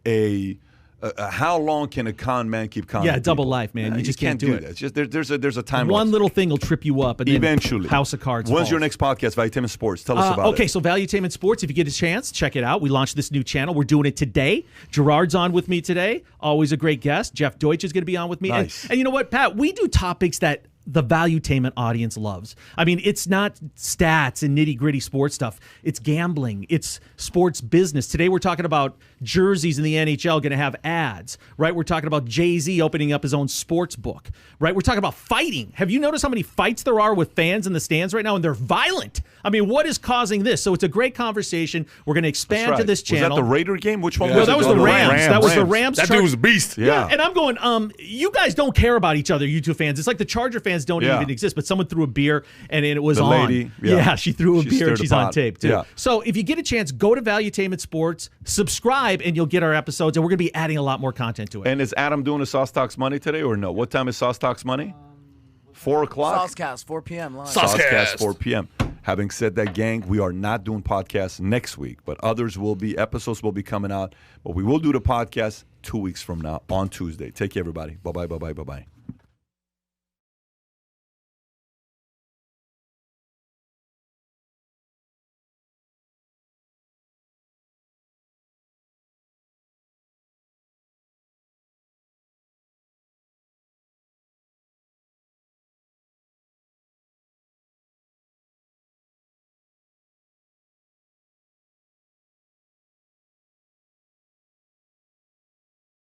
how long can a con man keep con? Yeah, double life, man. You just can't do it. It's just there's a time. One little thing will trip you up, and then eventually, house of cards. When's your next podcast, Valuetainment Sports? Tell us about it. Okay, so Valuetainment Sports. If you get a chance, check it out. We launched this new channel. We're doing it today. Gerard's on with me today. Always a great guest. Jeff Deutsch is going to be on with me. Nice. And you know what, Pat? We do topics that the Valuetainment audience loves. I mean, it's not stats and nitty-gritty sports stuff. It's gambling. It's sports business. Today we're talking about jerseys in the NHL going to have ads, right? We're talking about Jay-Z opening up his own sports book, right? We're talking about fighting. Have you noticed how many fights there are with fans in the stands right now? And they're violent. I mean, what is causing this? So it's a great conversation. We're going to expand to this channel. Was that the Raider game? Which one was it? was that was the Rams. That was the Rams. That dude was a beast. Yeah. And I'm going, you guys don't care about each other, you two fans. It's like the Charger fans don't even exist, but someone threw a beer and it was the on. Lady, she threw a beer and she's on tape too. Yeah. So if you get a chance, go to Valuetainment Sports, subscribe, and you'll get our episodes. And we're going to be adding a lot more content to it. And is Adam doing a Sauce Talks Money today or no? What time is Sauce Talks Money? 4 o'clock? Saucecast, 4 p.m. live. Saucecast, 4 p.m. Having said that, gang, we are not doing podcasts next week, but episodes will be coming out. But we will do the podcast 2 weeks from now on Tuesday. Take care, everybody. Bye-bye, bye-bye, bye-bye.